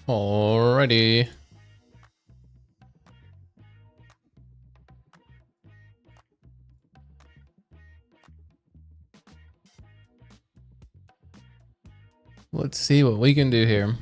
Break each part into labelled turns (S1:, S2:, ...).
S1: Alrighty. Let's see what we can do here.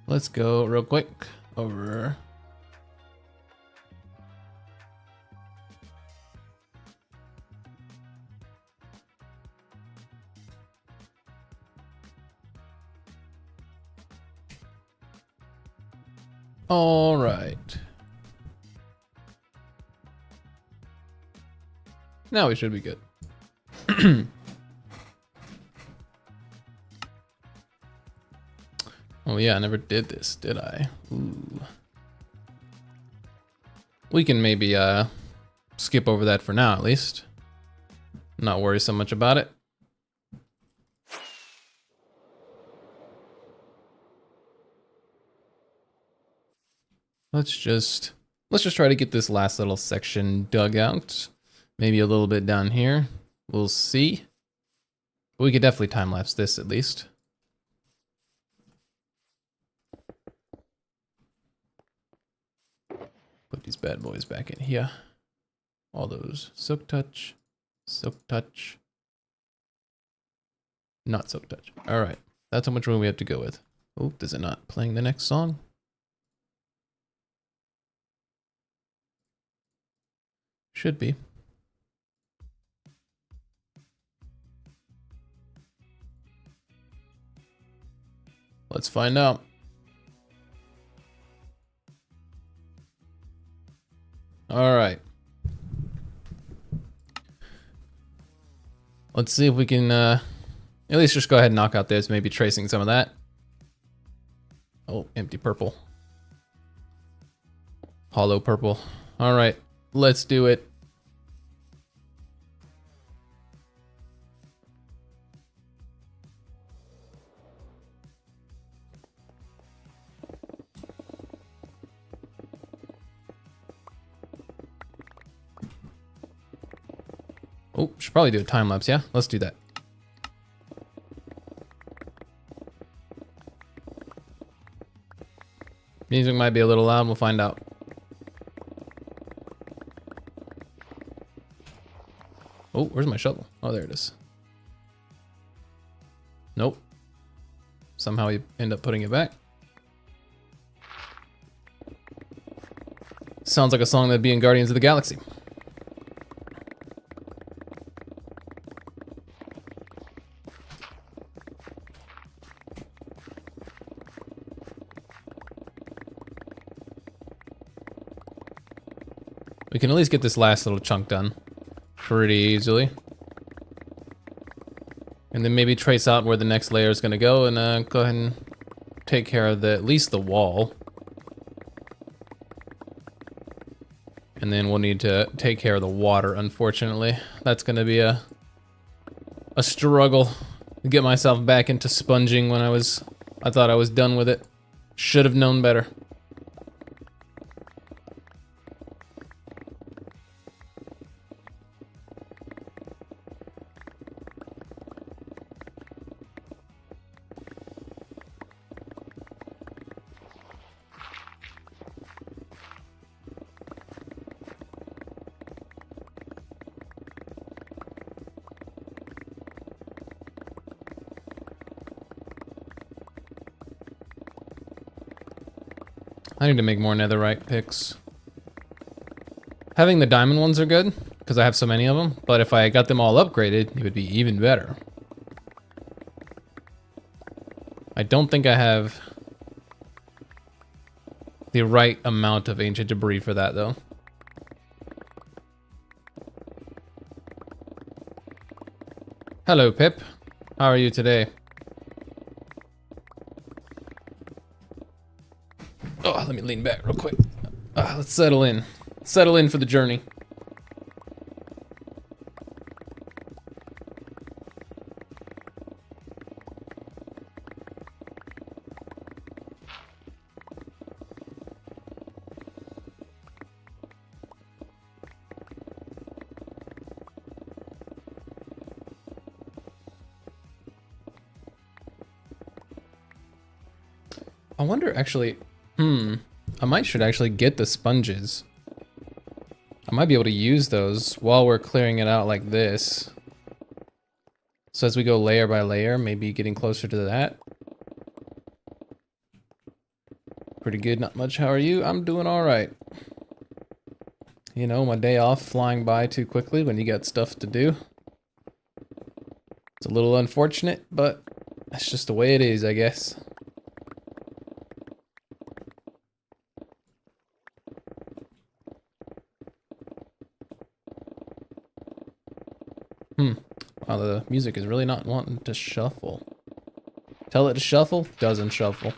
S1: Let's go real quick over. All right. Now we should be good. Oh yeah, I never did this, did I? Ooh. We can maybe skip over that for now at least. Not worry so much about it. Let's just try to get this last little section dug out. Maybe a little bit down here. We'll see. We could definitely time lapse this at least. Put these bad boys back in here. All those silk touch, not silk touch. All right, that's how much room we have to go with. Oh, is it not playing the next song? Should be. Let's find out. All right. Let's see if we can at least just go ahead and knock out this, maybe tracing some of that. Oh, empty purple. Hollow purple. All right, let's do it. Oh, should probably do a time lapse, yeah? Let's do that. Music might be a little loud, we'll find out. Oh, where's my shovel? Oh, there it is. Nope. Somehow you end up putting it back. Sounds like a song that'd be in Guardians of the Galaxy. We can at least get this last little chunk done pretty easily. And then maybe trace out where the next layer is going to go and go ahead and take care of at least the wall. And then we'll need to take care of the water, unfortunately. That's going to be a struggle to get myself back into sponging when I thought I was done with it. Should have known better. I need to make more netherite picks. Having the diamond ones are good, because I have so many of them, but if I got them all upgraded, it would be even better. I don't think I have the right amount of ancient debris for that, though. Hello, Pip. How are you today? Let me lean back real quick. Let's settle in. Settle in for the journey. I wonder actually, I should actually get the sponges. I might be able to use those while we're clearing it out like this. So as we go layer by layer, maybe getting closer to that. Pretty good, not much. How are you? I'm doing all right. You know, my day off flying by too quickly when you got stuff to do. It's a little unfortunate, but that's just the way it is, I guess. Oh, the music is really not wanting to shuffle. Tell it to shuffle, doesn't shuffle.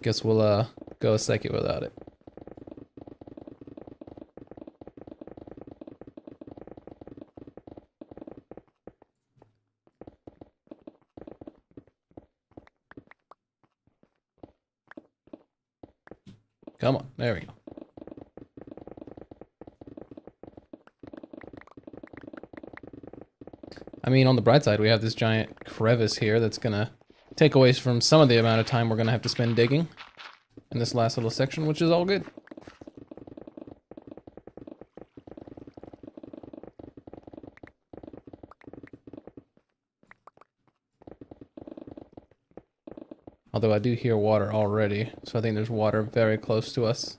S1: Guess we'll go a second without it. Come on, there we go. I mean, on the bright side, we have this giant crevice here that's gonna take away from some of the amount of time we're gonna have to spend digging in this last little section, which is all good. Although I do hear water already, so I think there's water very close to us.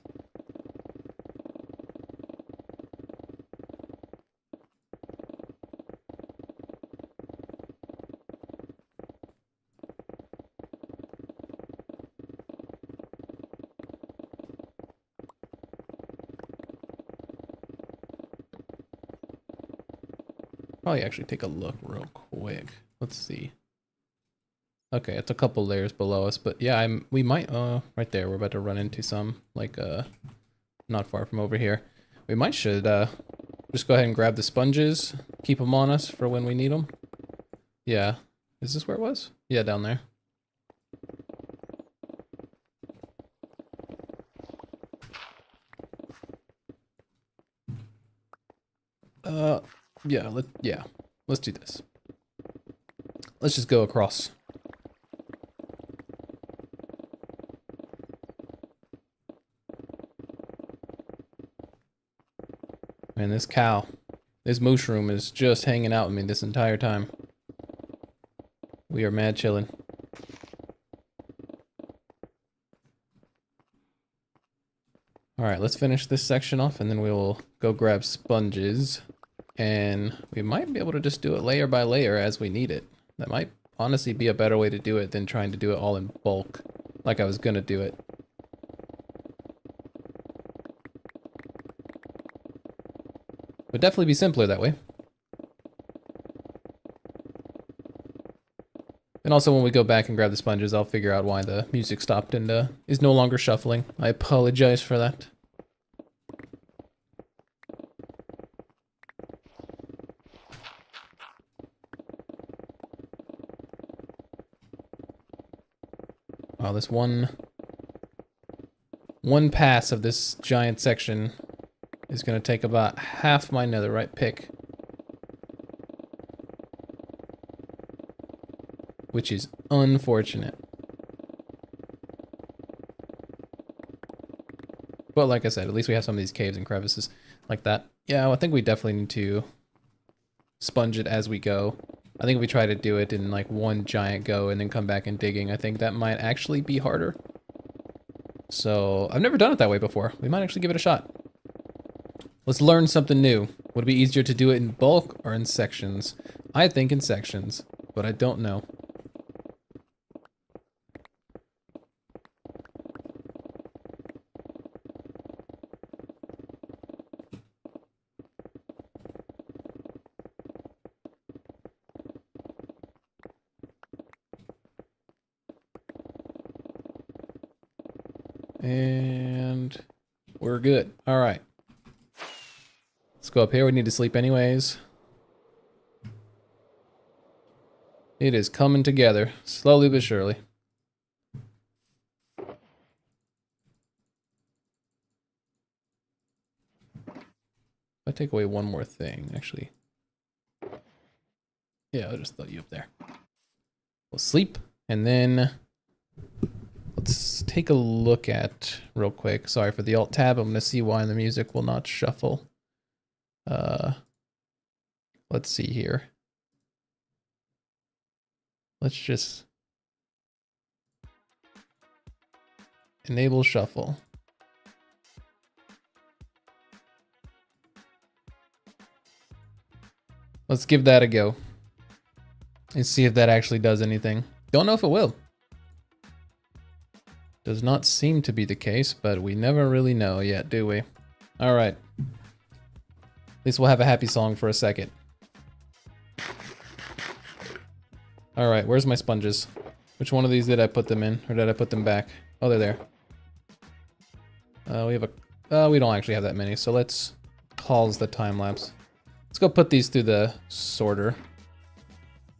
S1: Probably actually take a look real quick. Let's see. Okay, it's a couple layers below us, but yeah, we might right there, we're about to run into some, like not far from over here. We might should just go ahead and grab the sponges, keep them on us for when we need them. Yeah. Is this where it was? Yeah, down there. Yeah, let's do this. Let's just go across. Man, this cow, this mushroom is just hanging out with me this entire time. We are mad chilling. Alright, let's finish this section off and then we will go grab sponges. And we might be able to just do it layer by layer as we need it. That might honestly be a better way to do it than trying to do it all in bulk, like I was gonna do it. Would definitely be simpler that way. And also when we go back and grab the sponges, I'll figure out why the music stopped and is no longer shuffling. I apologize for that. Wow, this one pass of this giant section is going to take about half my netherite pick. Which is unfortunate. But like I said, at least we have some of these caves and crevices like that. Yeah, I think we definitely need to sponge it as we go. I think if we try to do it in like one giant go and then come back and digging, I think that might actually be harder. So I've never done it that way before. We might actually give it a shot. Let's learn something new. Would it be easier to do it in bulk or in sections? I think in sections, but I don't know. And we're good. All right. Let's go up here. We need to sleep anyways. It is coming together, slowly but surely. I take away one more thing, actually. Yeah, I'll just throw you up there. We'll sleep, and then let's take a look at, real quick, sorry for the alt tab, I'm gonna see why the music will not shuffle. Let's see here. Let's just enable shuffle. Let's give that a go and see if that actually does anything. Don't know if it will. Does not seem to be the case, but we never really know yet, do we? All right. At least we'll have a happy song for a second. All right, where's my sponges? Which one of these did I put them in, or did I put them back? Oh, they're there. We have a, we don't actually have that many, so let's pause the time lapse. Let's go put these through the sorter,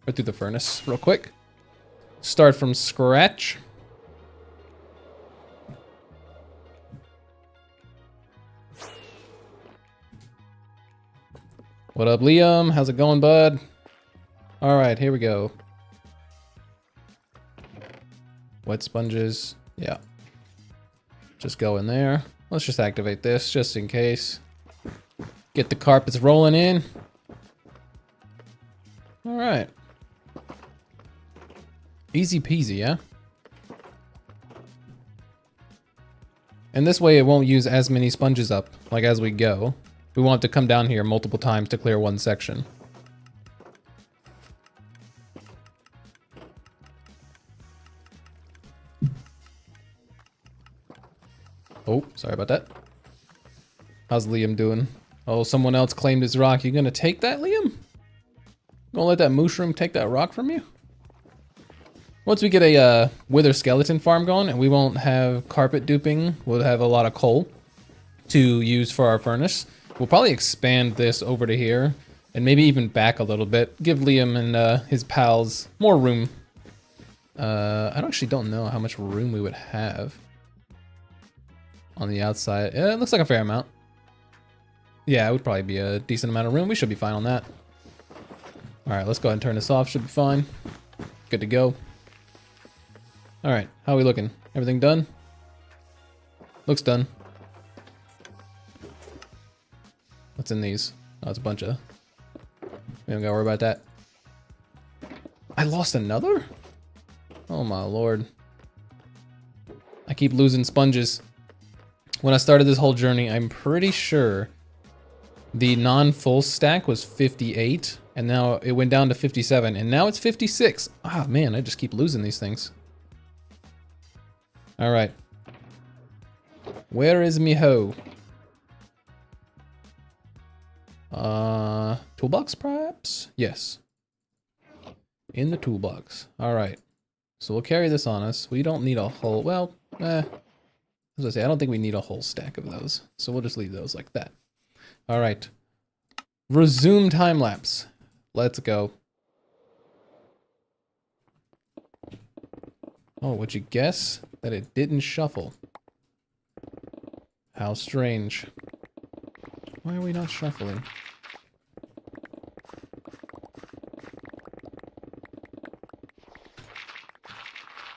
S1: or through the furnace real quick. Start from scratch. What up, Liam? How's it going, bud? All right, here we go. Wet sponges, yeah. Just go in there. Let's just activate this just in case. Get the carpets rolling in. All right. Easy peasy, yeah? And this way it won't use as many sponges up, like as we go. We won't have to come down here multiple times to clear one section. Oh, sorry about that. How's Liam doing? Oh, someone else claimed his rock. You gonna take that, Liam? Gonna let that mushroom take that rock from you? Once we get a wither skeleton farm going and we won't have carpet duping, we'll have a lot of coal to use for our furnace. We'll probably expand this over to here and maybe even back a little bit. Give Liam and his pals more room. I actually don't know how much room we would have on the outside. It looks like a fair amount. Yeah, it would probably be a decent amount of room. We should be fine on that. All right, let's go ahead and turn this off. Should be fine. Good to go. All right, how are we looking? Everything done? Looks done. What's in these? Oh, it's a bunch of... We don't gotta worry about that. I lost another? Oh my lord. I keep losing sponges. When I started this whole journey, I'm pretty sure the non-full stack was 58, and now it went down to 57, and now it's 56. Ah, man, I just keep losing these things. All right. Where is me hoe? Toolbox perhaps? Yes. In the toolbox. All right. So we'll carry this on us. We don't need a whole, well, as I say, I don't think we need a whole stack of those. So we'll just leave those like that. All right. Resume time lapse. Let's go. Oh, would you guess that it didn't shuffle? How strange. Why are we not shuffling?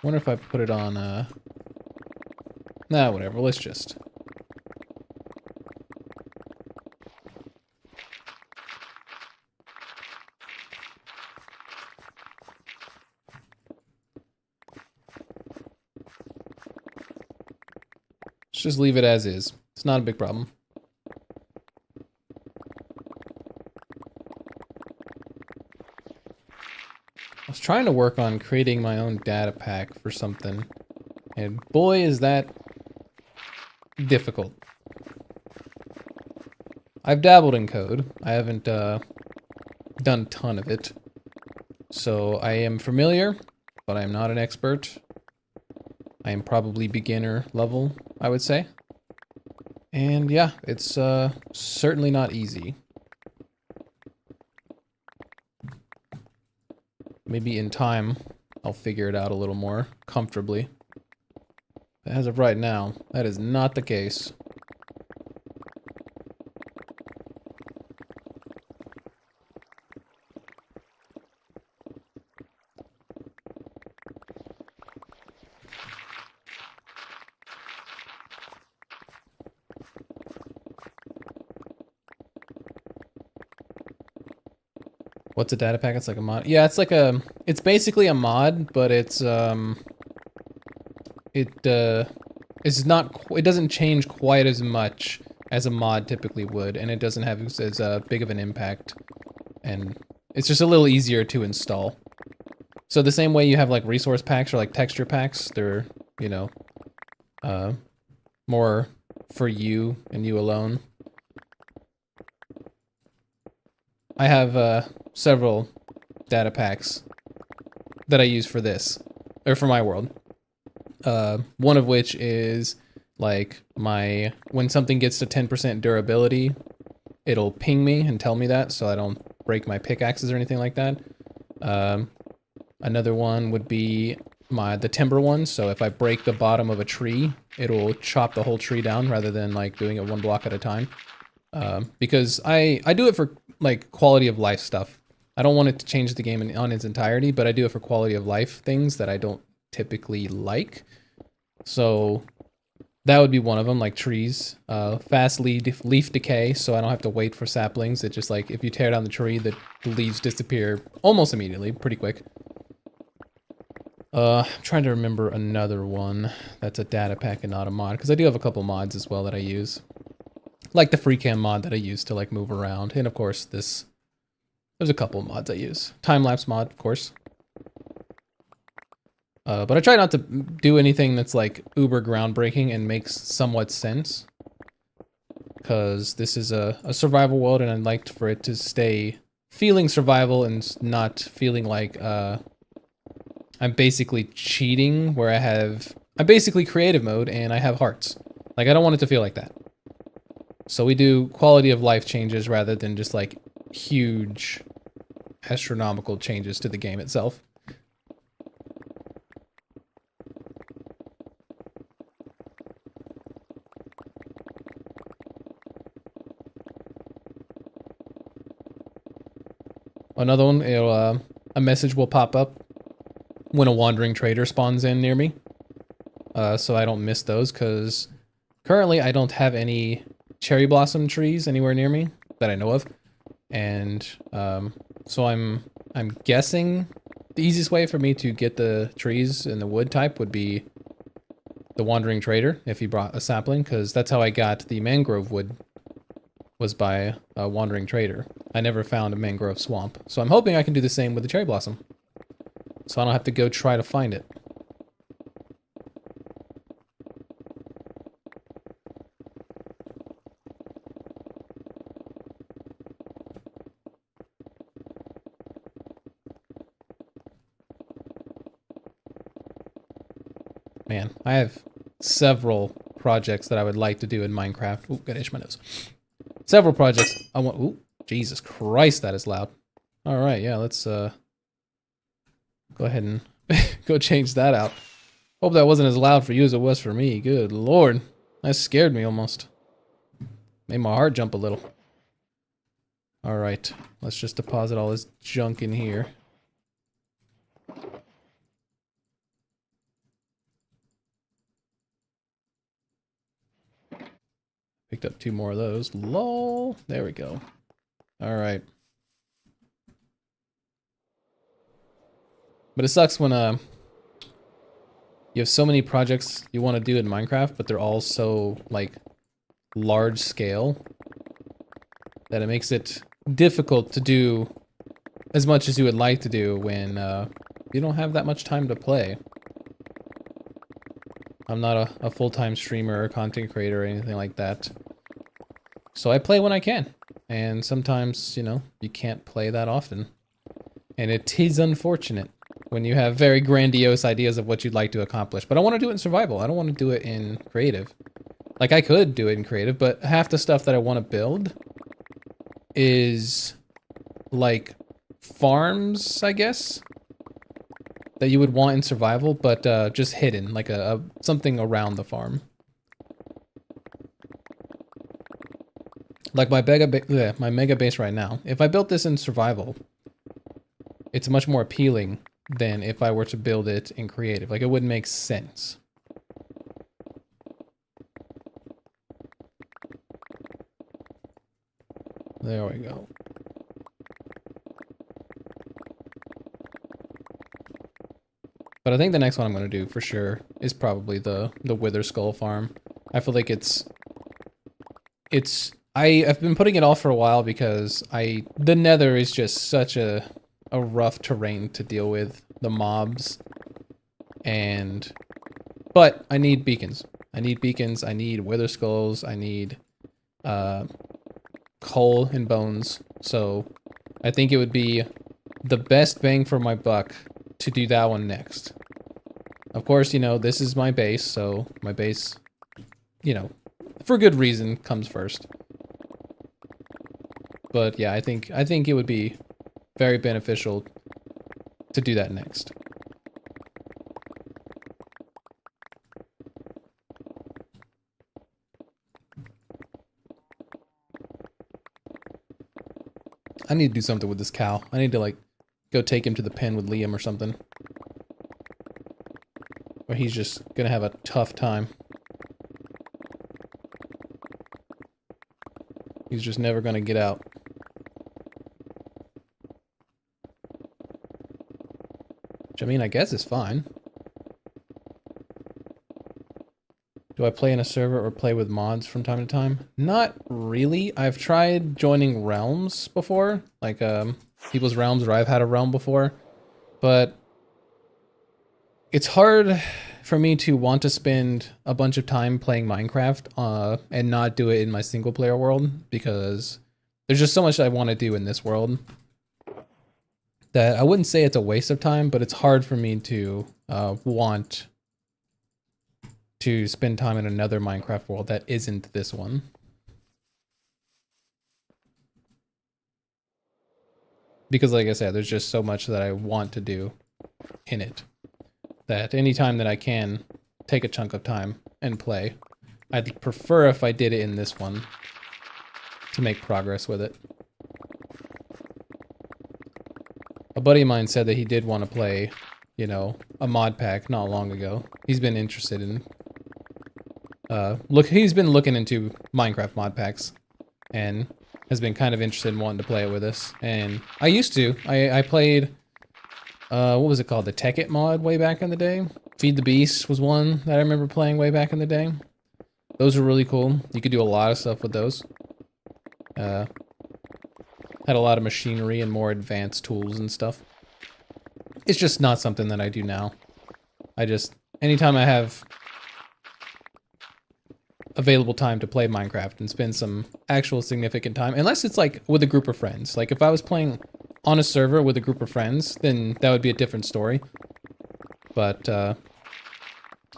S1: Wonder if I put it on, nah, whatever, let's just... Let's just leave it as is. It's not a big problem. I was trying to work on creating my own data pack for something, and boy is that difficult. I've dabbled in code. I haven't done a ton of it, so I am familiar, but I am not an expert. I am probably beginner level, I would say. And yeah, it's certainly not easy. Maybe in time, I'll figure it out a little more comfortably. But as of right now, that is not the case. What's a data pack? It's like a mod. Yeah, it's like it's basically a mod, but it's it's not, it doesn't change quite as much as a mod typically would, and it doesn't have as big of an impact, and it's just a little easier to install. So the same way you have like resource packs or like texture packs, they're, you know, more for you and you alone. I have several data packs that I use for this, or for my world. One of which is like when something gets to 10% durability, it'll ping me and tell me that so I don't break my pickaxes or anything like that. Another one would be the timber one, so if I break the bottom of a tree, it'll chop the whole tree down rather than like doing it one block at a time. Because I do it for like quality of life stuff. I don't want it to change the game on its entirety, but I do it for quality of life things that I don't typically like. So that would be one of them, like trees. Fast leaf decay, so I don't have to wait for saplings. It just like, if you tear down the tree, the leaves disappear almost immediately, pretty quick. I'm trying to remember another one that's a data pack and not a mod, because I do have a couple mods as well that I use. Like the free cam mod that I use to like move around, and of course there's a couple mods I use. Time-lapse mod, of course. But I try not to do anything that's like uber groundbreaking and makes somewhat sense. Because this is a survival world and I'd like for it to stay feeling survival and not feeling like I'm basically cheating where I'm basically creative mode and I have hearts. Like, I don't want it to feel like that. So we do quality of life changes rather than just like huge astronomical changes to the game itself. Another one, a message will pop up when a wandering trader spawns in near me. So I don't miss those, because currently I don't have any cherry blossom trees anywhere near me that I know of. And so I'm guessing the easiest way for me to get the trees in the wood type would be the wandering trader, if he brought a sapling, because that's how I got the mangrove wood, was by a wandering trader. I never found a mangrove swamp. So I'm hoping I can do the same with the cherry blossom, so I don't have to go try to find it. Man, I have several projects that I would like to do in Minecraft. Ooh, gotta itch my nose. Several projects I want. Ooh, Jesus Christ, that is loud. All right, yeah, let's go ahead and go change that out. Hope that wasn't as loud for you as it was for me. Good Lord, that scared me almost. Made my heart jump a little. All right, let's just deposit all this junk in here. Picked up 2 more of those. Lol. There we go. All right. But it sucks when you have so many projects you want to do in Minecraft, but they're all so like large scale that it makes it difficult to do as much as you would like to do when you don't have that much time to play. I'm not a full-time streamer or content creator or anything like that. So I play when I can. And sometimes, you know, you can't play that often. And it is unfortunate when you have very grandiose ideas of what you'd like to accomplish. But I want to do it in survival. I don't want to do it in creative. Like, I could do it in creative, but half the stuff that I want to build is, like, farms, I guess, that you would want in survival, but just hidden, like something around the farm. Like my mega base right now. If I built this in survival, it's much more appealing than if I were to build it in creative. Like, it wouldn't make sense. There we go. But I think the next one I'm going to do for sure is probably the Wither Skull farm. I feel like I've been putting it off for a while because the Nether is just such a rough terrain to deal with, the mobs. But I need beacons. I need Wither Skulls, I need coal and bones. So I think it would be the best bang for my buck to do that one next. Of course, you know, this is my base, so my base, you know, for good reason, comes first. But yeah, I think it would be very beneficial to do that next. I need to do something with this cow. I need to, like, go take him to the pen with Liam or something. Or he's just gonna have a tough time. He's just never gonna get out. Which, I mean, I guess is fine. Do I play in a server or play with mods from time to time? Not really. I've tried joining realms before, like people's realms, or I've had a realm before, but it's hard for me to want to spend a bunch of time playing Minecraft and not do it in my single player world, because there's just so much I want to do in this world that I wouldn't say it's a waste of time, but it's hard for me to want to spend time in another Minecraft world that isn't this one. Because like I said, there's just so much that I want to do in it, that anytime that I can take a chunk of time and play, I'd prefer if I did it in this one to make progress with it. A buddy of mine said that he did want to play, you know, a mod pack not long ago. He's been interested in he's been looking into Minecraft mod packs and has been kind of interested in wanting to play it with us. And I used to. I played what was it called? The Tekkit mod way back in the day. Feed the Beast was one that I remember playing way back in the day. Those were really cool. You could do a lot of stuff with those. Had a lot of machinery and more advanced tools and stuff. It's just not something that I do now. Anytime I have available time to play Minecraft and spend some actual significant time, unless it's like with a group of friends. Like if I was playing on a server with a group of friends, then that would be a different story. But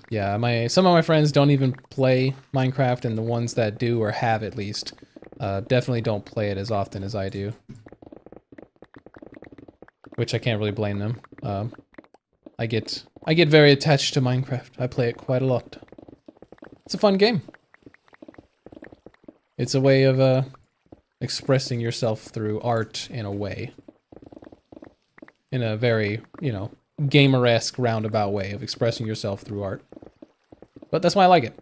S1: yeah, some of my friends don't even play Minecraft, and the ones that do, or have at least, definitely don't play it as often as I do. Which I can't really blame them. I get very attached to Minecraft. I play it quite a lot. It's a fun game. It's a way of expressing yourself through art in a way. In a very, you know, gamer-esque roundabout way of expressing yourself through art. But that's why I like it.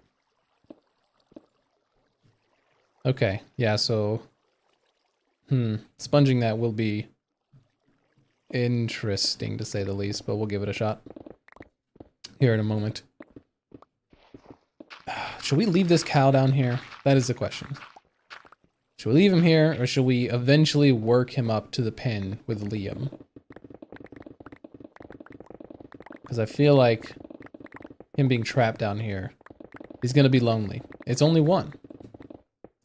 S1: Okay, yeah, so sponging that will be interesting to say the least, but we'll give it a shot here in a moment. Should we leave this cow down here? That is the question. Should we leave him here, or should we eventually work him up to the pen with Liam? Because I feel like him being trapped down here, he's gonna be lonely. It's only one.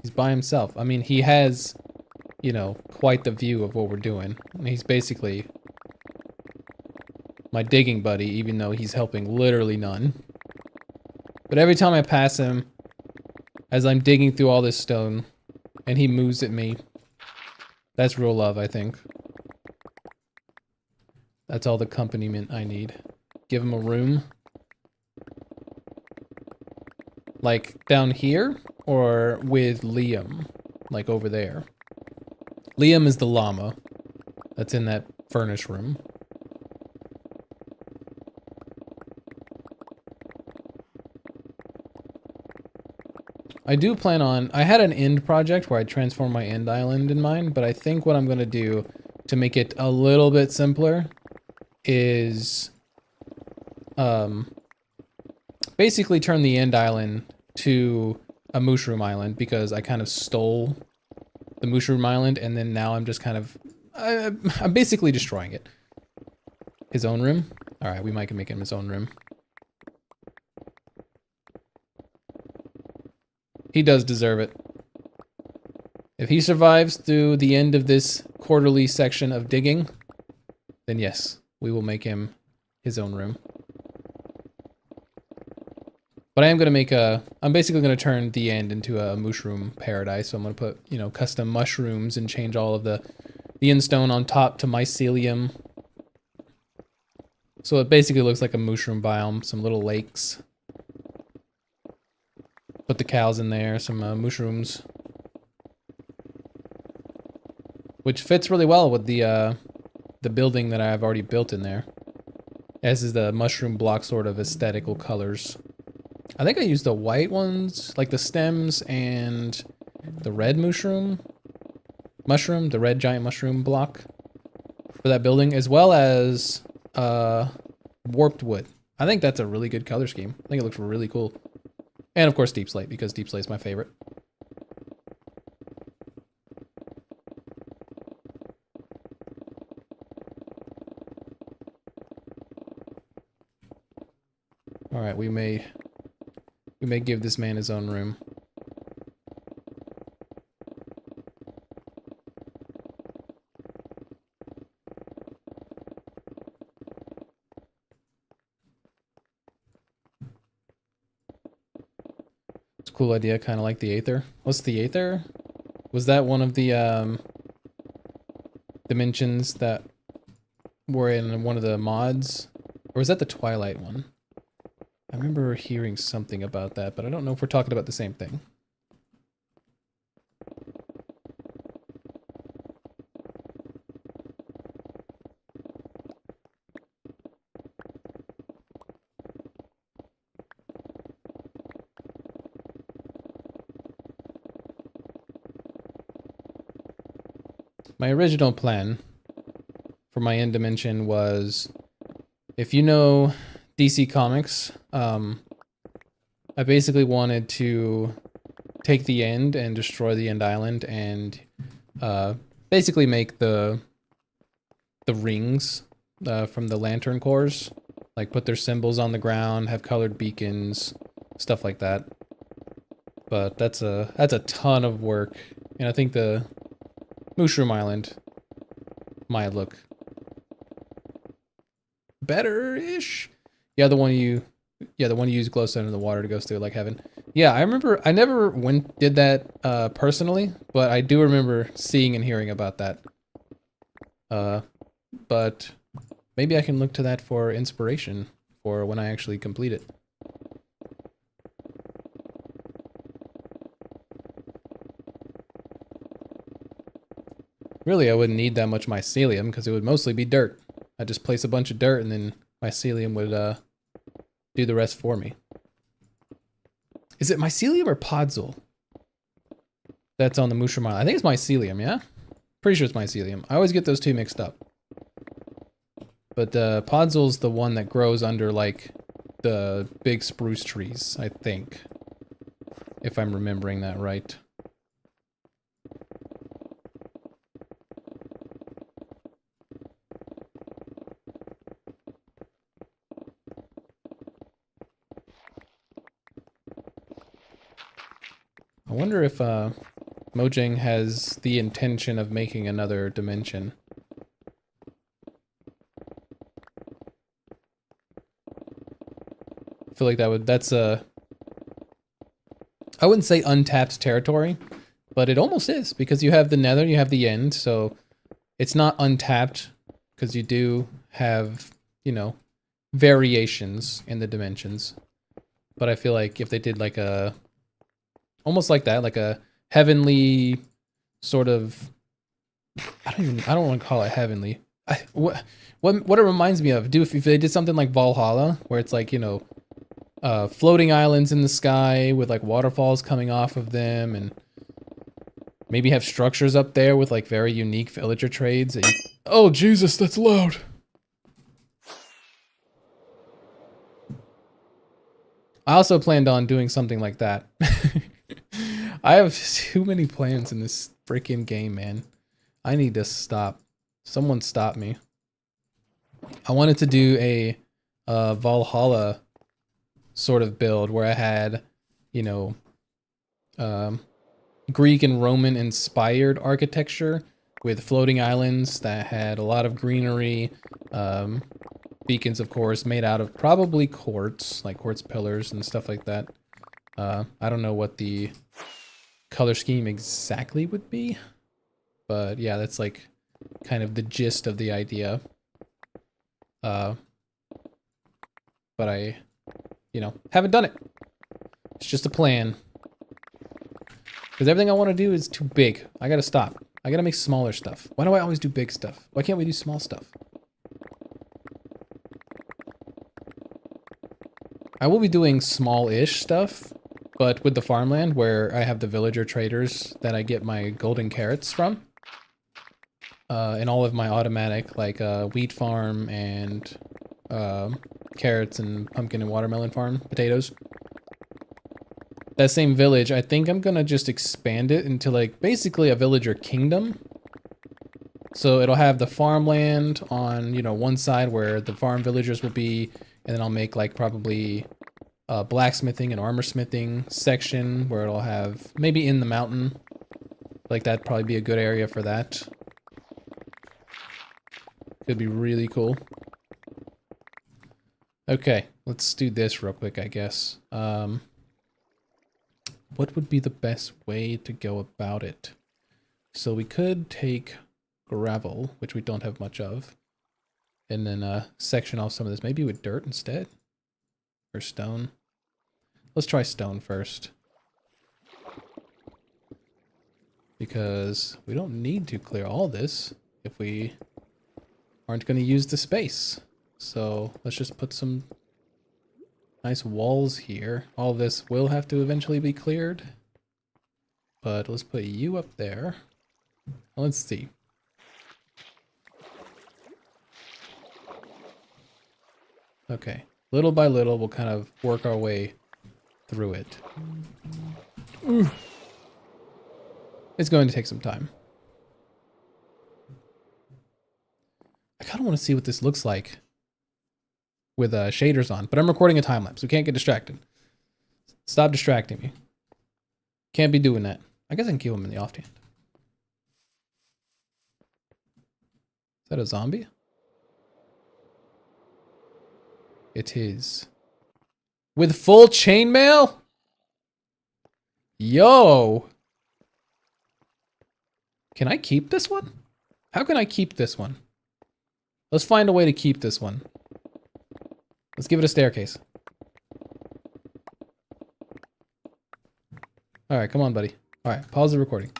S1: He's by himself. I mean, he has, you know, quite the view of what we're doing. He's basically my digging buddy, even though he's helping literally none. But every time I pass him, as I'm digging through all this stone, and he moves at me, that's real love, I think. That's all the accompaniment I need. Give him a room. Like, down here? Or with Liam? Like, over there? Liam is the llama that's in that furnace room. I do plan on... I had an end project where I transformed my end island in mind, but I think what I'm going to do to make it a little bit simpler is... basically turn the end island to a mushroom island, because I kind of stole the mushroom island, and then now I'm just kind of... I'm basically destroying it. His own room? Alright, we might make him his own room. He does deserve it. If he survives through the end of this quarterly section of digging, then yes, we will make him his own room. But I am going to make a... I'm basically going to turn the end into a mushroom paradise. So I'm going to put, you know, custom mushrooms and change all of the end stone on top to mycelium. So it basically looks like a mushroom biome. Some little lakes. Put the cows in there. Some mushrooms. Which fits really well with the building that I've already built in there. As is the mushroom block sort of aesthetical colors. I think I used the white ones, like the stems and the red mushroom, the red giant mushroom block for that building, as well as warped wood. I think that's a really good color scheme. I think it looks really cool. And of course deep slate, because deep slate is my favorite. All right, we may give this man his own room. It's a cool idea, kind of like the Aether. What's the Aether? Was that one of the dimensions that were in one of the mods? Or was that the Twilight one? I remember hearing something about that, but I don't know if we're talking about the same thing. My original plan for my end dimension was, if you know DC Comics, I basically wanted to take the end and destroy the end island and basically make the rings from the lantern cores, like put their symbols on the ground, have colored beacons, stuff like that. But that's a ton of work, and I think the Mushroom Island might look better-ish. Yeah, the one you use glowstone in the water to go through like heaven. Yeah, I remember. I never did that personally, but I do remember seeing and hearing about that. But maybe I can look to that for inspiration for when I actually complete it. Really, I wouldn't need that much mycelium because it would mostly be dirt. I'd just place a bunch of dirt and then mycelium would do the rest for me. Is it mycelium or podzol that's on the mushroom island? I think it's mycelium, yeah? Pretty sure it's mycelium. I always get those two mixed up. But podzol's the one that grows under like the big spruce trees, I think. If I'm remembering that right. I wonder if Mojang has the intention of making another dimension. feel like that's I wouldn't say untapped territory, but it almost is, because you have the nether, you have the end, so it's not untapped, because you do have, you know, variations in the dimensions. But I feel like if they did like a, almost like that, like a heavenly sort of, I don't want to call it heavenly. What it reminds me of, if they did something like Valhalla, where it's like, you know, floating islands in the sky with like waterfalls coming off of them, and maybe have structures up there with like very unique villager trades that you... Oh Jesus, that's loud. I also planned on doing something like that. I have too many plans in this freaking game, man. I need to stop. Someone stop me. I wanted to do a Valhalla sort of build where I had, you know, Greek and Roman inspired architecture with floating islands that had a lot of greenery, beacons, of course, made out of probably quartz, like quartz pillars and stuff like that. I don't know what the color scheme exactly would be, but yeah, that's like kind of the gist of the idea. But I, you know, haven't done it. It's just a plan. Because everything I want to do is too big. I gotta stop. I gotta make smaller stuff. Why do I always do big stuff? Why can't we do small stuff? I will be doing small-ish stuff, but with the farmland where I have the villager traders that I get my golden carrots from. And all of my automatic, like, wheat farm and carrots and pumpkin and watermelon farm, potatoes. That same village, I think I'm gonna just expand it into like basically a villager kingdom. So it'll have the farmland on, you know, one side where the farm villagers will be, and then I'll make like probably a blacksmithing and armor smithing section where it'll have maybe in the mountain. Like that'd probably be a good area for that. Could be really cool. Okay, let's do this real quick, I guess. What would be the best way to go about it? So we could take gravel, which we don't have much of, and then section off some of this, maybe with dirt instead, or stone. Let's try stone first, because we don't need to clear all this if we aren't going to use the space. So let's just put some nice walls here. All this will have to eventually be cleared, but let's put you up there. Let's see. Okay, little by little, we'll kind of work our way through it. Ooh. It's going to take some time. I kind of want to see what this looks like with shaders on, but I'm recording a time lapse. We can't get distracted. Stop distracting me. Can't be doing that. I guess I can kill him in the offhand. Is that a zombie? It is. With full chainmail? Yo! Can I keep this one? How can I keep this one? Let's find a way to keep this one. Let's give it a staircase. Alright, come on, buddy. Alright, pause the recording.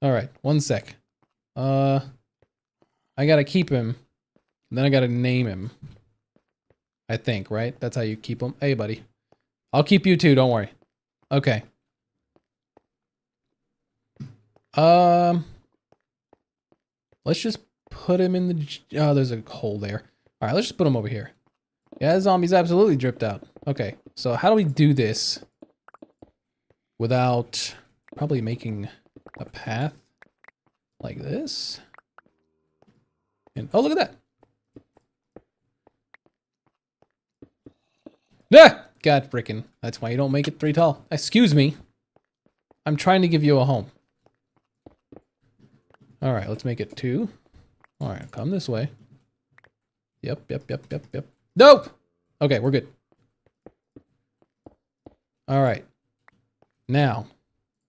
S1: Alright, 1 sec. I gotta keep him. Then I gotta name him. I think, right? That's how you keep him. Hey, buddy. I'll keep you too, don't worry. Okay. Let's just put him in the... Oh, there's a hole there. Alright, let's just put him over here. Yeah, the zombie's absolutely dripped out. Okay, so how do we do this without probably making a path like this? And oh, look at that. Ah! God frickin'. That's why you don't make it 3 tall. Excuse me. I'm trying to give you a home. Alright, let's make it 2. Alright, come this way. Yep. Nope! Okay, we're good. All right. Now,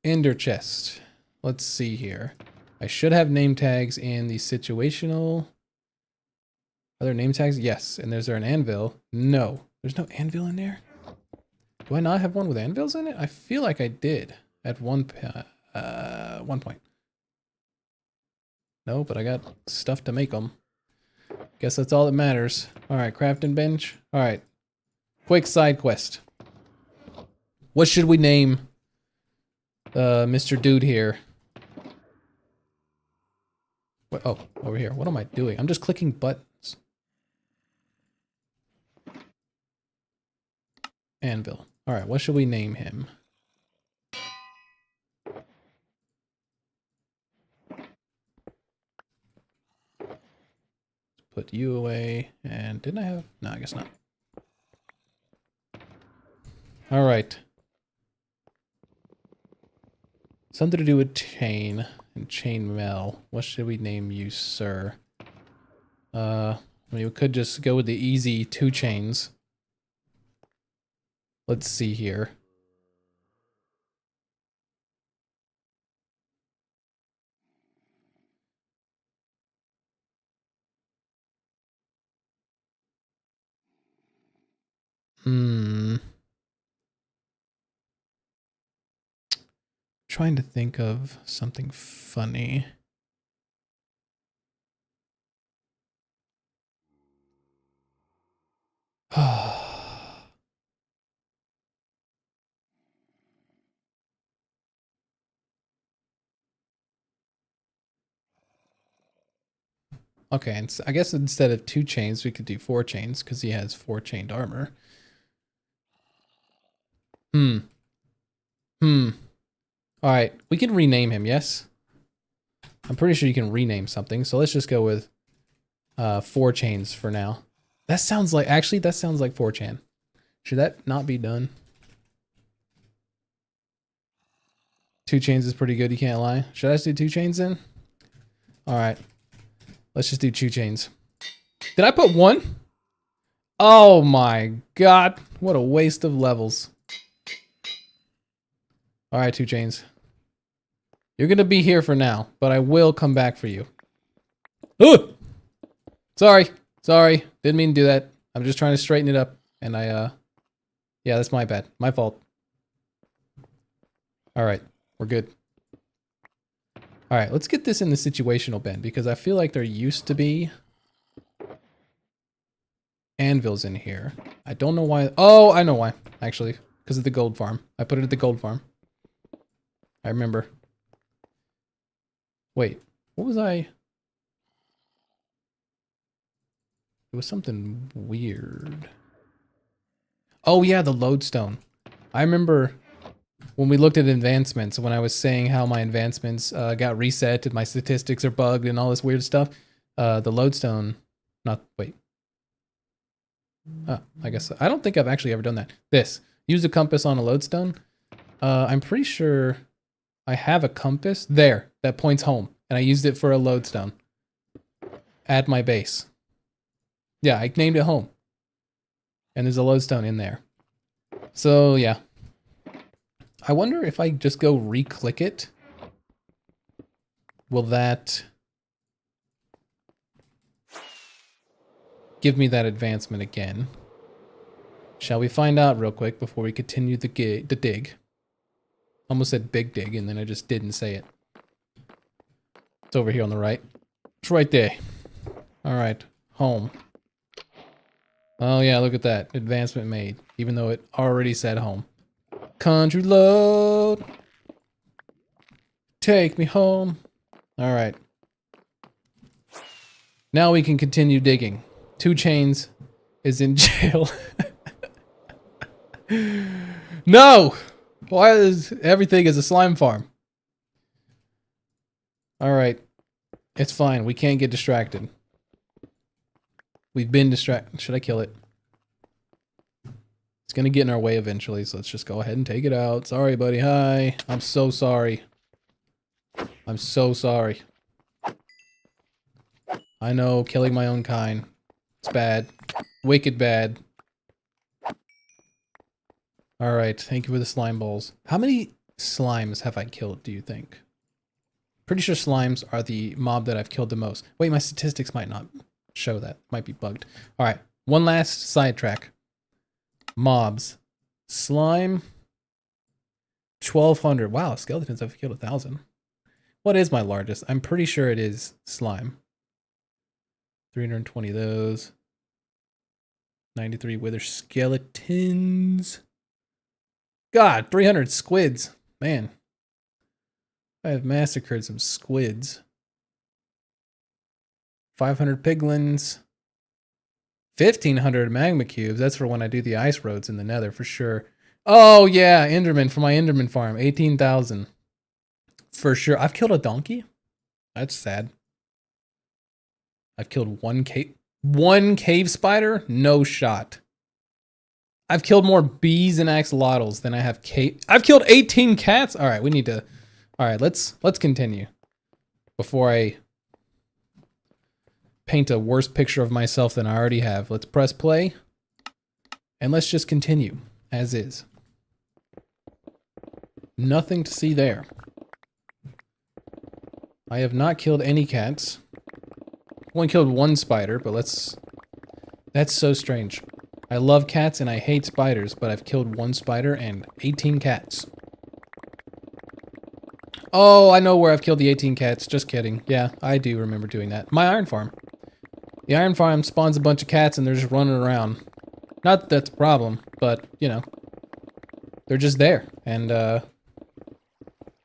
S1: ender chest. Let's see here. I should have name tags in the situational. Are there name tags? Yes. And is there an anvil? No. There's no anvil in there? Do I not have one with anvils in it? I feel like I did at one point. No, but I got stuff to make them. Guess that's all that matters. All right, crafting bench. All right. Quick side quest. What should we name Mr. Dude here? What, oh, over here. What am I doing? I'm just clicking buttons. Anvil. All right, what should we name him? Put you away. And didn't I have? No, I guess not. All right. Something to do with chain and chainmail. What should we name you, sir? I mean, we could just go with the easy 2 chains. Let's see here. Trying to think of something funny. Okay, and I guess instead of 2 chains, we could do 4 chains because he has 4 chained armor. All right, we can rename him, yes? I'm pretty sure you can rename something, so let's just go with 4 chains for now. That sounds like, actually, that sounds like 4chan. Should that not be done? 2 chains is pretty good, you can't lie. Should I just do 2 chains then? All right, let's just do 2 chains. Did I put 1? Oh my god, what a waste of levels. All right, 2 chains. You're gonna be here for now, but I will come back for you. Ooh! Sorry, didn't mean to do that. I'm just trying to straighten it up, and yeah, that's my bad, my fault. All right, we're good. All right, let's get this in the situational bin because I feel like there used to be anvils in here. I don't know why. Oh, I know why, actually, because of the gold farm. I put it at the gold farm. I remember. Wait, what was I? It was something weird. Oh yeah, the lodestone. I remember when we looked at advancements, when I was saying how my advancements got reset and my statistics are bugged and all this weird stuff. The lodestone, wait. I guess, I don't think I've actually ever done that. Use a compass on a lodestone. I'm pretty sure I have a compass there that points home, and I used it for a lodestone at my base. Yeah, I named it home. And there's a lodestone in there. So, yeah. I wonder if I just go re-click it, will that give me that advancement again? Shall we find out real quick before we continue the dig? Almost said big dig, and then I just didn't say it. It's over here on the right. It's right there. All right, home. Oh yeah, look at that. Advancement made, even though it already said home. Country load. Take me home. All right. Now we can continue digging. 2 chains is in jail. No! Why is everything is a slime farm? All right. It's fine. We can't get distracted. We've been distracted. Should I kill it? It's gonna get in our way eventually, so let's just go ahead and take it out. Sorry, buddy. Hi. I'm so sorry. I'm so sorry. I know, killing my own kind. It's bad. Wicked bad. All right, thank you for the slime balls. How many slimes have I killed, do you think? Pretty sure slimes are the mob that I've killed the most. Wait, my statistics might not show that. Might be bugged. All right, one last sidetrack. Mobs. Slime. 1,200. Wow, skeletons have killed 1,000. What is my largest? I'm pretty sure it is slime. 320 of those. 93 wither skeletons. God, 300 squids. Man. I have massacred some squids. 500 piglins. 1,500 magma cubes. That's for when I do the ice roads in the nether for sure. Oh yeah, Enderman for my Enderman farm. 18,000. For sure. I've killed a donkey. That's sad. I've killed one cave spider? No shot. I've killed more bees and axolotls than I have I've killed 18 cats. All right, we need to. All right, let's continue before I paint a worse picture of myself than I already have. Let's press play and let's just continue as is. Nothing to see there. I have not killed any cats. Only killed one spider, but that's so strange. I love cats and I hate spiders, but I've killed one spider and 18 cats. Oh, I know where I've killed the 18 cats. Just kidding. Yeah, I do remember doing that. My iron farm. The iron farm spawns a bunch of cats and they're just running around. Not that that's a problem, but, you know, they're just there. And,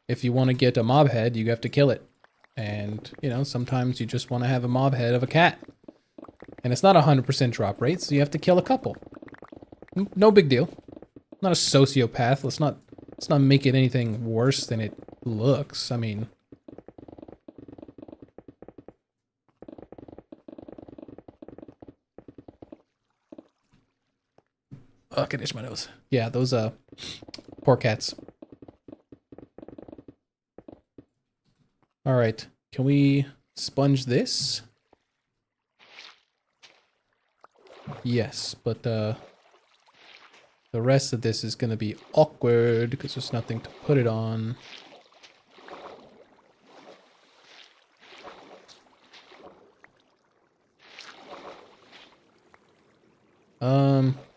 S1: if you want to get a mob head, you have to kill it. And, you know, sometimes you just want to have a mob head of a cat. And it's not 100% drop rate, so you have to kill a couple. No big deal. I'm not a sociopath. Let's not make it anything worse than it looks. I mean... Oh, I can itch my nose. Yeah, those, poor cats. Alright, can we sponge this? Yes, but, the rest of this is gonna be awkward because there's nothing to put it on.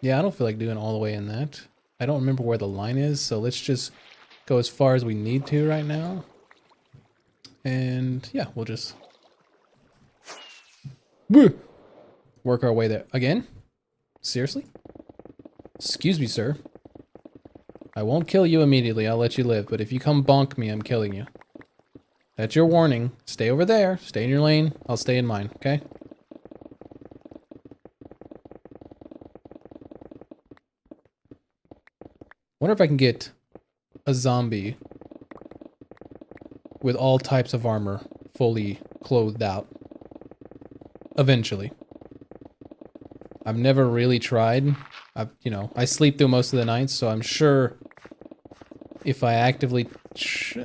S1: Yeah, I don't feel like doing all the way in that. I don't remember where the line is, so let's just go as far as we need to right now. And yeah, we'll just work our way there. Again? Seriously? Excuse me, sir. I won't kill you immediately, I'll let you live, but if you come bonk me, I'm killing you. That's your warning. Stay over there, stay in your lane, I'll stay in mine, okay? Wonder if I can get a zombie with all types of armor fully clothed out. Eventually. I've never really tried. You know, I sleep through most of the nights, so I'm sure if I actively...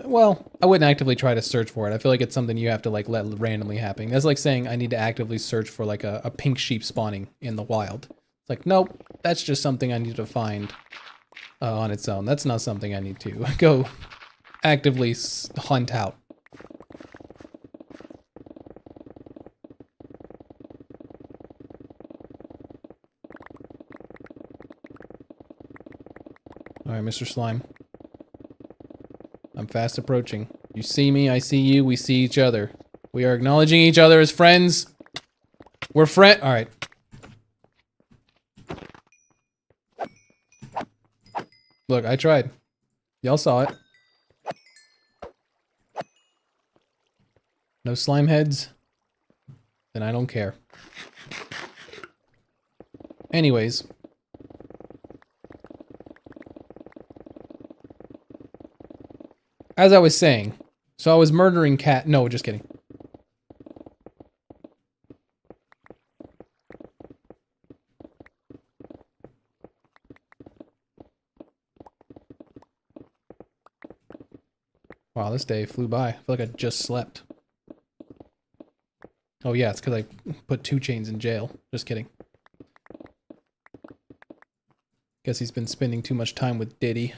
S1: well, I wouldn't actively try to search for it. I feel like it's something you have to, like, let randomly happen. That's like saying I need to actively search for, like, a pink sheep spawning in the wild. It's like, nope, that's just something I need to find on its own. That's not something I need to go actively hunt out. Alright, Mr. Slime. I'm fast approaching. You see me, I see you, we see each other. We are acknowledging each other as friends. We're alright. Look, I tried. Y'all saw it. No slime heads? Then I don't care. Anyways. As I was saying, so I was murdering no, just kidding. Wow, this day flew by. I feel like I just slept. Oh yeah, it's because I put 2 chains in jail. Just kidding. Guess he's been spending too much time with Diddy.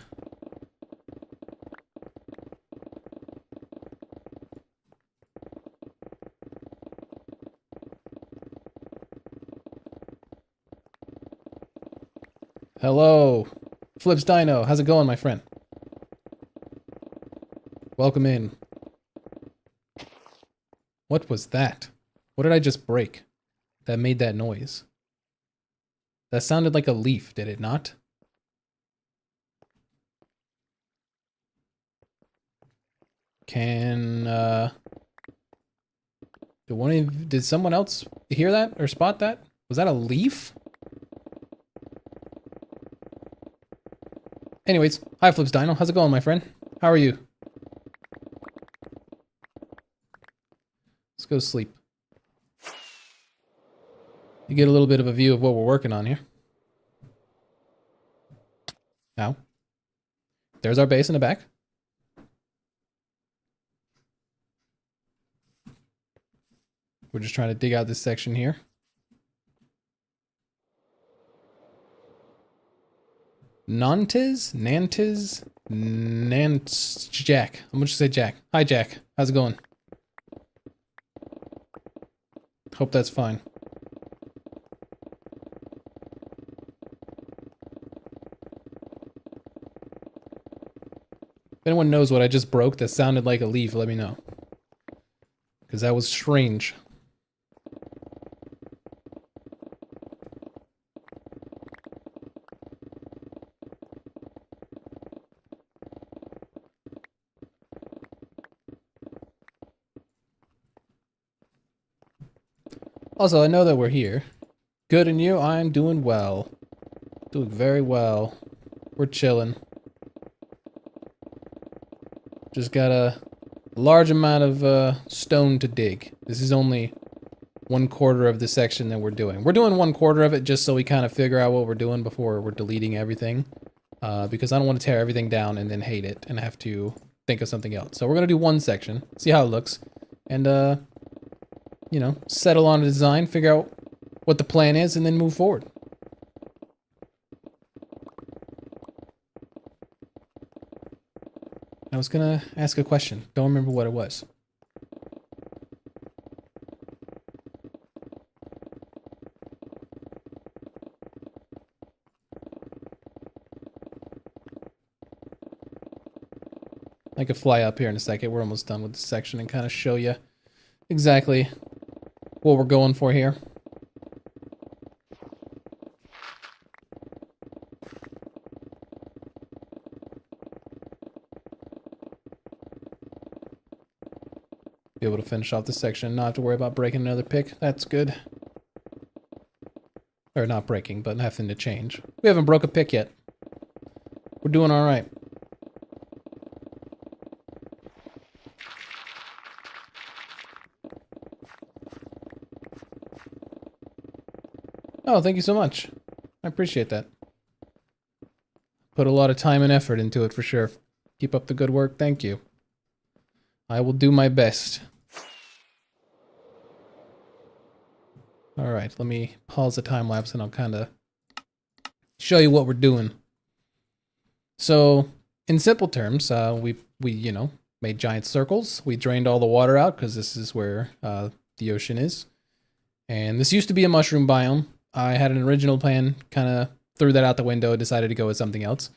S1: Hello. Flips Dino. How's it going, my friend? Welcome in. What was that? What did I just break that made that noise? That sounded like a leaf, did it not? Did someone else hear that or spot that? Was that a leaf? Anyways, hi Flips Dino. How's it going, my friend? How are you? Let's go sleep. You get a little bit of a view of what we're working on here. Now, there's our base in the back. We're just trying to dig out this section here. Nantes? Jack. I'm gonna just say Jack. Hi, Jack. How's it going? Hope that's fine. If anyone knows what I just broke that sounded like a leaf, let me know. Because that was strange. Also, I know that we're here. Good, and you? I'm doing well. Doing very well. We're chilling. Just got a large amount of stone to dig. This is only 1/4 of the section that we're doing. We're doing 1/4 of it just so we kind of figure out what we're doing before we're deleting everything. Because I don't want to tear everything down and then hate it and have to think of something else. So we're going to do one section, see how it looks, and, you know, settle on a design, figure out what the plan is, and then move forward. I was gonna ask a question. Don't remember what it was. I could fly up here in a second. We're almost done with this section and kind of show you exactly what we're going for here. Be able to finish off this section, not have to worry about breaking another pick. That's good. Or not breaking, but having to change. We haven't broke a pick yet. We're doing all right. Oh, thank you so much. I appreciate that. Put a lot of time and effort into it for sure. Keep up the good work. Thank you. I will do my best. Alright, let me pause the time lapse and I'll kind of show you what we're doing. So, in simple terms, we you know, made giant circles. We drained all the water out because this is where the ocean is. And this used to be a mushroom biome. I had an original plan, kind of threw that out the window, decided to go with something else.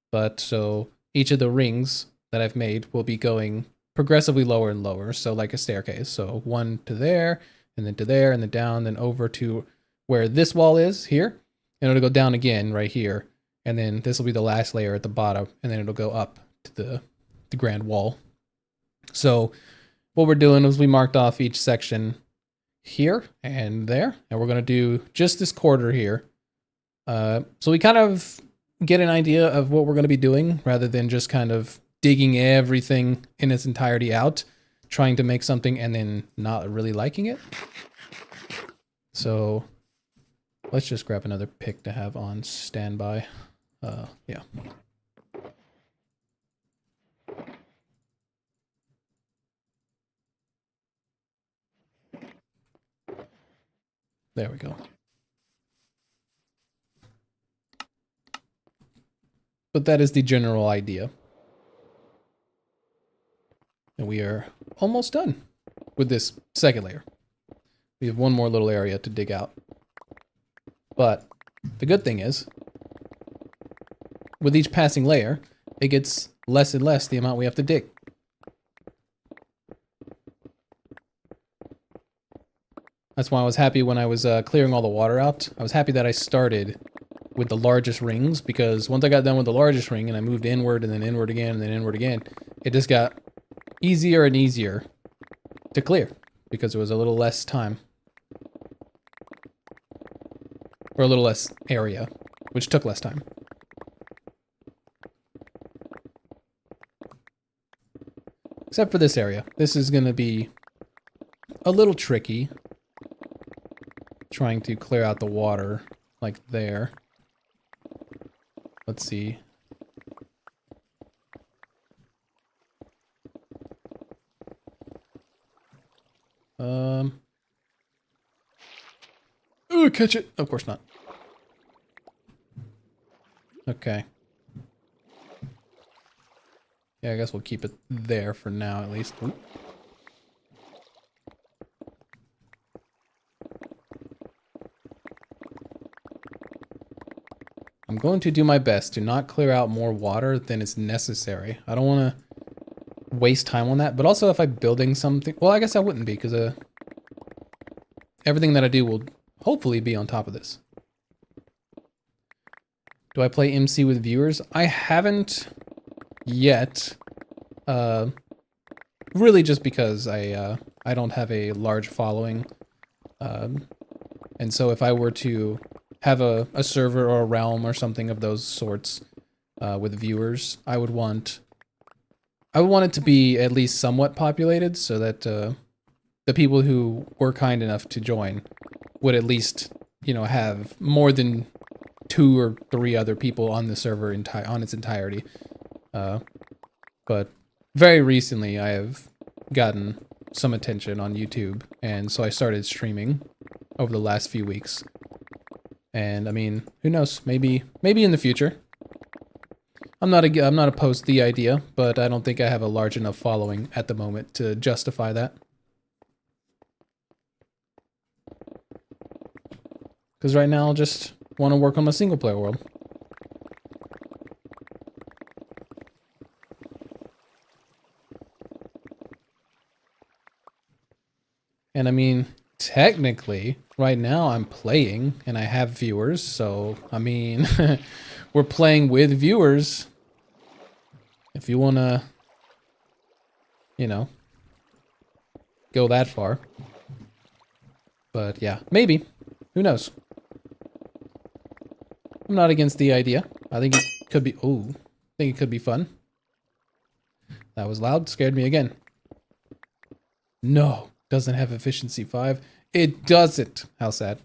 S1: But so each of the rings that I've made will be going progressively lower and lower. So like a staircase. So one to there, and then to there, and then down, then over to where this wall is here. And it'll go down again right here. And then this will be the last layer at the bottom. And then it'll go up to the grand wall. So what we're doing is we marked off each section here and there. And we're going to do just this quarter here. So we kind of get an idea of what we're going to be doing rather than just kind of digging everything in its entirety out, trying to make something and then not really liking it. So let's just grab another pick to have on standby. Yeah. There we go. But that is the general idea. And we are almost done with this second layer. We have one more little area to dig out. But the good thing is, with each passing layer, it gets less and less the amount we have to dig. That's why I was happy when I was clearing all the water out. I was happy that I started with the largest rings, because once I got done with the largest ring and I moved inward and then inward again and then inward again, it just got easier and easier to clear because it was a little less time. Or a little less area, which took less time. Except for this area. This is going to be a little tricky. Trying to clear out the water like there. Let's see. Ooh, catch it. Of course not. Okay. Yeah, I guess we'll keep it there for now, at least. Ooh. I'm going to do my best to not clear out more water than is necessary. I don't want to waste time on that. But also, if I'm building something... Well, I guess I wouldn't be, because everything that I do will hopefully be on top of this. Do I play MC with viewers? I haven't yet. Really just because I don't have a large following. And so if I were to have a server or a realm or something of those sorts with viewers, I would want it to be at least somewhat populated so that the people who were kind enough to join would at least, you know, have more than 2 or 3 other people on the server on its entirety. But very recently I have gotten some attention on YouTube, and so I started streaming over the last few weeks. And I mean, who knows? Maybe in the future. I'm not opposed to the idea, but I don't think I have a large enough following at the moment to justify that. Because right now, I just want to work on my single player world. And I mean, technically, right now I'm playing and I have viewers, so I mean, we're playing with viewers. If you want to, you know, go that far. But yeah, maybe. Who knows? I'm not against the idea. I think it could be, I think it could be fun. That was loud, scared me again. No, doesn't have efficiency 5. It doesn't. How sad.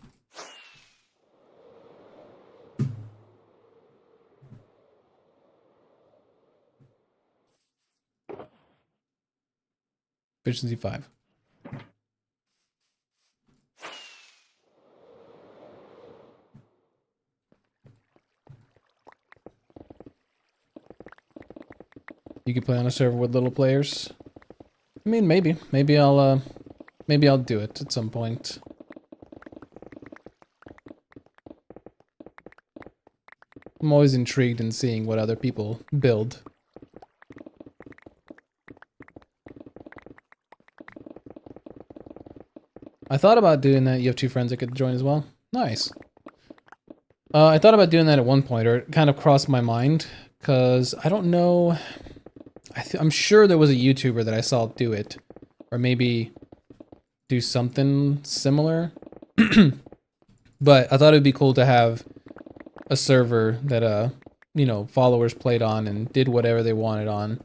S1: Efficiency 5. You could play on a server with little players. I mean, maybe I'll do it at some point. I'm always intrigued in seeing what other people build. I thought about doing that. You have 2 friends that could join as well. Nice. I thought about doing that at one point, or it kind of crossed my mind, because I don't know. I'm sure there was a YouTuber that I saw do it, or maybe do something similar. But I thought it'd be cool to have a server that you know, followers played on and did whatever they wanted on,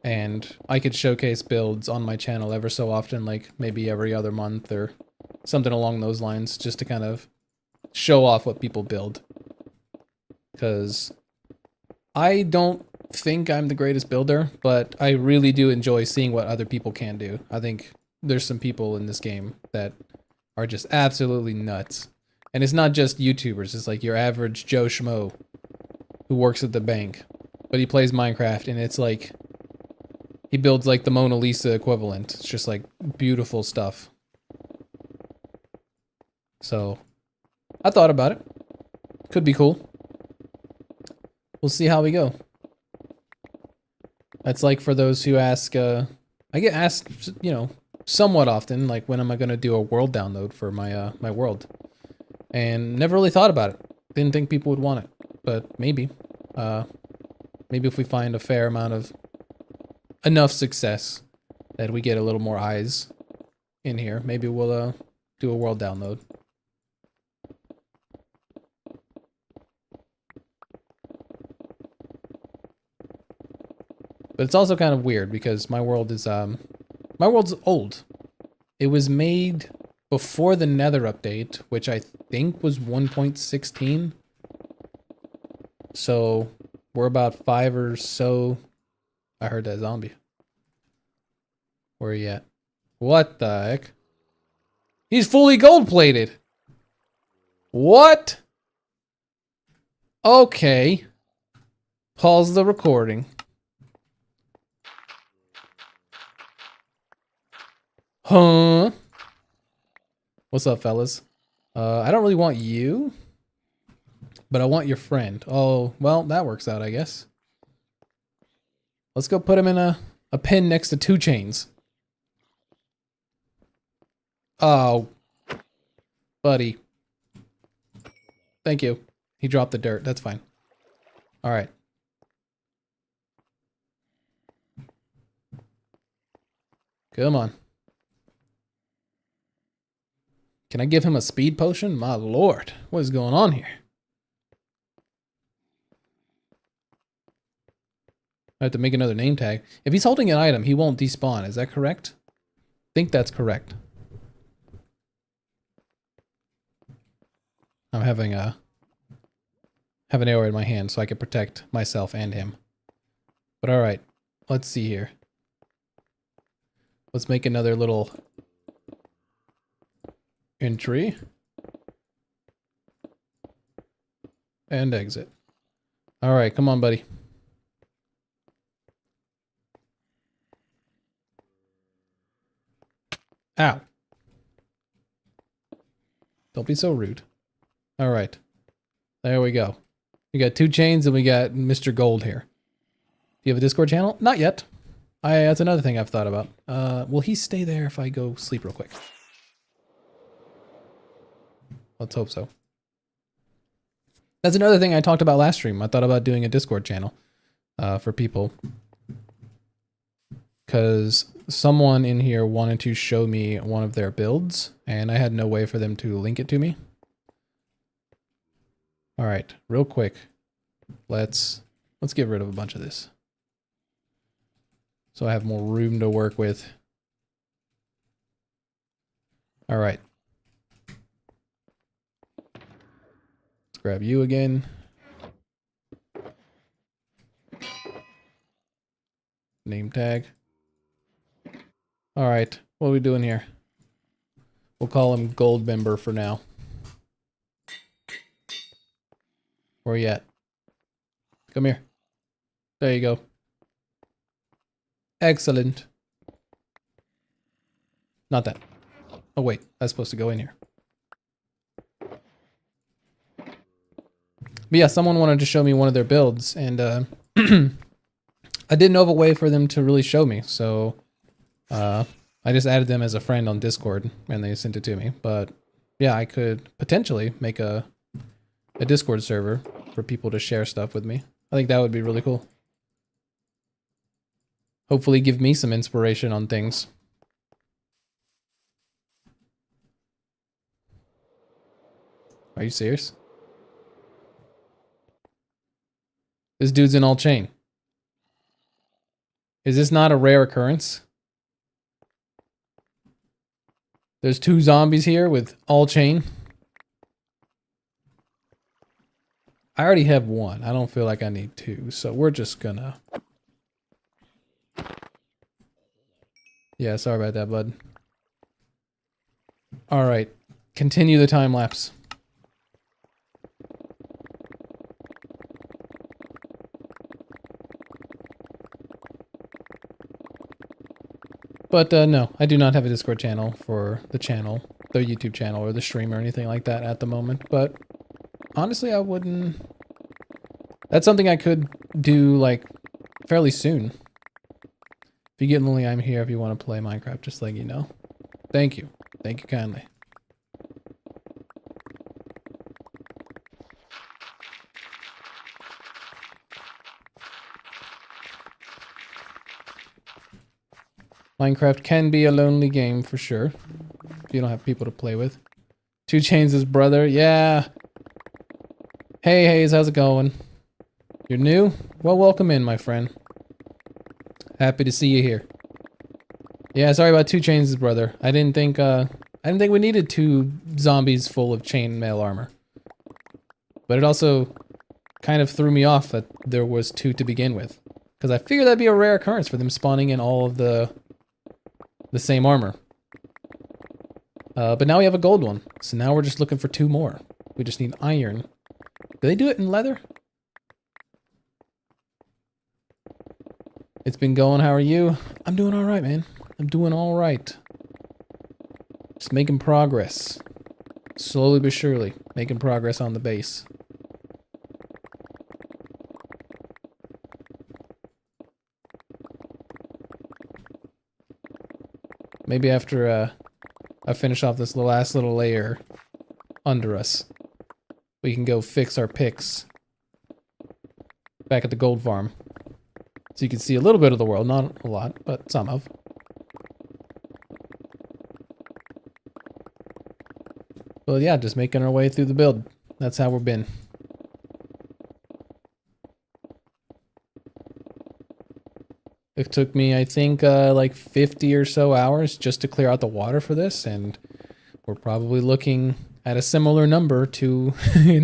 S1: and I could showcase builds on my channel ever so often, like maybe every other month or something along those lines, just to kind of show off what people build. Because I don't think I'm the greatest builder, but I really do enjoy seeing what other people can do. I think there's some people in this game that are just absolutely nuts. And it's not just YouTubers, it's like your average Joe Schmo who works at the bank. but he plays Minecraft, and it's like he builds like the Mona Lisa equivalent. It's just like beautiful stuff. So I thought about it. Could be cool. We'll see how we go. That's like for those who ask, I get asked, you know, somewhat often, like when am I going to do a world download for my my world? And never really thought about it. Didn't think people would want it, but maybe. Maybe if we find a fair amount of enough success that we get a little more eyes in here, maybe we'll do a world download. But it's also kind of weird because my world is my world's old. It was made before the Nether update, which I think was 1.16. So we're about 5 or so. I heard that zombie. Where are you at? What the heck? He's fully gold-plated. What? Okay. Pause the recording. Huh? What's up, fellas? I don't really want you, but I want your friend. Oh, well, that works out, I guess. Let's go put him in a pen next to 2 chains. Oh, buddy. Thank you. He dropped the dirt. That's fine. All right. Come on. Can I give him a speed potion? My lord, what is going on here? I have to make another name tag. If he's holding an item, he won't despawn. Is that correct? I think that's correct. I'm having an arrow in my hand so I can protect myself and him. But all right, let's see here. Let's make another little entry. And exit. All right, come on, buddy. Ow. Don't be so rude. All right. There we go. We got 2 chains and we got Mr. Gold here. Do you have a Discord channel? Not yet. That's another thing I've thought about. Will he stay there if I go sleep real quick? Let's hope so. That's another thing I talked about last stream. I thought about doing a Discord channel for people. Because someone in here wanted to show me one of their builds, and I had no way for them to link it to me. All right, real quick. Let's get rid of a bunch of this. So I have more room to work with. All right. Let's grab you again. Name tag. All right, what are we doing here? We'll call him Gold Member for now. Where you at? Come here. There you go. Excellent. Not that. Oh wait, that's supposed to go in here. But yeah, someone wanted to show me one of their builds, and I didn't know of a way for them to really show me, so I just added them as a friend on Discord, and they sent it to me. But yeah, I could potentially make a Discord server for people to share stuff with me. I think that would be really cool. Hopefully give me some inspiration on things. Are you serious? This dude's in all chain. Is this not a rare occurrence? There's 2 zombies here with all chain. I already have 1. I don't feel like I need 2, so we're just gonna... Yeah, sorry about that, bud. Alright, continue the time lapse. But no, I do not have a Discord channel for the YouTube channel, or the stream or anything like that at the moment. But honestly, I wouldn't... That's something I could do, like, fairly soon. If you get lonely, I'm here if you want to play Minecraft, just letting you know. Thank you. Thank you kindly. Minecraft can be a lonely game for sure, if you don't have people to play with. 2 Chains' brother, yeah. Hey Hayes, how's it going? You're new? Well, welcome in, my friend. Happy to see you here. Yeah, sorry about 2 Chains' brother. I didn't think we needed 2 zombies full of chainmail armor. But it also kind of threw me off that there was 2 to begin with. Because I figured that'd be a rare occurrence for them spawning in all of the same armor. But now we have a gold one. So now we're just looking for 2 more. We just need iron. Do they do it in leather? It's been going, how are you? I'm doing alright, man. I'm doing alright. Just making progress. Slowly but surely, making progress on the base. Maybe after I finish off this last little layer under us, we can go fix our picks back at the gold farm. So you can see a little bit of the world, not a lot, but some of. Well, yeah, just making our way through the build. That's how we've been. It took me, I think, like 50 or so hours just to clear out the water for this, and we're probably looking at a similar number to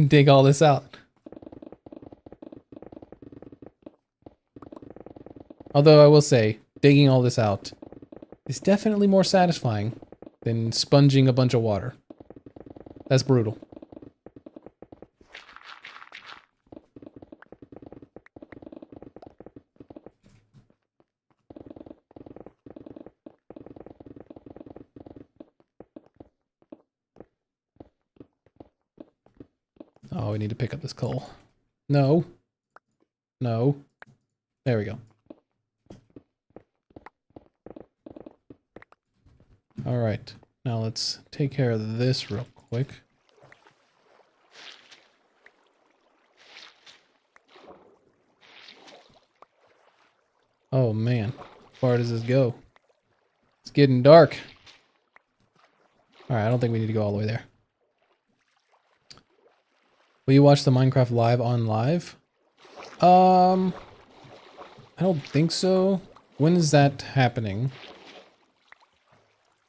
S1: dig all this out. Although I will say, digging all this out is definitely more satisfying than sponging a bunch of water. That's brutal. Oh, we need to pick up this coal. No. No. There we go. Alright. Now let's take care of this real quick. Oh man. How far does this go? It's getting dark. Alright, I don't think we need to go all the way there. Will you watch the Minecraft live on live? I don't think so. When is that happening?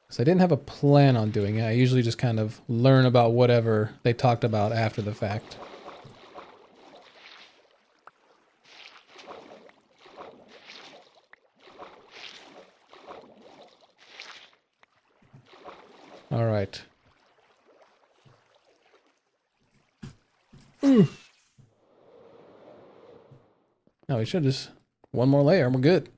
S1: Because I didn't have a plan on doing it. I usually just kind of learn about whatever they talked about after the fact. All right. Ooh. No, we should just one more layer and we're good.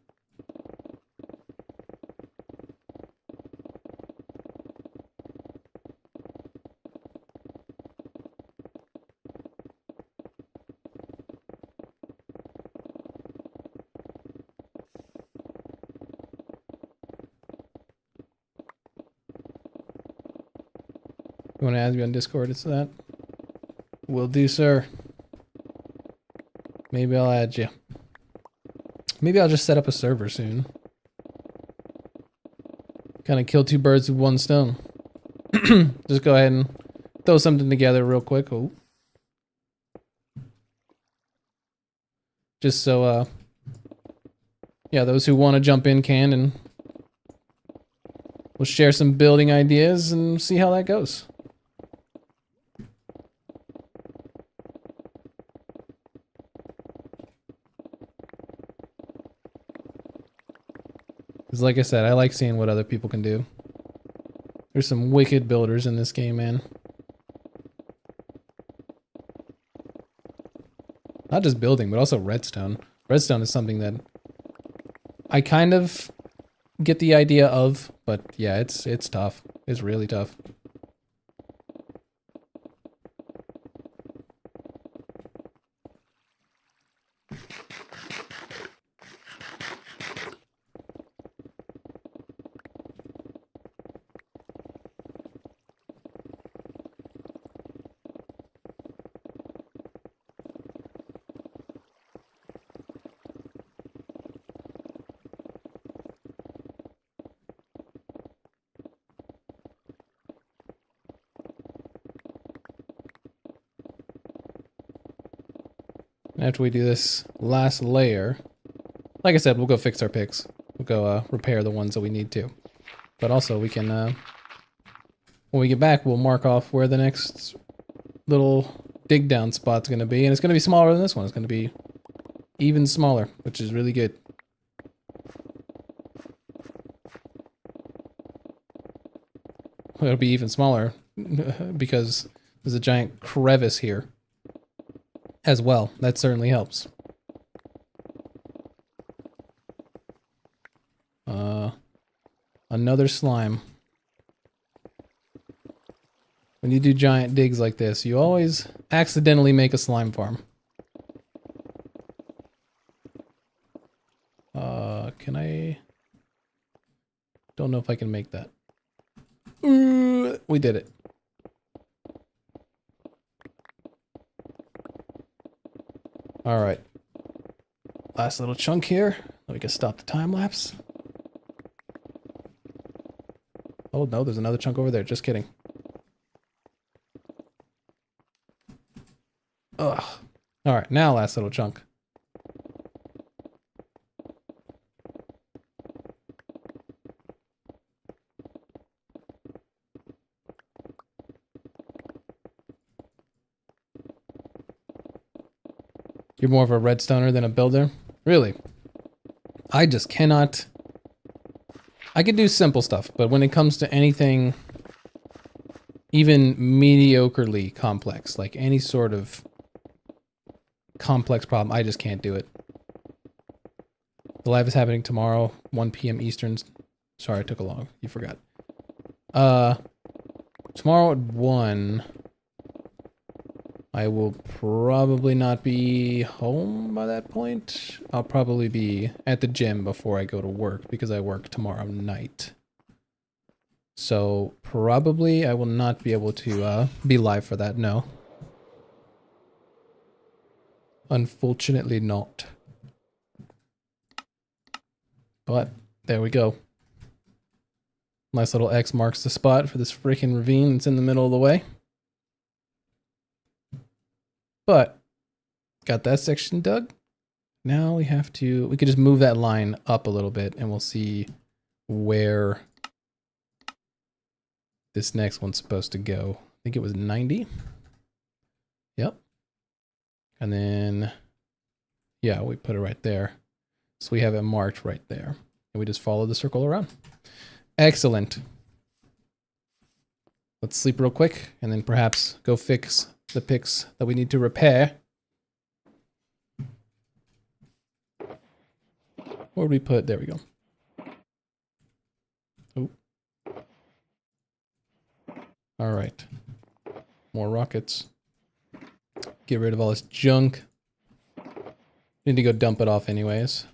S1: You want to add me on Discord? It's that. Will do, sir. Maybe I'll add you. Maybe I'll just set up a server soon. Kind of kill 2 birds with 1 stone. Just go ahead and throw something together real quick. Oh. Just so, yeah, those who want to jump in can, and we'll share some building ideas and see how that goes. Because like I said, I like seeing what other people can do. There's some wicked builders in this game, man. Not just building, but also redstone. Redstone is something that I kind of get the idea of, but yeah, it's tough. It's really tough. After we do this last layer, like I said, we'll go fix our picks. We'll go repair the ones that we need to. But also we can, when we get back, we'll mark off where the next little dig down spot's going to be. And it's going to be smaller than this one. It's going to be even smaller, which is really good. It'll be even smaller because there's a giant crevice here as well. That certainly helps. Another slime. When you do giant digs like this, you always accidentally make a slime farm. Can I... Don't know if I can make that. We did it. Alright. Last little chunk here. We can stop the time lapse. Oh no, there's another chunk over there. Just kidding. Ugh. Alright, now last little chunk. You're more of a redstoner than a builder? Really? I just cannot... I can do simple stuff, but when it comes to anything even mediocrely complex, like any sort of complex problem, I just can't do it. The live is happening tomorrow, 1 p.m. Eastern. Sorry, I took a long. You forgot. Tomorrow at 1... I will probably not be home by that point. I'll probably be at the gym before I go to work because I work tomorrow night. So probably I will not be able to be live for that, no. Unfortunately not. But there we go. Nice little X marks the spot for this freaking ravine that's in the middle of the way. But, got that section dug. Now we have to, we could just move that line up a little bit and we'll see where this next one's supposed to go. I think it was 90. Yep. And then, yeah, we put it right there. So we have it marked right there. And we just follow the circle around. Excellent. Let's sleep real quick and then perhaps go fix the picks that we need to repair. Where do we put? There we go. Oh. All right. More rockets. Get rid of all this junk. Need to go dump it off anyways.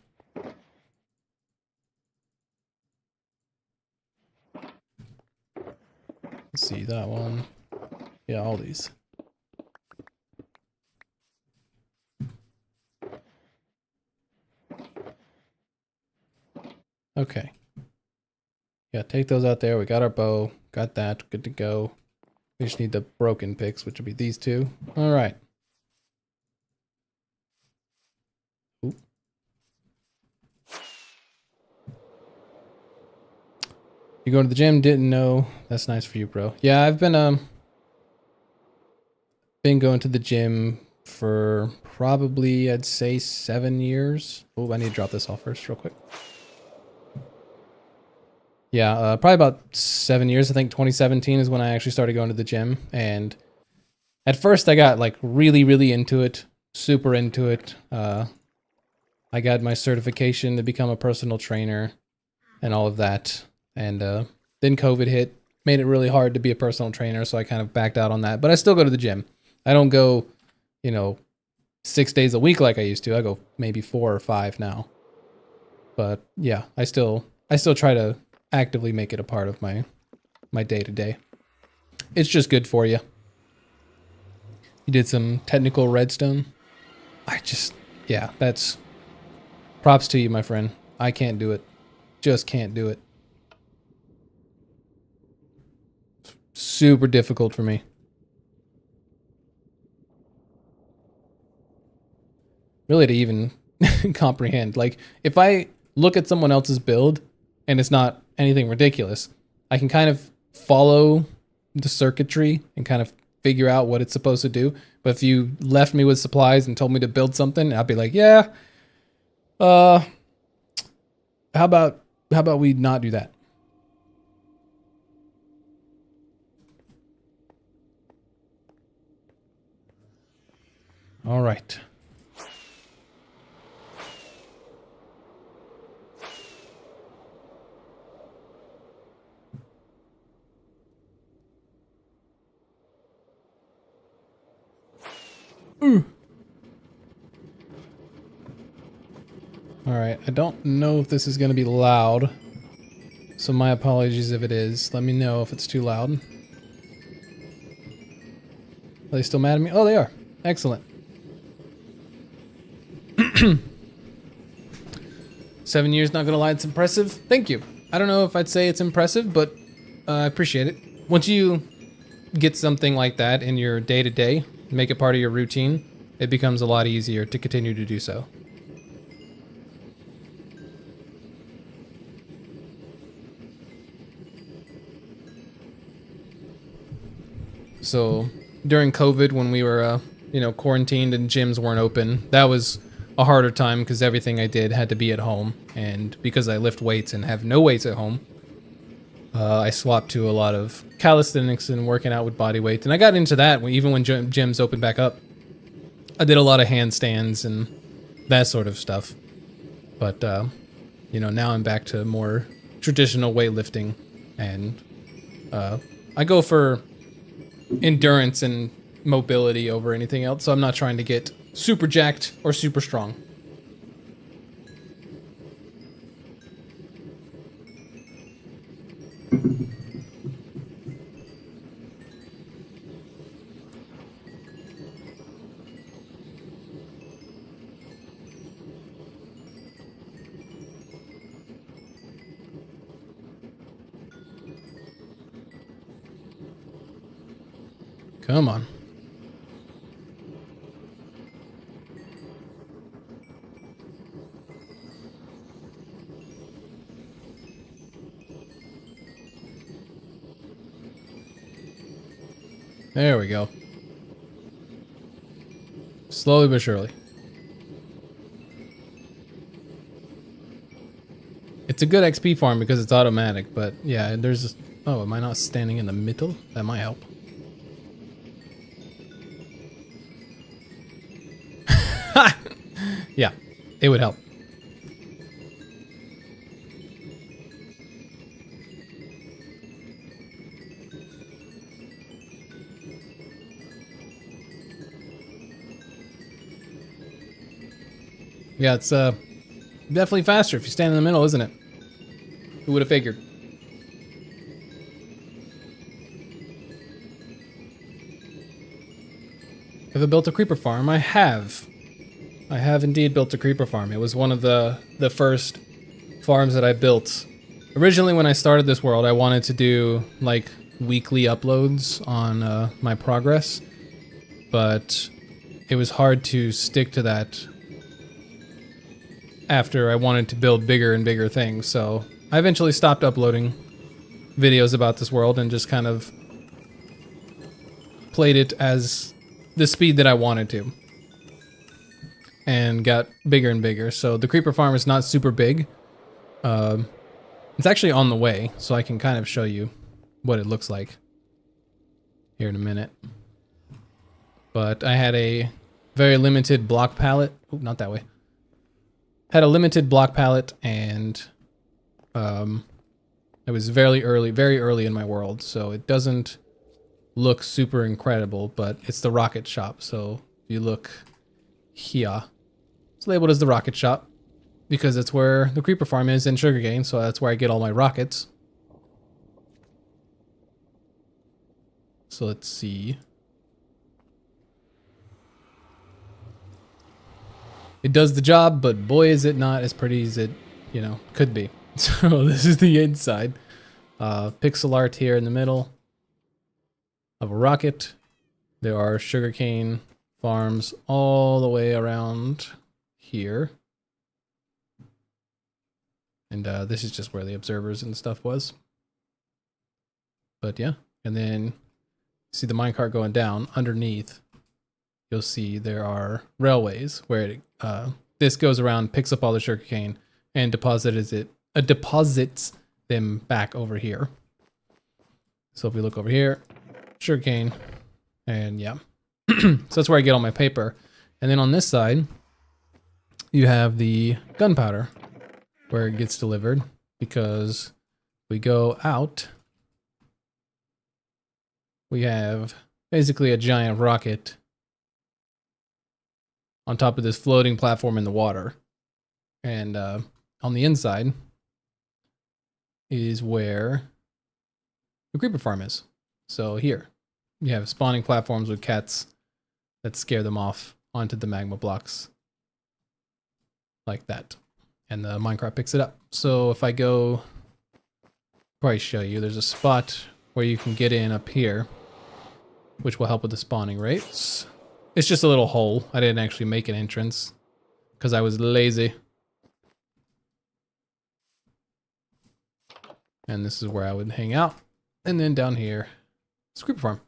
S1: Let's see that one. Yeah, all these. Okay. Yeah, take those out there. We got our bow. Got that. Good to go. We just need the broken picks, which would be these two. All right. Ooh. You going to the gym? Didn't know. That's nice for you, bro. Yeah, I've been going to the gym for probably, I'd say 7 years. Oh, I need to drop this off first real quick. Yeah, probably about 7 years. I think 2017 is when I actually started going to the gym. And at first I got like really, really into it, super into it. I got my certification to become a personal trainer. and all of that. And then COVID hit, made it really hard to be a personal trainer, so I kind of backed out on that. But I still go to the gym. I don't go, 6 days a week like I used to. I go maybe 4 or 5 now. But yeah, I still try to actively make it a part of my day-to-day. It's just good for you. You did some technical redstone. Yeah, that's props to you, my friend. I can't do it. Just can't do it. Super difficult for me. Really to even comprehend. Like, if I look at someone else's build and it's not anything ridiculous, I can kind of follow the circuitry and kind of figure out what it's supposed to do. But if you left me with supplies and told me to build something, I'd be like, yeah, how about we not do that? All right. Ooh. All right, I don't know if this is going to be loud, so my apologies if it is. Let me know if it's too loud. Are they still mad at me? Oh, they are. Excellent. 7 years, not gonna lie, it's impressive. Thank you. I don't know if I'd say it's impressive, but I appreciate it. Once you get something like that in your day-to-day, make it part of your routine, it becomes a lot easier to continue to do so. So during COVID, when we were, quarantined and gyms weren't open, that was a harder time because everything I did had to be at home. And because I lift weights and have no weights at home, I swapped to a lot of calisthenics and working out with body weight. And I got into that even when gyms opened back up. I did a lot of handstands and that sort of stuff. But, now I'm back to more traditional weightlifting. And I go for endurance and mobility over anything else. So I'm not trying to get super jacked or super strong. Come on. There we go. Slowly but surely. It's a good XP farm because it's automatic, but yeah, there's... Oh, am I not standing in the middle? That might help. Yeah, it would help. Yeah, it's definitely faster if you stand in the middle, isn't it? Who would have figured? Have I built a creeper farm? I have. I have indeed built a creeper farm. It was one of the first farms that I built. Originally, when I started this world, I wanted to do like weekly uploads on my progress, but it was hard to stick to that after I wanted to build bigger and bigger things. So I eventually stopped uploading videos about this world and just kind of played it as the speed that I wanted to, and got bigger and bigger. So the creeper farm is not super big. It's actually on the way, so I can kind of show you what it looks like here in a minute. But I had a very limited block palette. Oh, not that way. Had a limited block palette and It was very early in my world, so it doesn't look super incredible, but it's the rocket shop. So if you look here, it's labeled as the rocket shop because it's where the creeper farm is in sugarcane, so that's where I get all my rockets. So let's see. It does the job, but boy is it not as pretty as it, you know, could be. So this is the inside. Pixel art here in the middle of a rocket. There are sugarcane farms all the way around here. And this is just where the observers and stuff was. But yeah, and then see the minecart going down underneath. You'll see there are railways where it, this goes around, picks up all the sugarcane, and deposits them back over here. So if we look over here, sugarcane, and yeah. So that's where I get all my paper. And then on this side, you have the gunpowder where it gets delivered, because we go out, we have basically a giant rocket on top of this floating platform in the water. And on the inside is where the creeper farm is. So here, you have spawning platforms with cats that scare them off onto the magma blocks. Like that. And the minecart picks it up. So if I go, probably show you, there's a spot where you can get in up here, which will help with the spawning rates. It's just a little hole. I didn't actually make an entrance because I was lazy. And this is where I would hang out. And then down here, creeper farm.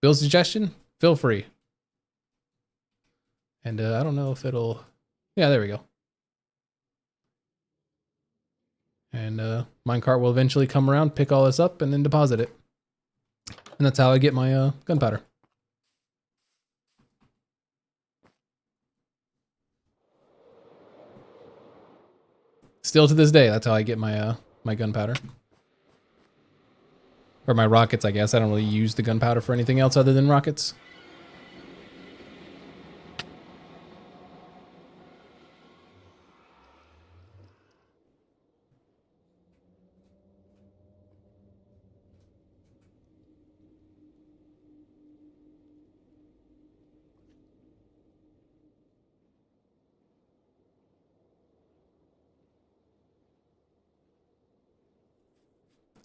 S1: Build suggestion, feel free. And I don't know if it'll, yeah, there we go. And minecart will eventually come around, pick all this up, and then deposit it. And that's how I get my gunpowder. Still to this day, that's how I get my my gunpowder. Or my rockets, I guess. I don't really use the gunpowder for anything else other than rockets.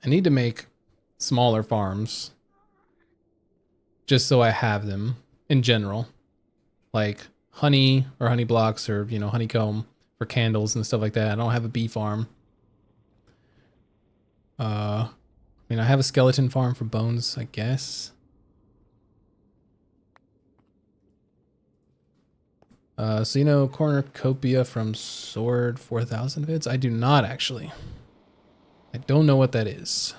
S1: I need to make smaller farms just so I have them in general, like honey or honey blocks, or you know, honeycomb for candles and stuff like that. I don't have a bee farm. I mean, I have a skeleton farm for bones, I guess. So you know cornucopia from Sword 4000 vids? I do not actually. I don't know what that is.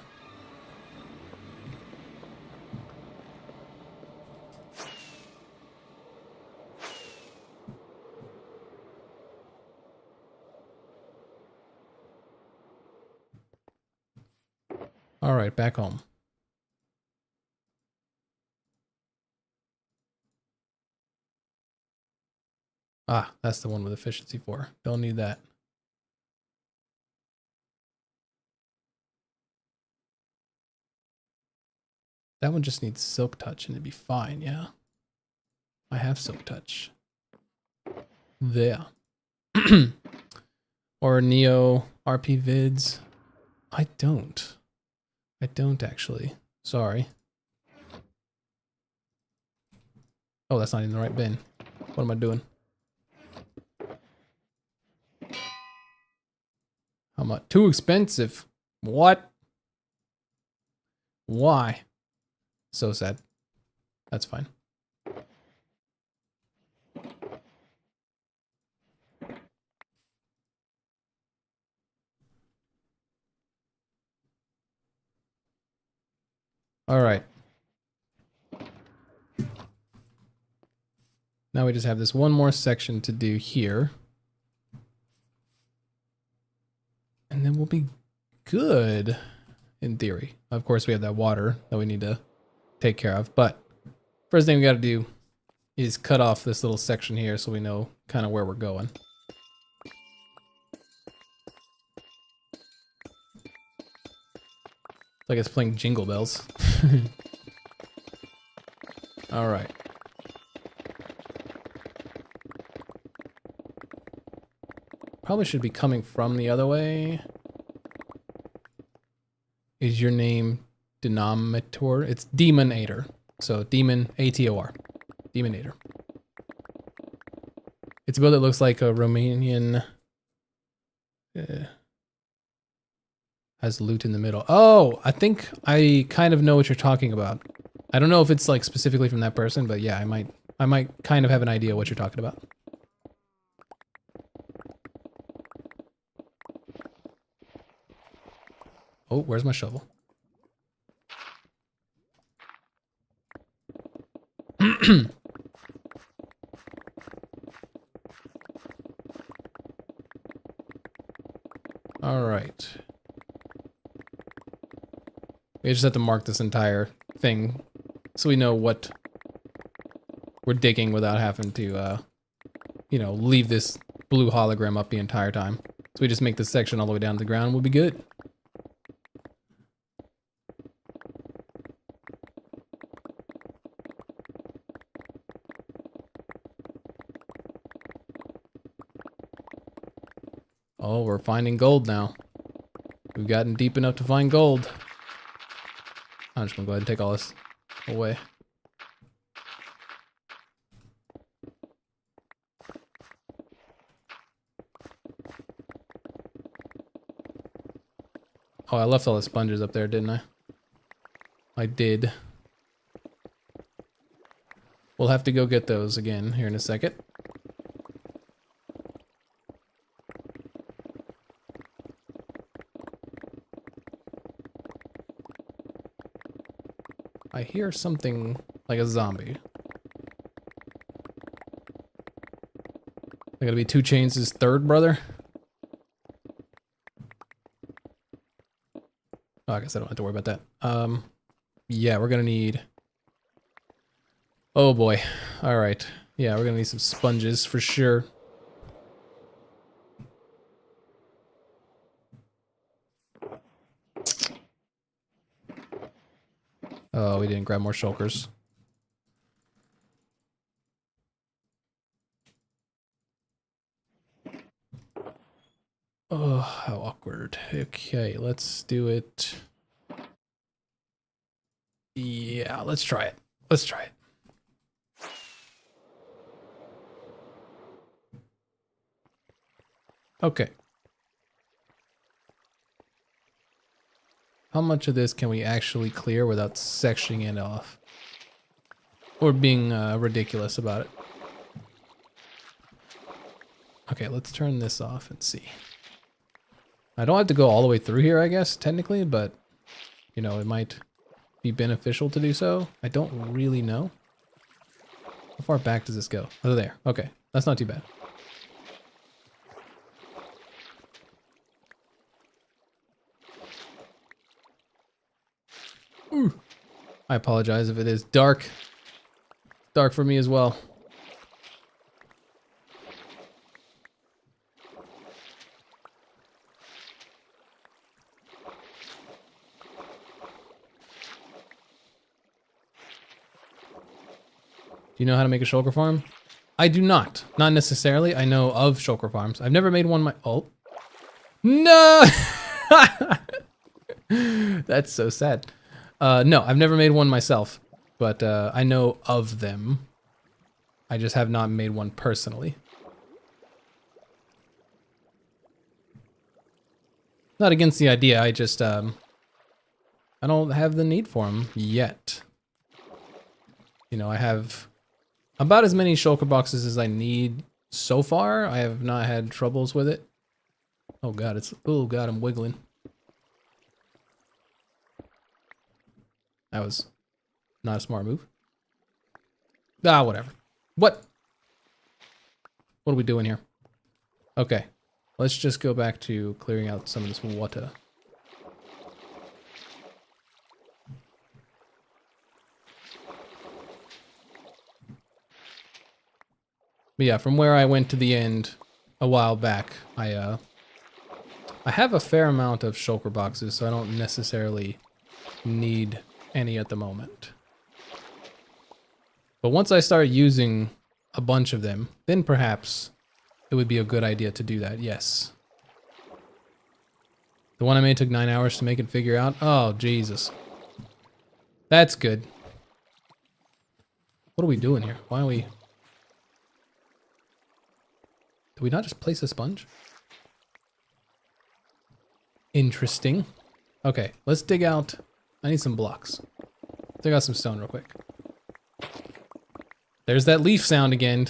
S1: All right, back home. Ah, that's the one with efficiency 4. Don't need that. That one just needs silk touch and it'd be fine, yeah. I have silk touch. There. Or Neo RP vids. I don't. I don't actually. Sorry. Oh, that's not in the right bin. What am I doing? How much? Too expensive. What? Why? So sad. That's fine. All right. Now we just have this one more section to do here. And then we'll be good in theory. Of course, we have that water that we need to take care of. But first thing we got to do is cut off this little section here so we know kind of where we're going. It's like it's playing Jingle Bells. All right. Probably should be coming from the other way. Is your name Denominator? It's Demonator. So Demon, A-T-O-R. Demonator. It's a build that looks like a Romanian... has loot in the middle. Oh, I think I kind of know what you're talking about. I don't know if it's like specifically from that person, but yeah, I might kind of have an idea what you're talking about. Oh, where's my shovel? All right. We just have to mark this entire thing so we know what we're digging without having to, you know, leave this blue hologram up the entire time. So we just make this section all the way down to the ground, we'll be good. Oh, we're finding gold now. We've gotten deep enough to find gold. I'm just gonna go ahead and take all this away. Oh, I left all the sponges up there, didn't I? I did. We'll have to go get those again here in a second. I hear something like a zombie. I gotta be 2 Chains' third brother? Oh, I guess I don't have to worry about that. Yeah, we're gonna need... Oh boy. Alright. Yeah, we're gonna need some sponges for sure. Oh, we didn't grab more shulkers. Oh, how awkward. Okay, let's do it. Yeah, let's try it. Let's try it. Okay. How much of this can we actually clear without sectioning it off? Or being ridiculous about it? Okay, let's turn this off and see. I don't have to go all the way through here, I guess, technically, but, you know, it might be beneficial to do so. I don't really know. How far back does this go? Oh, there. Okay, that's not too bad. Ooh. I apologize if it is dark. Dark for me as well. Do you know how to make a shulker farm? I do not. Not necessarily. I know of shulker farms. I've never made one oh. No! That's so sad. No, I've never made one myself, but I know of them. I just have not made one personally. Not against the idea, I just, I don't have the need for them yet. You know, I have about as many shulker boxes as I need so far. I have not had troubles with it. Oh god, oh god, I'm wiggling. That was not a smart move. Ah, whatever. What are we doing here? Okay, let's just go back to clearing out some of this water. But yeah, from where I went to the end a while back, I have a fair amount of shulker boxes, so I don't necessarily need any at the moment. But once I start using a bunch of them, then perhaps it would be a good idea to do that, yes. The one I made took 9 hours to make and figure out. Oh, Jesus. That's good. What are we doing here? Why are we... Did we not just place a sponge? Interesting. Okay, let's dig out... I need some blocks. Dig out some stone real quick. There's that leaf sound again.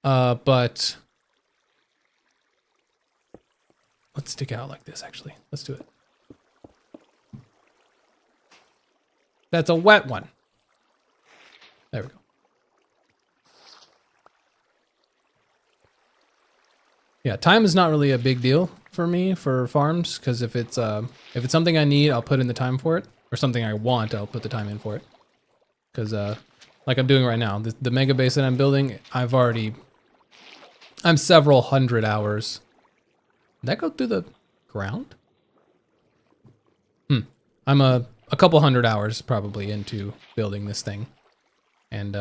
S1: But... Let's dig out like this, actually. Let's do it. That's a wet one. There we go. Yeah, time is not really a big deal for me for farms, because if it's something I need, I'll put in the time for it, or something I want, I'll put the time in for it. Because like I'm doing right now, the mega base that I'm building, I'm several hundred hours. Did that go through the ground? I'm a couple hundred hours probably into building this thing, and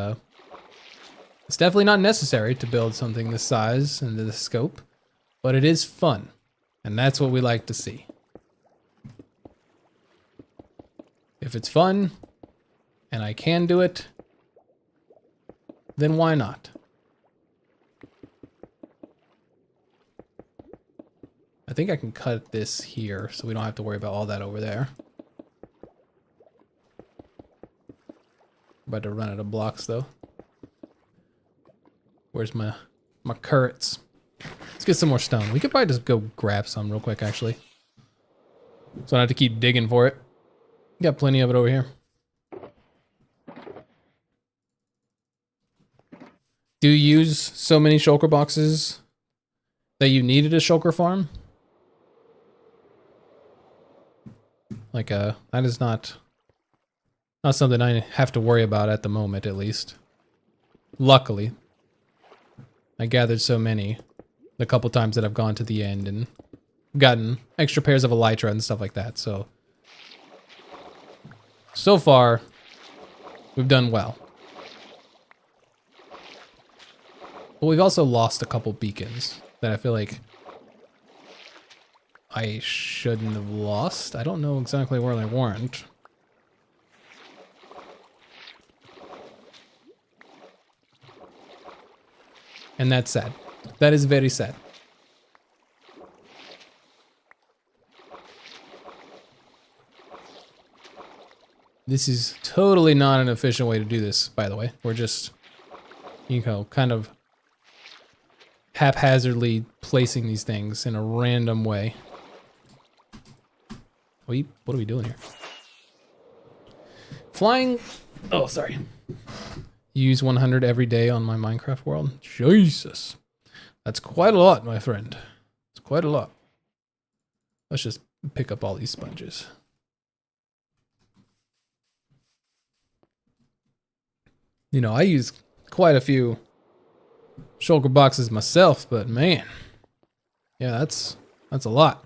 S1: it's definitely not necessary to build something this size and this scope. But it is fun, and that's what we like to see. If it's fun, and I can do it, then why not? I think I can cut this here, so we don't have to worry about all that over there. About to run out of blocks, though. Where's my carrots? Let's get some more stone. We could probably just go grab some real quick, actually. So I don't have to keep digging for it. Got plenty of it over here. Do you use so many shulker boxes that you needed a shulker farm? Like, that is not something I have to worry about at the moment, at least. Luckily. I gathered so many the couple times that I've gone to the end and gotten extra pairs of elytra and stuff like that, so far we've done well. But we've also lost a couple beacons that I feel like I shouldn't have lost. I don't know exactly where they weren't. And that's sad. That is very sad. This is totally not an efficient way to do this, by the way. We're just, you know, kind of haphazardly placing these things in a random way. What are we doing here? Flying. Oh, sorry. Use 100 every day on my Minecraft world. Jesus. That's quite a lot, my friend. It's quite a lot. Let's just pick up all these sponges. You know, I use quite a few shulker boxes myself, but man. Yeah, that's a lot.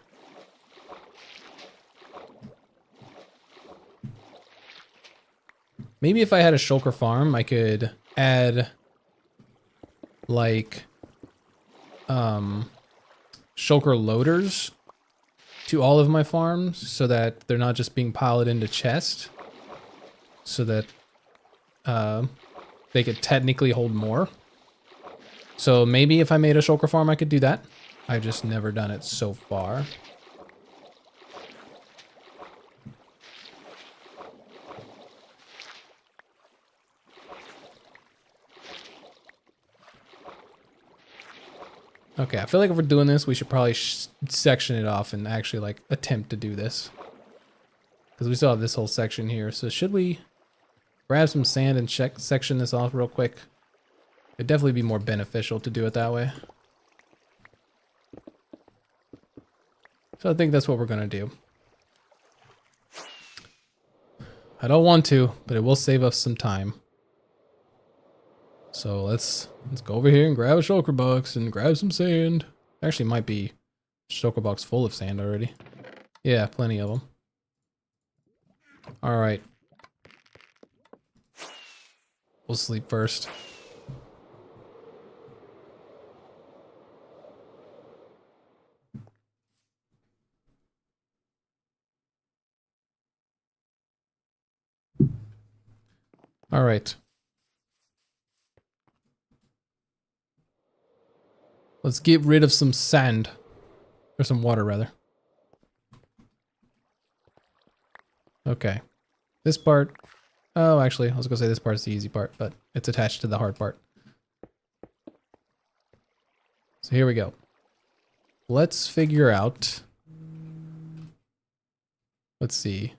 S1: Maybe if I had a shulker farm, I could add like shulker loaders to all of my farms so that they're not just being piled into chests, so that they could technically hold more. So maybe if I made a shulker farm, I could do that. I've just never done it so far. Okay, I feel like if we're doing this, we should probably section it off and actually like attempt to do this. Because we still have this whole section here. So should we grab some sand and section this off real quick? It'd definitely be more beneficial to do it that way. So I think that's what we're going to do. I don't want to, but it will save us some time. So let's go over here and grab a shulker box and grab some sand. Actually, might be shulker box full of sand already. Yeah, plenty of them. All right. We'll sleep first. All right. Let's get rid of some sand. Or some water, rather. Okay. This part... Oh, actually, I was going to say this part's the easy part, but it's attached to the hard part. So here we go. Let's figure out... Let's see.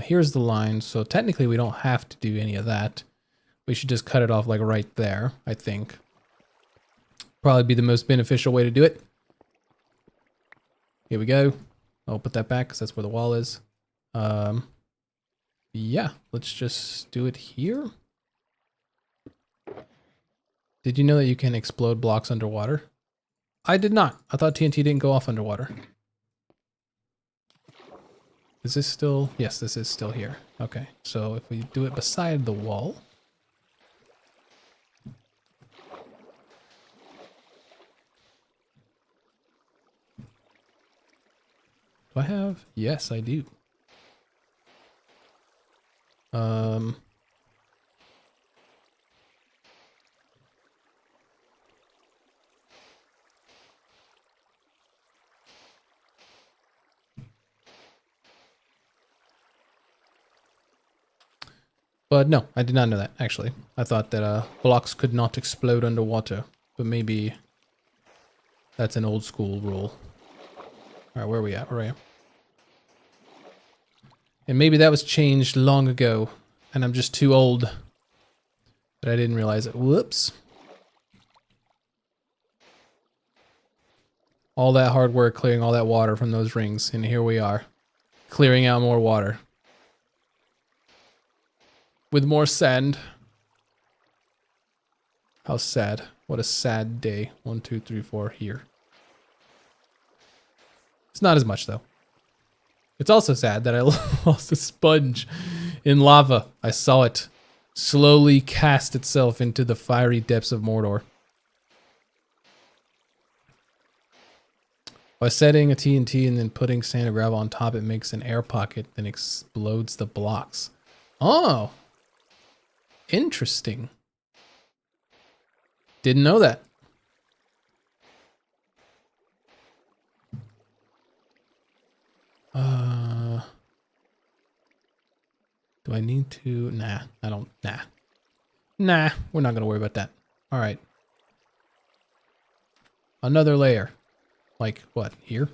S1: Here's the line, so technically we don't have to do any of that. We should just cut it off like right there, I think. Probably be the most beneficial way to do it. Here we go. I'll put that back because that's where the wall is. Yeah, let's just do it here. Did you know that you can explode blocks underwater? I did not. I thought TNT didn't go off underwater. Is this still? Yes, this is still here. Okay, so if we do it beside the wall. Do I have? Yes, I do. But no, I did not know that, actually. I thought that blocks could not explode underwater, but maybe that's an old school rule. All right, where are we at? Where are we? And maybe that was changed long ago, and I'm just too old that I didn't realize it. Whoops. All that hard work clearing all that water from those rings, and here we are, clearing out more water. With more sand. How sad. What a sad day. 1, 2, 3, 4 here. It's not as much, though. It's also sad that I lost a sponge in lava. I saw it slowly cast itself into the fiery depths of Mordor. By setting a TNT and then putting sand or gravel on top, it makes an air pocket, then explodes the blocks. Oh! Interesting. Didn't know that. Do I need to? Nah, I don't. Nah, we're not gonna worry about that. All right. Another layer. Like what? Here?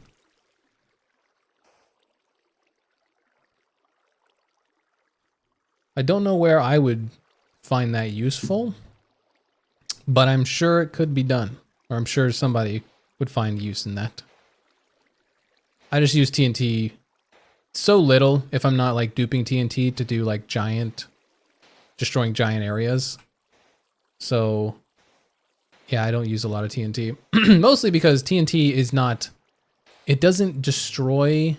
S1: I don't know where I would find that useful, but I'm sure it could be done, or I'm sure somebody would find use in that. I just use TNT so little if I'm not like duping TNT to do like destroying giant areas. So yeah, I don't use a lot of TNT. Mostly because TNT is not, it doesn't destroy.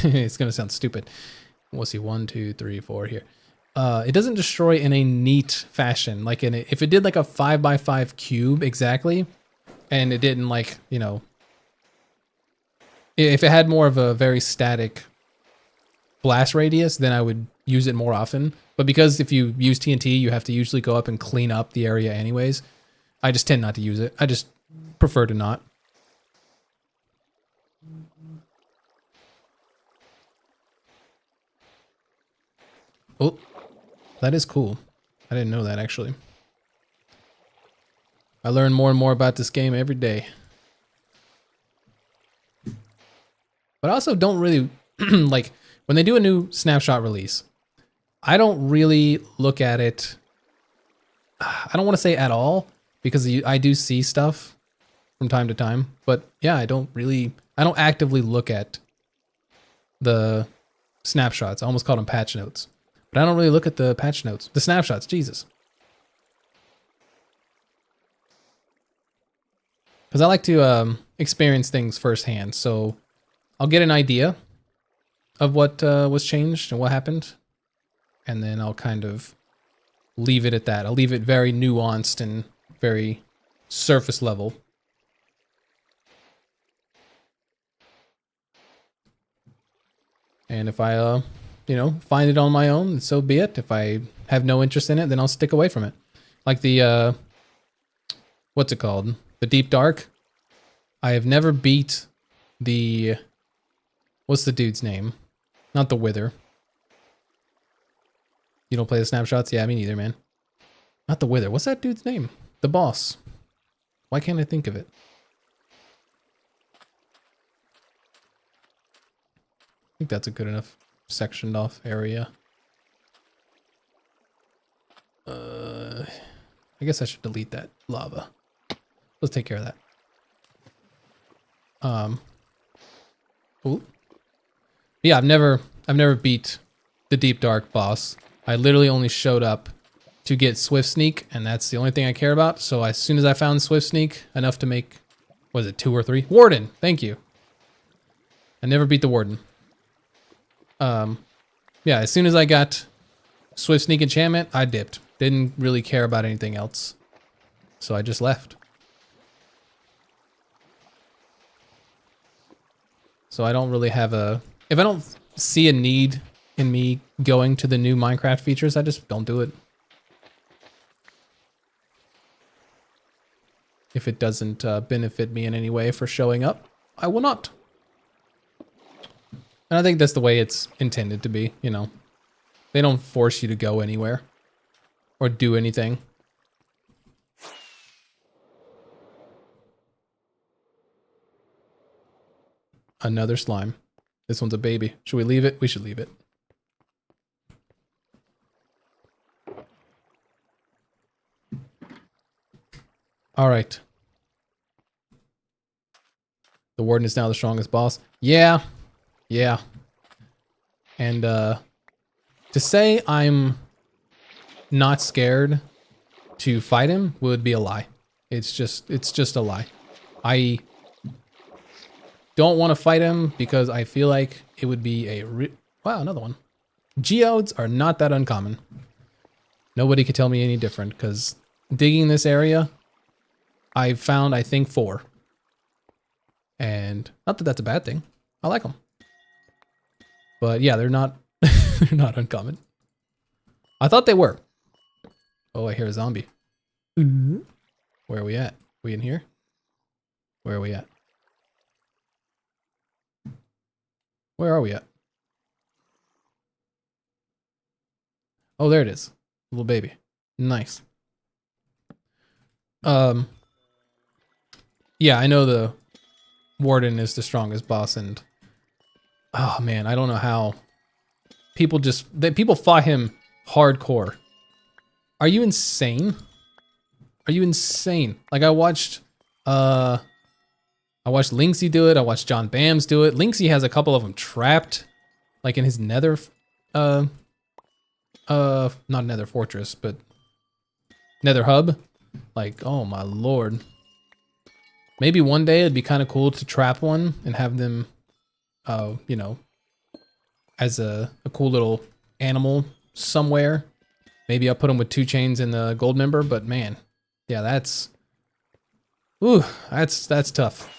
S1: It's gonna sound stupid. We'll see, 1, 2, 3, 4 here. It doesn't destroy in a neat fashion. Like if it did like a 5x5 cube exactly, and it didn't like, you know, if it had more of a very static blast radius, then I would use it more often. But because if you use TNT, you have to usually go up and clean up the area anyways. I just tend not to use it. I just prefer to not. Oh, that is cool. I didn't know that, actually. I learn more and more about this game every day. But I also don't really, like, when they do a new snapshot release, I don't really look at it, I don't want to say at all, because I do see stuff from time to time. But yeah, I don't actively look at the snapshots. I almost called them patch notes. But I don't really look at the patch notes. The snapshots, Jesus. Because I like to experience things firsthand. So I'll get an idea of what was changed and what happened. And then I'll kind of leave it at that. I'll leave it very nuanced and very surface level. And if I, find it on my own, so be it. If I have no interest in it, then I'll stick away from it. Like the, what's it called? The Deep Dark. I have never beat the, what's the dude's name? Not the Wither. You don't play the snapshots? Yeah, me neither, man. Not the Wither. What's that dude's name? The boss. Why can't I think of it? I think that's a good enough sectioned off area. I guess I should delete that lava. Let's take care of that. Ooh. Yeah, I've never beat the Deep Dark boss. I literally only showed up to get Swift Sneak, and that's the only thing I care about. So as soon as I found Swift Sneak, enough to make, was it 2 or 3? Warden, thank you. I never beat the Warden. Yeah, as soon as I got Swift Sneak enchantment, I dipped. Didn't really care about anything else. So I just left. So I don't really have a... If I don't see a need in me going to the new Minecraft features, I just don't do it. If it doesn't benefit me in any way for showing up, I will not. And I think that's the way it's intended to be, you know. They don't force you to go anywhere or do anything. Another slime. This one's a baby. Should we leave it? We should leave it. All right. The Warden is now the strongest boss. Yeah. Yeah. And to say I'm not scared to fight him would be a lie. It's just a lie. I don't want to fight him because I feel like it would be a wow, another one. Geodes are not that uncommon. Nobody could tell me any different because digging this area, I found, I think, 4. And not that that's a bad thing. I like them. But yeah, they're not they're not uncommon. I thought they were. Oh, I hear a zombie. Where are we at? We in here? Where are we at? Where are we at? Oh, there it is. Little baby. Nice. Yeah, I know the Warden is the strongest boss, and oh man, I don't know how people people fought him hardcore. Are you insane? Are you insane? Like I watched Linksy do it. I watched John Bams do it. Linksy has a couple of them trapped, like in his nether, not nether fortress, but nether hub. Like, oh my lord. Maybe one day it'd be kind of cool to trap one and have them, you know, as a cool little animal somewhere. Maybe I'll put them with 2 chains in the gold member, but man, yeah, that's tough.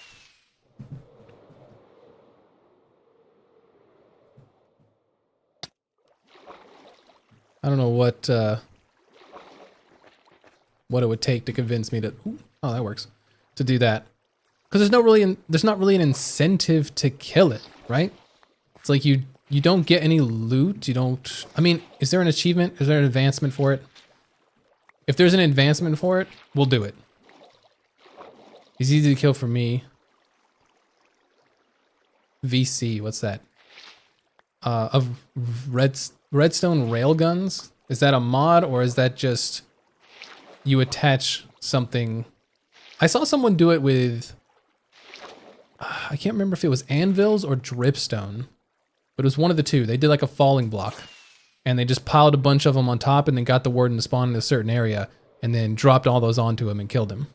S1: I don't know what it would take to convince me to, oh, that works, to do that. Because there's not really an incentive to kill it, right? It's like you don't get any loot. You don't, I mean, is there an achievement? Is there an advancement for it? If there's an advancement for it, we'll do it. He's easy to kill for me. VC, what's that? Of redstone railguns? Is that a mod or is that just you attach something? I saw someone do it with, I can't remember if it was anvils or dripstone. but it was one of the two. They did like a falling block, and they just piled a bunch of them on top and then got the warden to spawn in a certain area and then dropped all those onto him and killed him.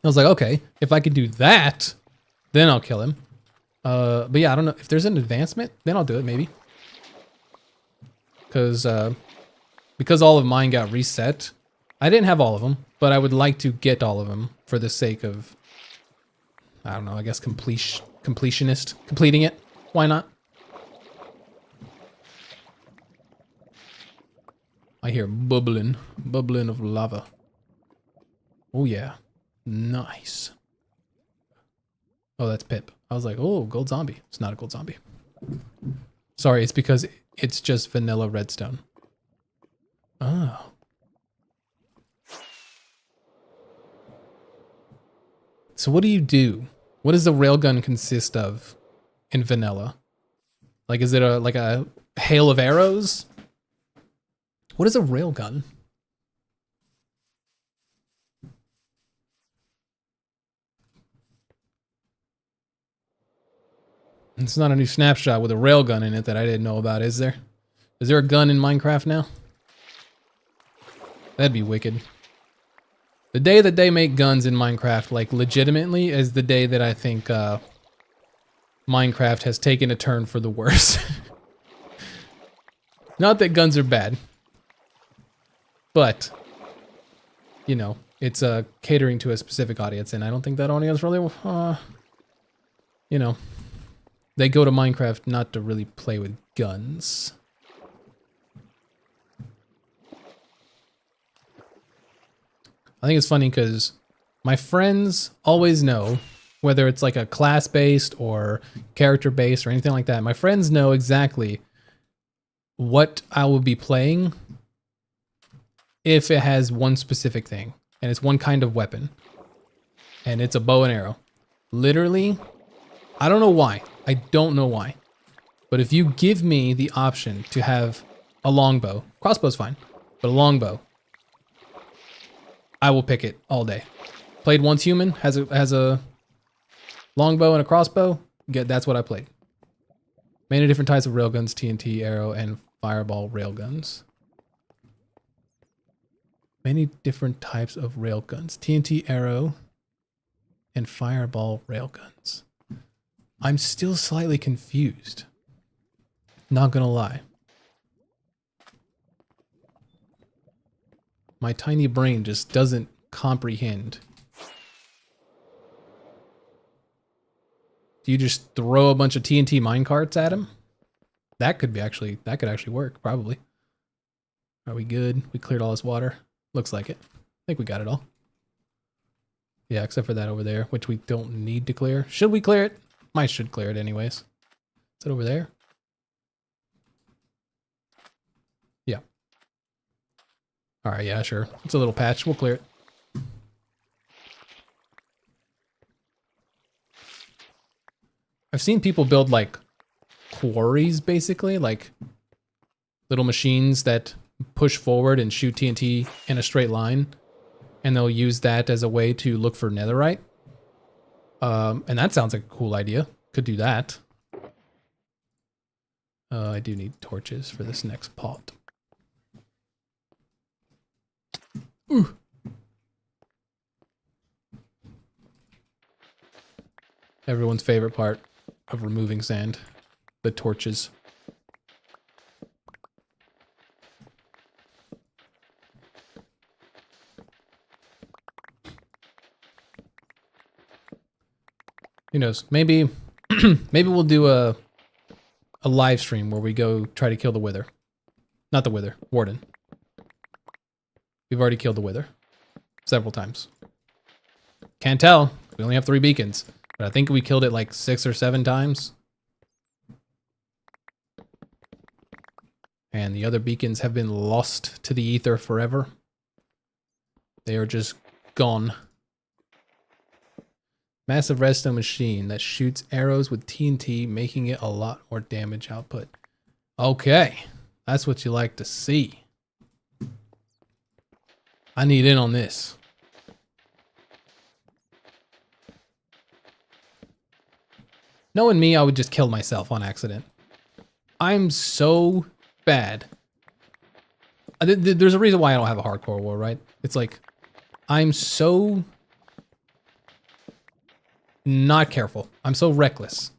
S1: I was like, okay, if I could do that, then I'll kill him. But yeah, I don't know. If there's an advancement, then I'll do it maybe. Because all of mine got reset. I didn't have all of them, but I would like to get all of them for the sake of, I don't know, I guess completing it. Why not? I hear bubbling of lava. Oh yeah, nice. Oh, that's Pip. I was like, oh, gold zombie. It's not a gold zombie. Sorry, it's because it's just vanilla redstone. Oh. So what do you do? What does the railgun consist of in vanilla? Like, is it like a hail of arrows? What is a railgun? It's not a new snapshot with a railgun in it that I didn't know about, is there? Is there a gun in Minecraft now? That'd be wicked. The day that they make guns in Minecraft, like legitimately, is the day that I think Minecraft has taken a turn for the worse. Not that guns are bad. But, you know, it's catering to a specific audience, and I don't think that audience really, you know, they go to Minecraft not to really play with guns. I think it's funny because my friends always know, whether it's like a class-based or character-based or anything like that, my friends know exactly what I will be playing if it has one specific thing, and it's one kind of weapon, and it's a bow and arrow. Literally, I don't know why. I don't know why. But if you give me the option to have a longbow, crossbow's fine, but a longbow, I will pick it all day. Played once human, has a longbow and a crossbow, that's what I played. Many different types of railguns, TNT, arrow, and fireball railguns. Many different types of railguns. TNT arrow and fireball railguns. I'm still slightly confused. Not gonna lie. My tiny brain just doesn't comprehend. Do you just throw a bunch of TNT minecarts at him? That could actually work, probably. Are we good? We cleared all this water. Looks like it. I think we got it all. Yeah, except for that over there, which we don't need to clear. Should we clear it? I should clear it anyways. Is it over there? Yeah. All right, yeah, sure. It's a little patch. We'll clear it. I've seen people build like quarries, basically, like little machines that push forward and shoot TNT in a straight line, and they'll use that as a way to look for netherite. And that sounds like a cool idea. Could do that. I do need torches for this next pot. Ooh. Everyone's favorite part of removing sand, the torches. Who knows? Maybe maybe we'll do a live stream where we go try to kill the wither. Not the wither, warden. We've already killed the wither several times. Can't tell. We only have 3 beacons, but I think we killed it like 6 or 7 times. And the other beacons have been lost to the ether forever. They are just gone. Massive redstone machine that shoots arrows with TNT, making it a lot more damage output. Okay, that's what you like to see. I need in on this. Knowing me, I would just kill myself on accident. I'm so bad. There's a reason why I don't have a hardcore war, right? It's like, I'm so not careful. I'm so reckless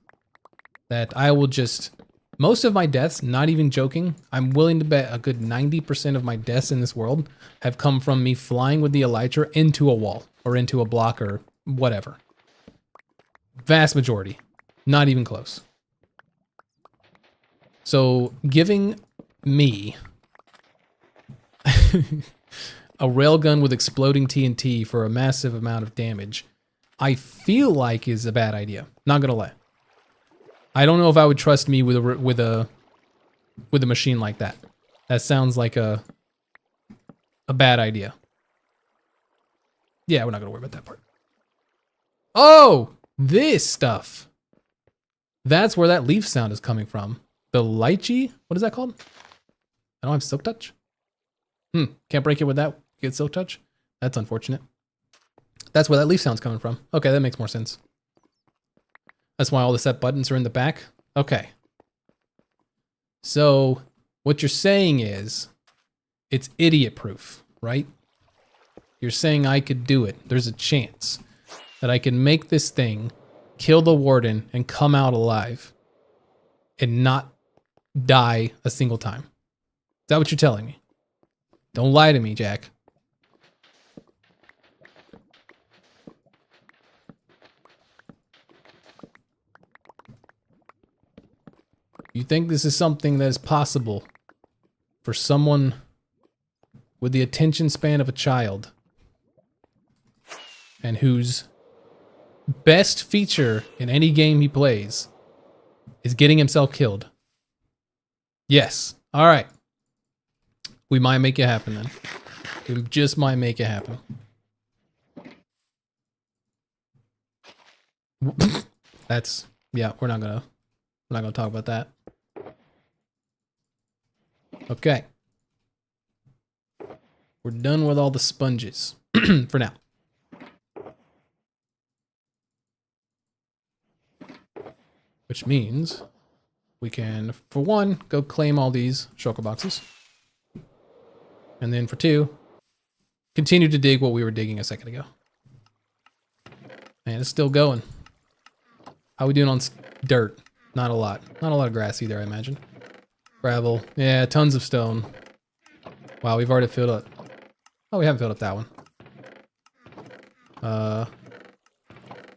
S1: that I will just, most of my deaths, not even joking, I'm willing to bet a good 90% of my deaths in this world have come from me flying with the elytra into a wall or into a block or whatever. Vast majority. Not even close. So giving me a railgun with exploding TNT for a massive amount of damage, I feel like is a bad idea. Not gonna lie. I don't know if I would trust me with a machine like that. That sounds like a bad idea. Yeah, we're not gonna worry about that part. Oh, this stuff. That's where that leaf sound is coming from. The lychee? What is that called? I don't have silk touch. Can't break it with that. Get silk touch. That's unfortunate. That's where that leaf sound's coming from. Okay, that makes more sense. That's why all the set buttons are in the back. Okay. So what you're saying is it's idiot proof, right? You're saying I could do it. There's a chance that I can make this thing, kill the warden, and come out alive and not die a single time. Is that what you're telling me? Don't lie to me, Jack. You think this is something that is possible for someone with the attention span of a child and whose best feature in any game he plays is getting himself killed? Yes. All right. We might make it happen then. We just might make it happen. That's, yeah, we're not gonna talk about that. Okay. We're done with all the sponges for now. Which means we can, for one, go claim all these shulker boxes. And then for two, continue to dig what we were digging a second ago. And it's still going. How are we doing on dirt? Not a lot. Not a lot of grass either, I imagine. Gravel. Yeah, tons of stone. Wow, we've already filled up. Oh, we haven't filled up that one.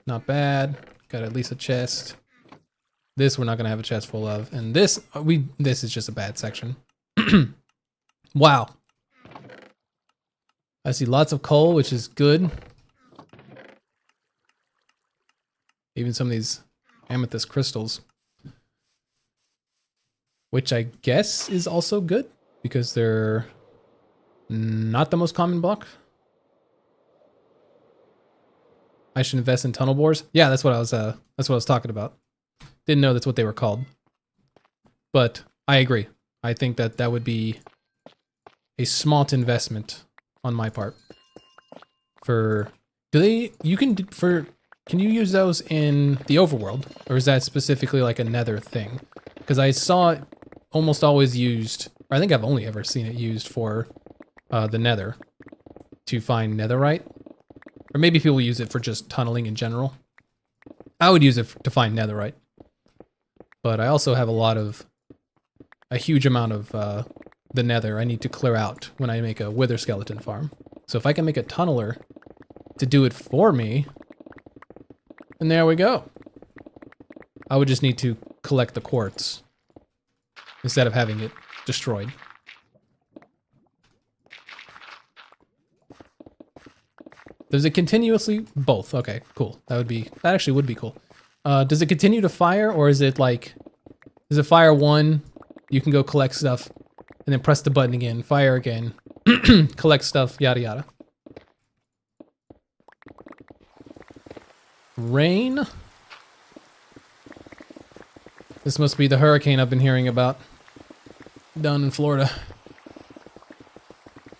S1: Not bad. Got at least a chest. This we're not gonna have a chest full of. And this, this is just a bad section. Wow. I see lots of coal, which is good. Even some of these amethyst crystals. Which I guess is also good, because they're not the most common block. I should invest in tunnel bores. Yeah, that's what I was talking about. Didn't know that's what they were called. But I agree. I think that that would be a smart investment on my part. Can you use those in the overworld? Or is that specifically like a nether thing? Because I saw it almost always used, or I think I've only ever seen it used for the nether to find netherite. Or maybe people use it for just tunneling in general. I would use it to find netherite. But I also have a huge amount of the nether I need to clear out when I make a wither skeleton farm. So if I can make a tunneler to do it for me, and there we go. I would just need to collect the quartz instead of having it destroyed. Does it continuously? Both. Okay, cool. That actually would be cool. Does it continue to fire, or is it like, is it fire one, you can go collect stuff, and then press the button again, fire again, collect stuff, yada yada. Rain? This must be the hurricane I've been hearing about down in Florida.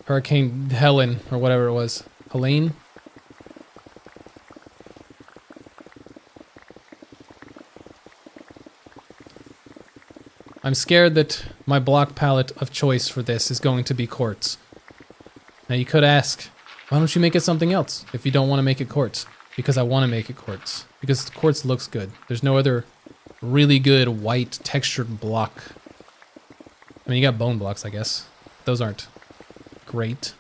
S1: Hurricane Helen, or whatever it was. Helene? I'm scared that my block palette of choice for this is going to be quartz. Now you could ask, why don't you make it something else if you don't want to make it quartz? Because I want to make it quartz. Because quartz looks good. There's no other really good white textured block. I mean, you got bone blocks, I guess. Those aren't great.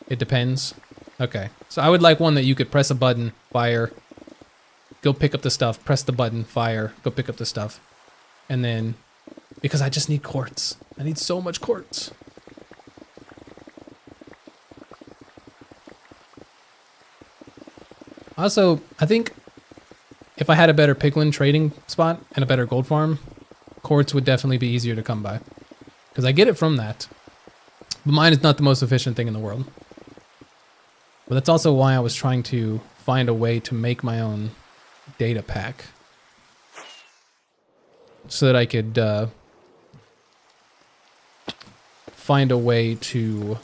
S1: It depends. Okay. So I would like one that you could press a button, fire, go pick up the stuff, press the button, fire, go pick up the stuff. And then, because I just need quartz. I need so much quartz. Also, I think if I had a better piglin trading spot and a better gold farm, quartz would definitely be easier to come by. Because I get it from that. But mine is not the most efficient thing in the world. But that's also why I was trying to find a way to make my own data pack. So that I could find a way to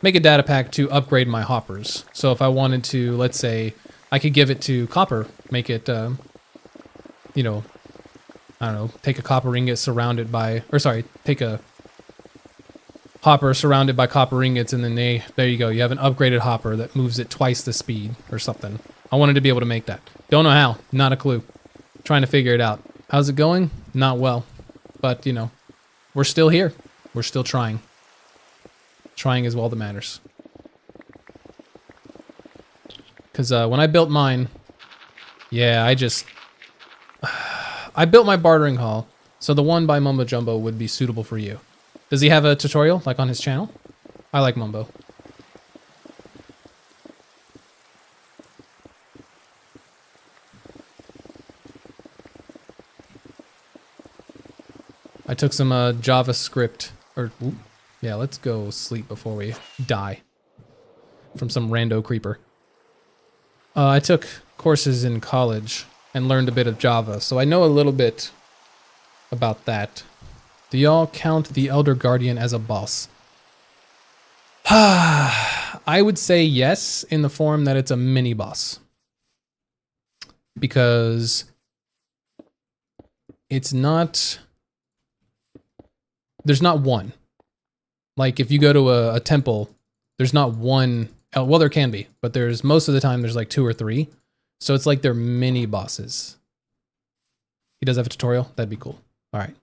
S1: make a data pack to upgrade my hoppers. So if I wanted to, let's say, I could give it to copper, make it, you know, I don't know, take a copper ingot surrounded by, or sorry, take a hopper surrounded by copper ingots, and then there you go, you have an upgraded hopper that moves at twice the speed or something. I wanted to be able to make that. Don't know how, not a clue. Trying to figure it out. How's it going? Not well. But, you know, we're still here. We're still trying. Trying is all that matters. Because when I built mine, yeah, I built my bartering hall, so the one by Mumbo Jumbo would be suitable for you. Does he have a tutorial, like on his channel? I like Mumbo. I took some JavaScript, or yeah, let's go sleep before we die from some rando creeper. I took courses in college and learned a bit of Java, so I know a little bit about that. Do y'all count the Elder Guardian as a boss? I would say yes, in the form that it's a mini boss. Because it's not... There's not one. Like, if you go to a temple, there's not one... Well, there can be, but there's most of the time there's like 2 or 3. So it's like they're mini bosses. He does have a tutorial? That'd be cool. All right.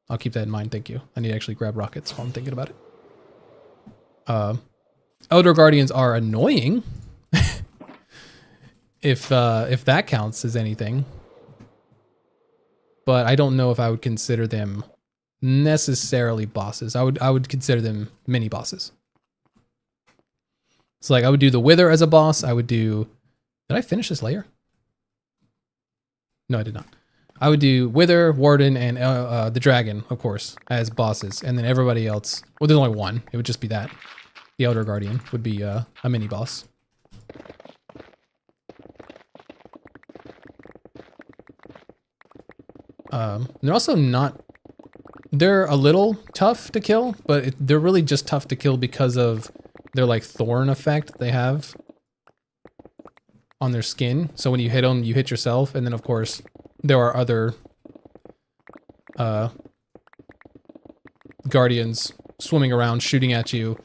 S1: I'll keep that in mind. Thank you. I need to actually grab rockets while I'm thinking about it. Elder Guardians are annoying. if that counts as anything. But I don't know if I would consider them necessarily bosses. I would consider them mini bosses. So like I would do the Wither as a boss. I would do... Did I finish this layer? No, I did not. I would do Wither, Warden, and the Dragon, of course, as bosses. And then everybody else... Well, there's only one. It would just be that. The Elder Guardian would be a mini boss. They're also not... They're a little tough to kill, but they're really just tough to kill because of their like thorn effect they have on their skin. So when you hit them, you hit yourself, and then of course there are other guardians swimming around shooting at you,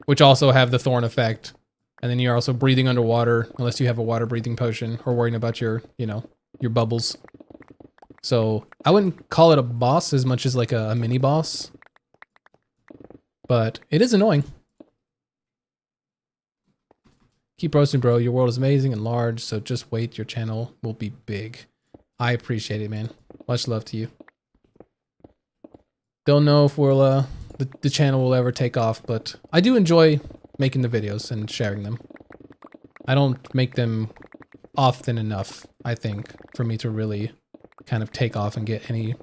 S1: which also have the thorn effect. And then you're also breathing underwater unless you have a water breathing potion or worrying about your, you know, your bubbles. So I wouldn't call it a boss as much as like a mini boss, but it is annoying. Keep roasting, bro. Your world is amazing and large, so just wait. Your channel will be big. I appreciate it, man. Much love to you. Don't know if we'll the channel will ever take off, but I do enjoy making the videos and sharing them. I don't make them often enough, I think, for me to really kind of take off and get any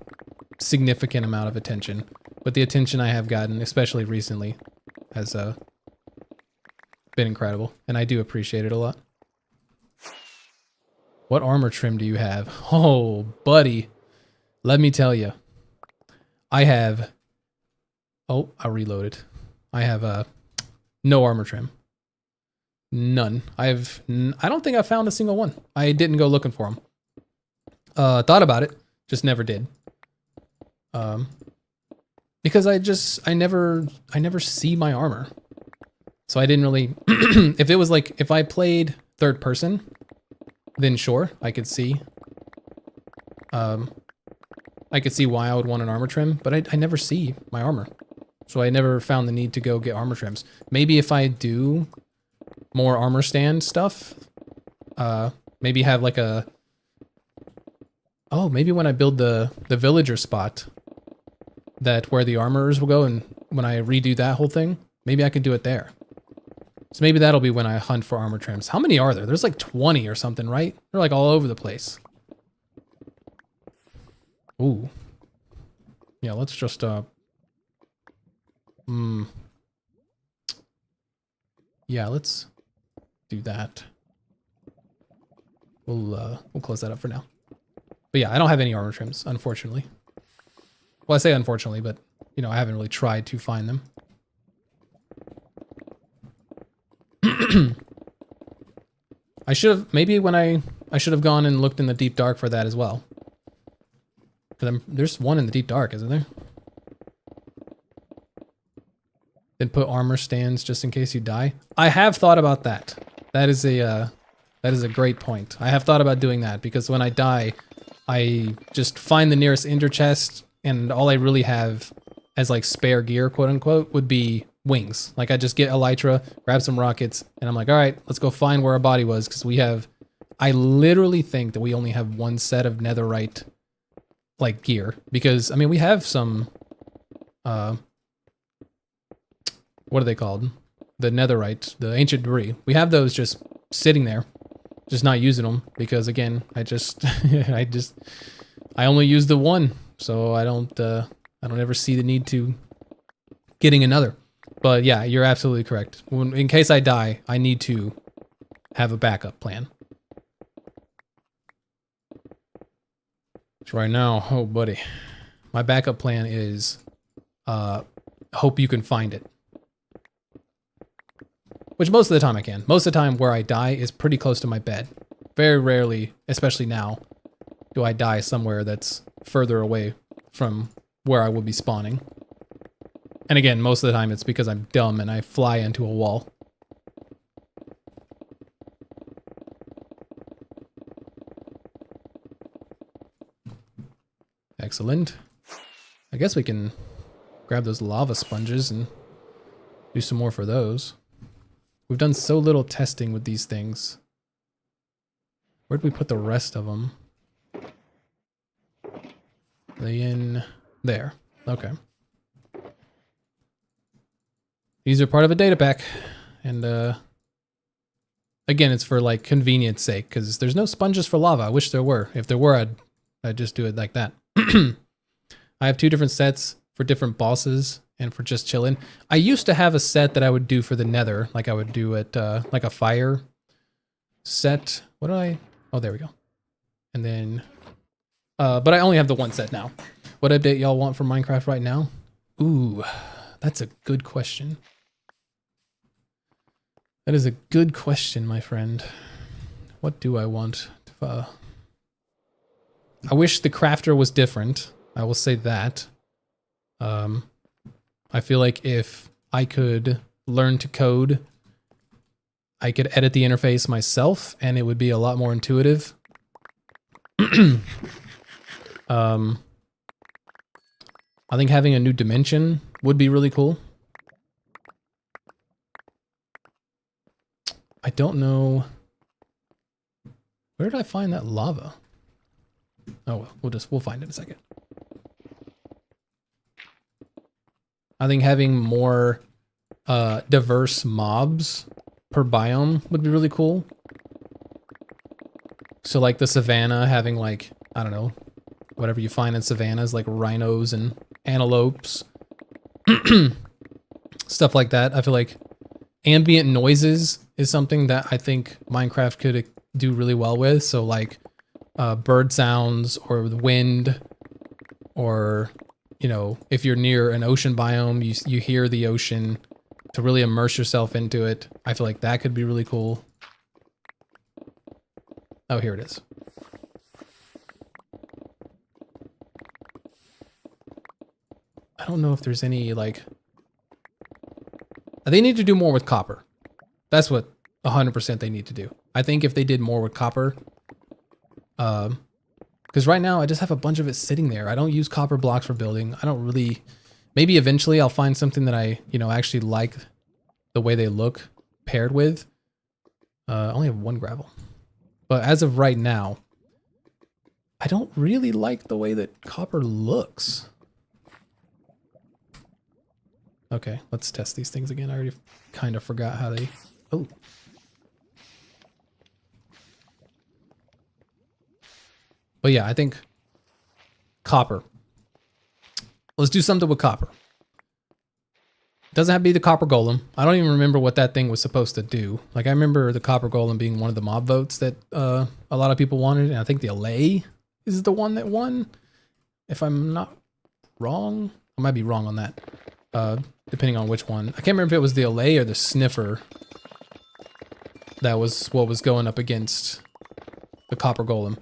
S1: significant amount of attention. But the attention I have gotten, especially recently, has been incredible, and I do appreciate it a lot. What armor trim do you have? Oh, buddy. Let me tell you. I have... Oh, I reloaded. I have no armor trim. None. I don't think I found a single one. I didn't go looking for them. Thought about it. Just never did. Because I never see my armor. So I didn't really, if it was like, if I played third person, then sure, I could see why I would want an armor trim, but I never see my armor. So I never found the need to go get armor trims. Maybe if I do more armor stand stuff, maybe have like a, oh, maybe when I build the villager spot, that where the armorers will go, and when I redo that whole thing, maybe I could do it there. So maybe that'll be when I hunt for armor trims. How many are there? There's like 20 or something, right? They're like all over the place. Ooh. Yeah, let's just, yeah, let's do that. We'll close that up for now. But yeah, I don't have any armor trims, unfortunately. Well, I say unfortunately, but, you know, I haven't really tried to find them. I should have, maybe when I should have gone and looked in the deep dark for that as well. Because there's one in the deep dark, isn't there? Then put armor stands just in case you die. I have thought about that. That is a great point. I have thought about doing that because when I die, I just find the nearest ender chest, and all I really have as like spare gear, quote unquote, would be wings. Like I just get elytra, grab some rockets, and I'm like, all right, let's go find where our body was, because we have, I literally think that we only have one set of netherite like gear, because I mean we have some what are they called? The netherite, the ancient debris. We have those just sitting there, just not using them because again, I only use the one, so I don't ever see the need to getting another. But yeah, you're absolutely correct. In case I die, I need to have a backup plan. So right now, oh buddy, my backup plan is hope you can find it. Which most of the time I can. Most of the time where I die is pretty close to my bed. Very rarely, especially now, do I die somewhere that's further away from where I would be spawning. And again, most of the time it's because I'm dumb and I fly into a wall. Excellent. I guess we can grab those lava sponges and do some more for those. We've done so little testing with these things. Where'd we put the rest of them? Are they in there? Okay. These are part of a data pack. And again, it's for like convenience sake, because there's no sponges for lava. I wish there were. If there were, I'd just do it like that. I have two different sets for different bosses and for just chilling. I used to have a set that I would do for the nether, like I would do it like a fire set. What did I? Oh, there we go. And then, but I only have the one set now. What update y'all want for Minecraft right now? Ooh, that's a good question. That is a good question, my friend. What do I want? I wish the crafter was different. I will say that. I feel like if I could learn to code, I could edit the interface myself and it would be a lot more intuitive. I think having a new dimension would be really cool. I don't know. Where did I find that lava? Oh, well, we'll find it in a second. I think having more diverse mobs per biome would be really cool. So like the savannah having like, I don't know, whatever you find in savannas, like rhinos and antelopes. Stuff like that. I feel like ambient noises is something that I think Minecraft could do really well with. So like bird sounds or the wind, or, you know, if you're near an ocean biome, you hear the ocean to really immerse yourself into it. I feel like that could be really cool. Oh, here it is. I don't know if there's any, like... They need to do more with copper. That's what 100% they need to do. I think if they did more with copper... Because right now I just have a bunch of it sitting there. I don't use copper blocks for building. I don't really... Maybe eventually I'll find something that I, you know, actually like the way they look paired with. I only have 1 gravel. But as of right now, I don't really like the way that copper looks. Okay, let's test these things again. I already kind of forgot how they... Oh. But yeah, I think copper. Let's do something with copper. It doesn't have to be the copper golem. I don't even remember what that thing was supposed to do. Like, I remember the copper golem being one of the mob votes that a lot of people wanted. And I think the allay is the one that won. If I'm not wrong. I might be wrong on that. Depending on which one. I can't remember if it was the allay or the sniffer. That was what was going up against the copper golem.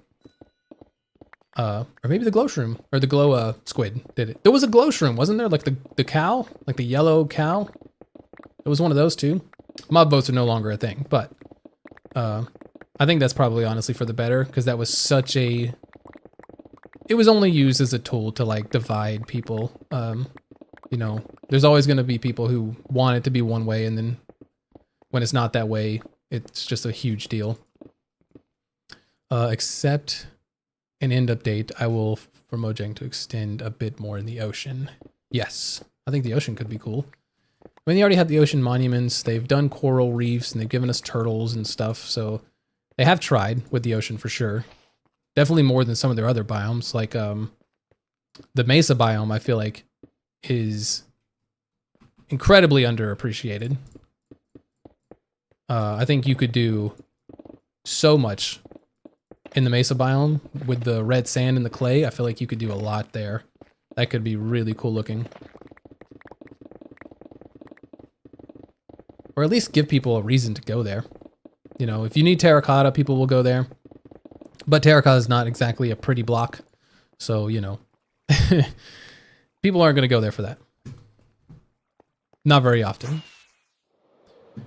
S1: Or maybe the glow shroom or the glow squid did it. There was a glow shroom, wasn't there? Like the cow, like the yellow cow. It was one of those two. Mob votes are no longer a thing, but I think that's probably honestly for the better because that was such a. It was only used as a tool to like divide people. You know, there's always going to be people who want it to be one way, and then when it's not that way, it's just a huge deal. Except. An end update, I will for Mojang to extend a bit more in the ocean. Yes, I think the ocean could be cool. I mean, they already had the ocean monuments. They've done coral reefs and they've given us turtles and stuff. So they have tried with the ocean for sure. Definitely more than some of their other biomes. Like the Mesa biome, I feel like is incredibly underappreciated. I think you could do so much in the Mesa biome with the red sand and the clay. I feel like you could do a lot there. That could be really cool looking. Or at least give people a reason to go there. You know, if you need terracotta, people will go there. But terracotta is not exactly a pretty block. So, you know, people aren't going to go there for that. Not very often.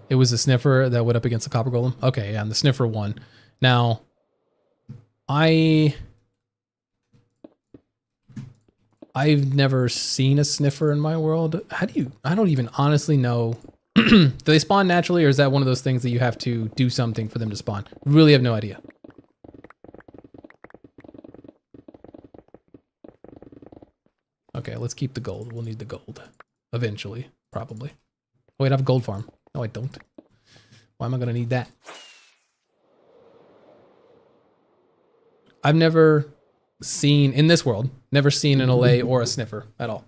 S1: It was the sniffer that went up against the copper golem. Okay, yeah, and the sniffer won. Now, I've never seen a sniffer in my world. How do you... I don't even honestly know. Do they spawn naturally, or is that one of those things that you have to do something for them to spawn? Really have no idea. Okay, let's keep the gold. We'll need the gold. Eventually, probably. Oh, wait, I have a gold farm. No, I don't. Why am I going to need that? I've never seen, in this world, never seen an allay or a sniffer at all.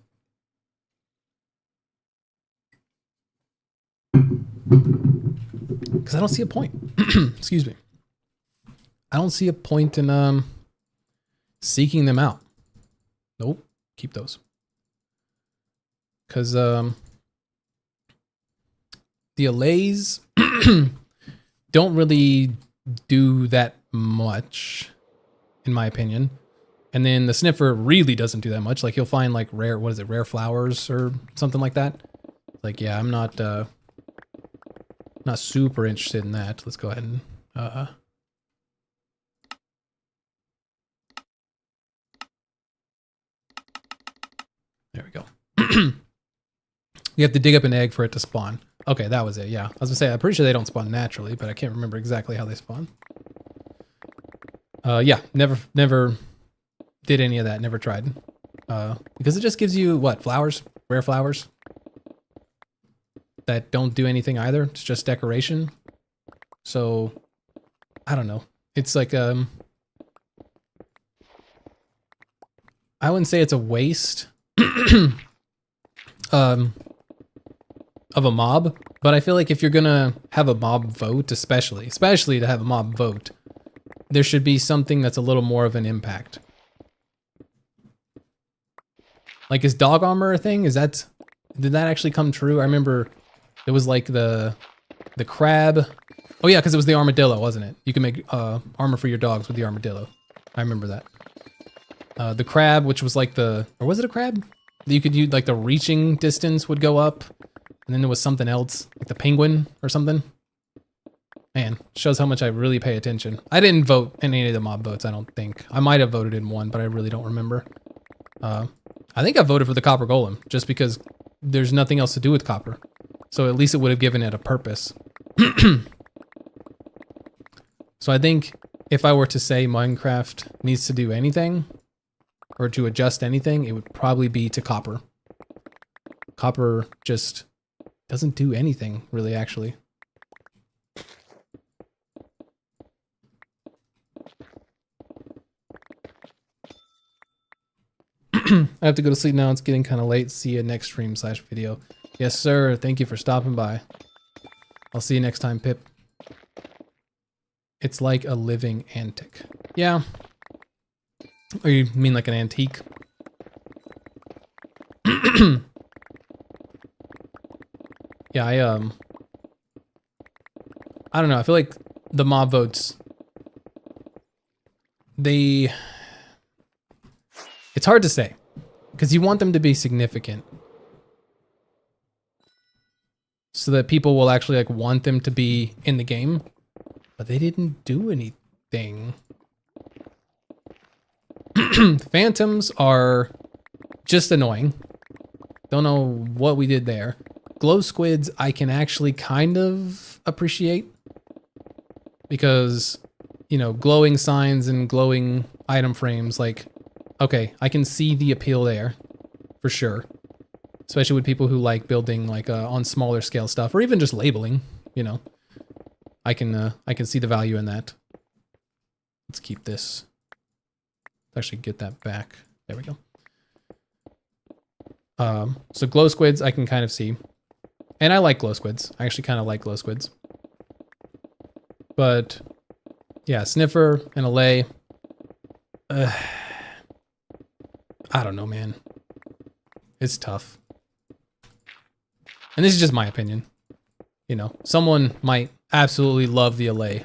S1: Because I don't see a point. Excuse me. I don't see a point in seeking them out. Nope. Keep those. Because the allays don't really do that much, in my opinion. And then the sniffer really doesn't do that much. Like, you'll find like rare, what is it, rare flowers or something like that. Like, yeah, I'm not super interested in that. Let's go ahead and there we go. You have to dig up an egg for it to spawn. Okay, that was it. Yeah, I was gonna say, I'm pretty sure they don't spawn naturally, but I can't remember exactly how they spawn. Yeah, never did any of that. Never tried. Because it just gives you what, flowers, rare flowers that don't do anything either. It's just decoration. So I don't know. It's like I wouldn't say it's a waste of a mob, but I feel like if you're gonna have a mob vote, especially to have a mob vote, there should be something that's a little more of an impact. Like, is dog armor a thing? Did that actually come true? I remember it was like the crab. Oh yeah, because it was the armadillo, wasn't it? You can make armor for your dogs with the armadillo. I remember that. The crab, which was like or was it a crab? You could use, like, the reaching distance would go up, and then there was something else, like the penguin or something. Man, shows how much I really pay attention. I didn't vote in any of the mob votes, I don't think. I might have voted in one, but I really don't remember. I think I voted for the copper golem, just because there's nothing else to do with copper. So at least it would have given it a purpose. So I think if I were to say Minecraft needs to do anything, or to adjust anything, it would probably be to copper. Copper just doesn't do anything, really, actually. I have to go to sleep now. It's getting kind of late. See you next stream/video. Yes, sir. Thank you for stopping by. I'll see you next time, Pip. It's like a living antic. Yeah. Or you mean like an antique? Yeah, I don't know. I feel like the mob votes, it's hard to say because you want them to be significant so that people will actually like want them to be in the game, but they didn't do anything. Phantoms are just annoying. Don't know what we did there. Glow squids I can actually kind of appreciate because, you know, glowing signs and glowing item frames, like, okay, I can see the appeal there for sure. Especially with people who like building like on smaller scale stuff or even just labeling, you know. I can see the value in that. Let's keep this. Actually get that back. There we go. So glow squids I can kind of see. And I like glow squids. I actually kind of like glow squids. But yeah, sniffer and a lay. I don't know, man. It's tough. And this is just my opinion. You know, someone might absolutely love the allay.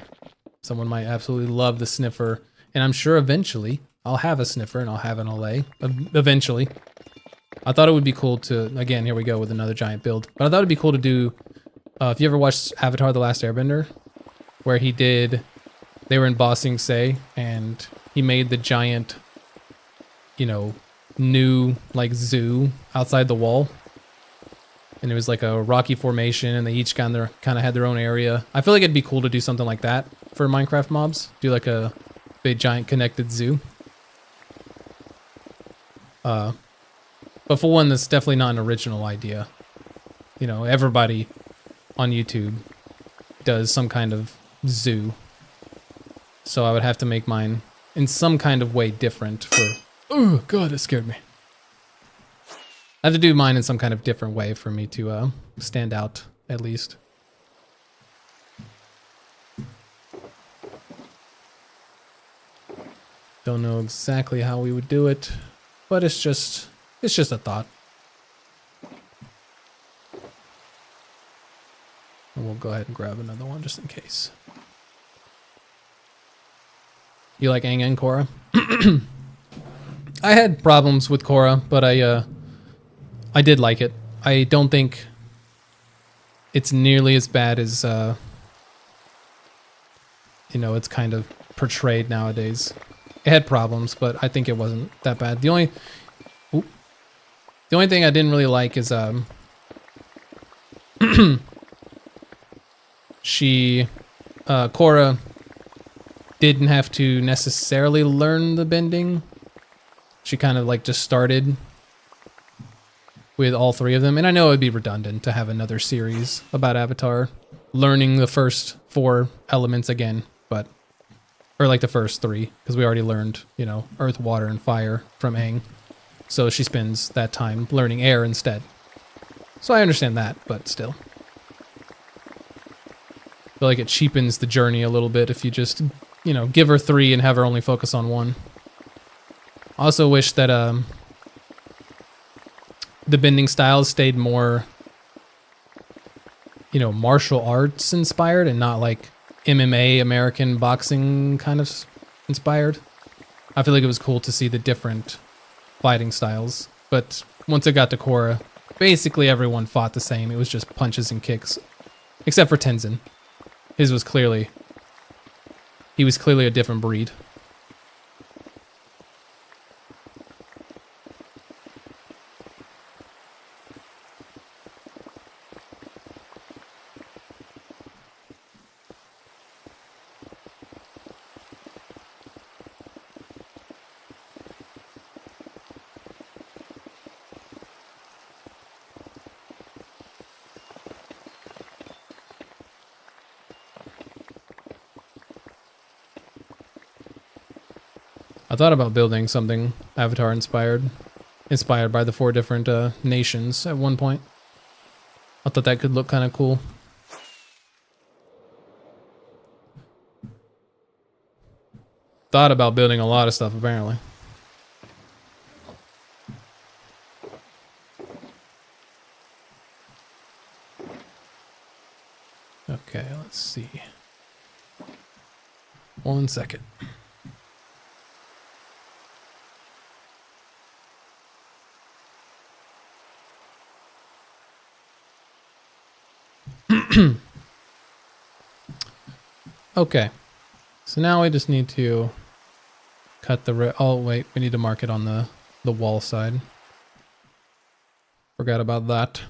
S1: Someone might absolutely love the sniffer. And I'm sure eventually I'll have a sniffer and I'll have an allay. Eventually. I thought it would be cool to, again, here we go with another giant build. But I thought it'd be cool to do, if you ever watched Avatar: The Last Airbender, where they were in Ba Sing Se, and he made the giant, you know, new, like, zoo outside the wall. And it was like a rocky formation, and they each kind of had their own area. I feel like it'd be cool to do something like that for Minecraft mobs. Do like a big giant connected zoo. But for one, that's definitely not an original idea. You know, everybody on YouTube does some kind of zoo. So I would have to make mine in some kind of way different for... Oh, God, it scared me. I have to do mine in some kind of different way for me to stand out, at least. Don't know exactly how we would do it, but it's just a thought. And we'll go ahead and grab another one just in case. You like Aang and Korra? I had problems with Korra, but I did like it. I don't think it's nearly as bad as you know, it's kind of portrayed nowadays. It had problems, but I think it wasn't that bad. The only thing I didn't really like is Korra didn't have to necessarily learn the bending. She kind of like just started with all three of them. And I know it would be redundant to have another series about Avatar learning the first 4 elements again, but or like the first 3, because we already learned, you know, earth, water, and fire from Aang. So she spends that time learning air instead. So I understand that, but still. I feel like it cheapens the journey a little bit if you just, you know, give her 3 and have her only focus on 1. I also wish that the bending styles stayed more, you know, martial arts inspired and not like MMA, American boxing kind of inspired. I feel like it was cool to see the different fighting styles, but once it got to Korra, basically everyone fought the same. It was just punches and kicks. Except for Tenzin. His was clearly... He was clearly a different breed. I thought about building something Avatar inspired by the 4 different nations at one point. I thought that could look kind of cool. Thought about building a lot of stuff apparently. Okay, let's see. 1 second. Okay, so now we just need to cut the oh wait, we need to mark it on the wall side. Forgot about that.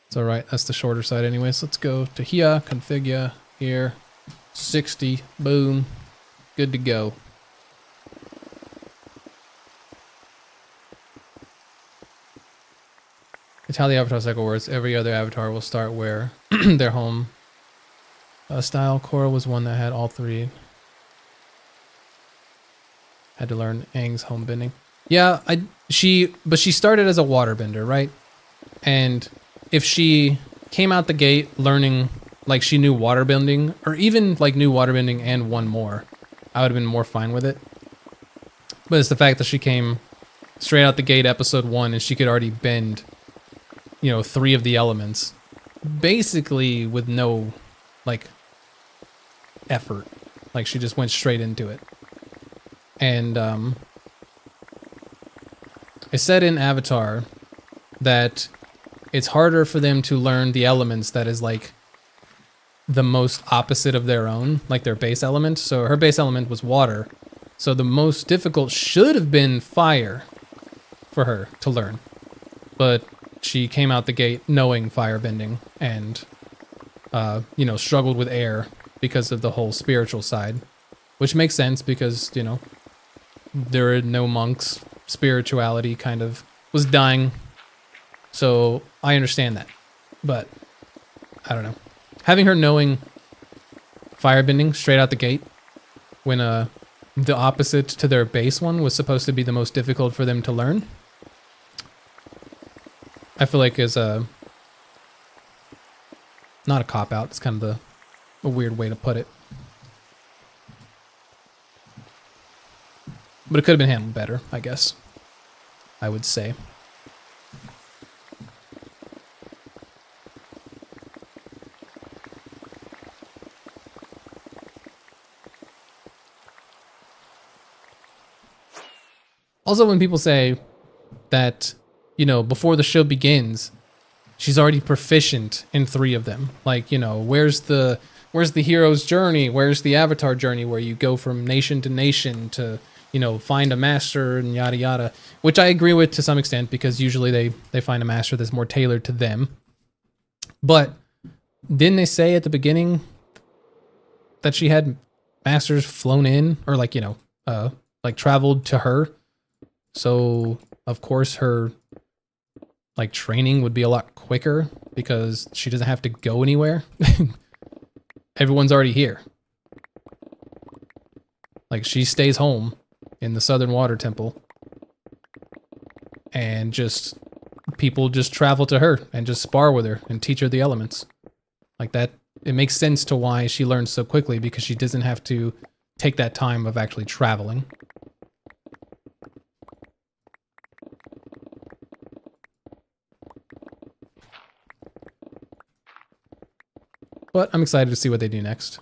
S1: It's alright, that's the shorter side anyways. Let's go to here, configure, here, 60, boom, good to go. It's how the avatar cycle works. Every other avatar will start where their home style. Korra was one that had all 3. Had to learn Aang's home bending. Yeah, but she started as a waterbender, right? And if she came out the gate learning, like she knew waterbending, or even like knew waterbending and 1 more, I would have been more fine with it. But it's the fact that she came straight out the gate episode 1 and she could already bend, you know, 3 of the elements, basically with no, like, effort. Like, she just went straight into it. And, it said in Avatar that it's harder for them to learn the elements that is, like, the most opposite of their own, like their base element. So her base element was water. So the most difficult should have been fire for her to learn. But she came out the gate knowing firebending and, you know, struggled with air because of the whole spiritual side, which makes sense because, you know, there are no monks. Spirituality kind of was dying. So I understand that, but I don't know. Having her knowing firebending straight out the gate when, the opposite to their base one was supposed to be the most difficult for them to learn, I feel like is not a cop-out. It's kind of a weird way to put it. But it could have been handled better, I guess. I would say. Also, when people say that, you know, before the show begins, she's already proficient in 3 of them. Like, you know, where's the hero's journey? Where's the avatar journey where you go from nation to nation to, you know, find a master and yada yada, which I agree with to some extent because usually they find a master that's more tailored to them. But didn't they say at the beginning that she had masters flown in or like, you know, like traveled to her? So of course her like training would be a lot quicker because she doesn't have to go anywhere. Everyone's already here. Like she stays home in the Southern Water Temple and just people just travel to her and just spar with her and teach her the elements. Like that, it makes sense to why she learns so quickly because she doesn't have to take that time of actually traveling. But I'm excited to see what they do next.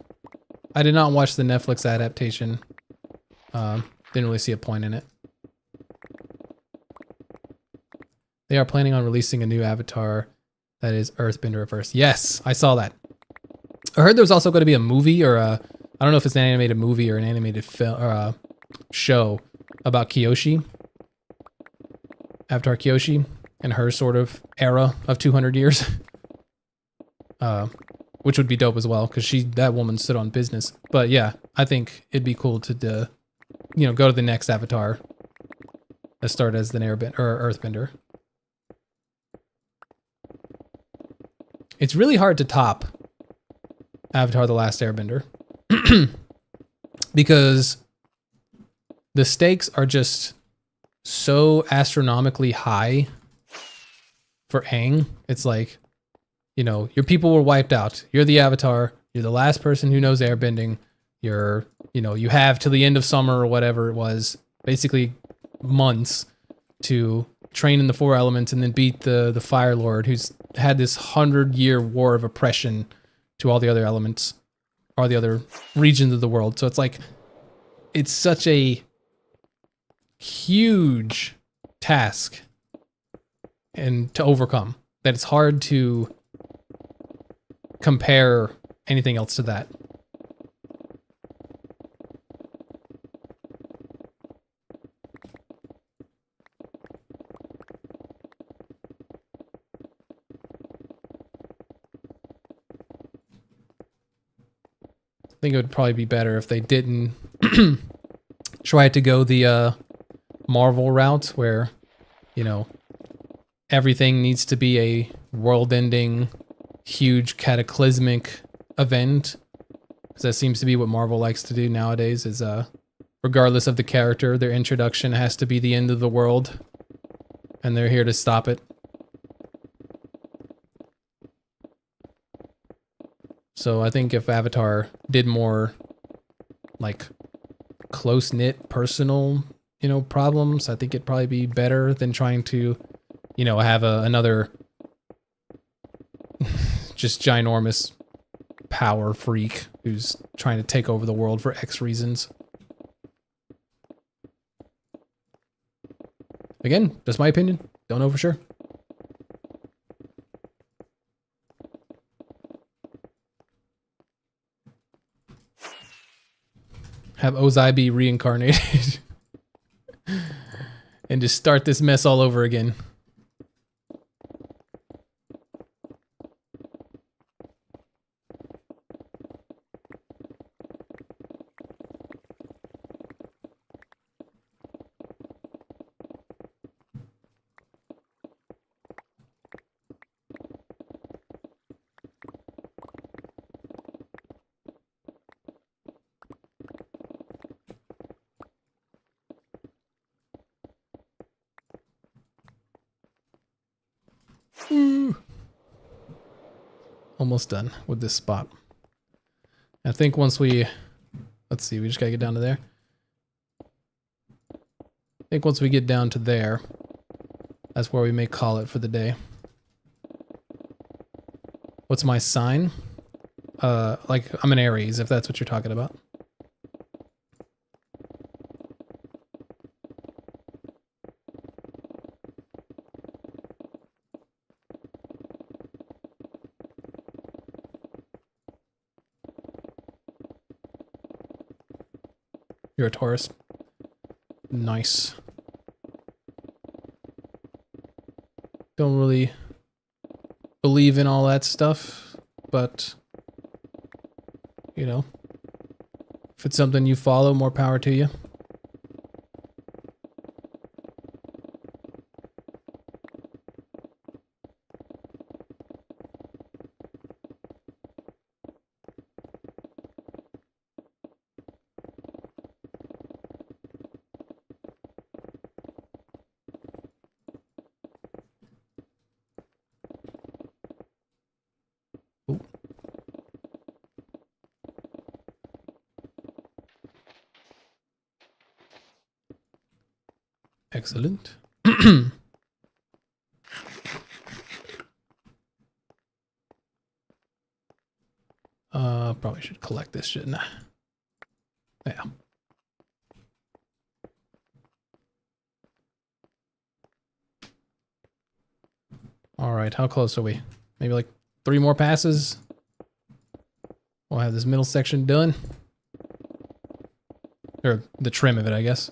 S1: I did not watch the Netflix adaptation. Didn't really see a point in it. They are planning on releasing a new avatar that is Earthbender at first. Yes, I saw that. I heard there was also going to be a movie or a, I don't know if it's an animated movie or an animated film or a show about Kyoshi. Avatar Kyoshi and her sort of era of 200 years. Which would be dope as well, because that woman stood on business. But yeah, I think it'd be cool to, you know, go to the next avatar that start as the airbender or Earthbender. It's really hard to top Avatar: The Last Airbender because the stakes are just so astronomically high for Aang. It's like, you know, your people were wiped out. You're the Avatar. You're the last person who knows airbending. You're, you know, you have till the end of summer or whatever it was, basically months to train in the 4 elements and then beat the Fire Lord, who's had this 100-year war of oppression to all the other elements, all the other regions of the world. So it's like, it's such a huge task and to overcome that it's hard to compare anything else to that. I think it would probably be better if they didn't try to go the Marvel route where, you know, everything needs to be a world-ending, huge cataclysmic event. Because that seems to be what Marvel likes to do nowadays is, regardless of the character, their introduction has to be the end of the world. And they're here to stop it. So I think if Avatar did more, like, close-knit, personal, you know, problems, I think it'd probably be better than trying to, you know, have another just ginormous power freak who's trying to take over the world for X reasons. Again, just my opinion. Don't know for sure. Have Ozai be reincarnated and just start this mess all over again. Almost done with this spot. I think once we, let's see, we just gotta get down to there. I think once we get down to there, that's where we may call it for the day. What's my sign? Like I'm an Aries, if that's what you're talking about. You're a Taurus. Nice. Don't really believe in all that stuff, but, you know, if it's something you follow, more power to you. Excellent. Probably should collect this, shouldn't I? Yeah. right, how close are we? Maybe like 3 more passes. We'll have this middle section done. Or the trim of it, I guess.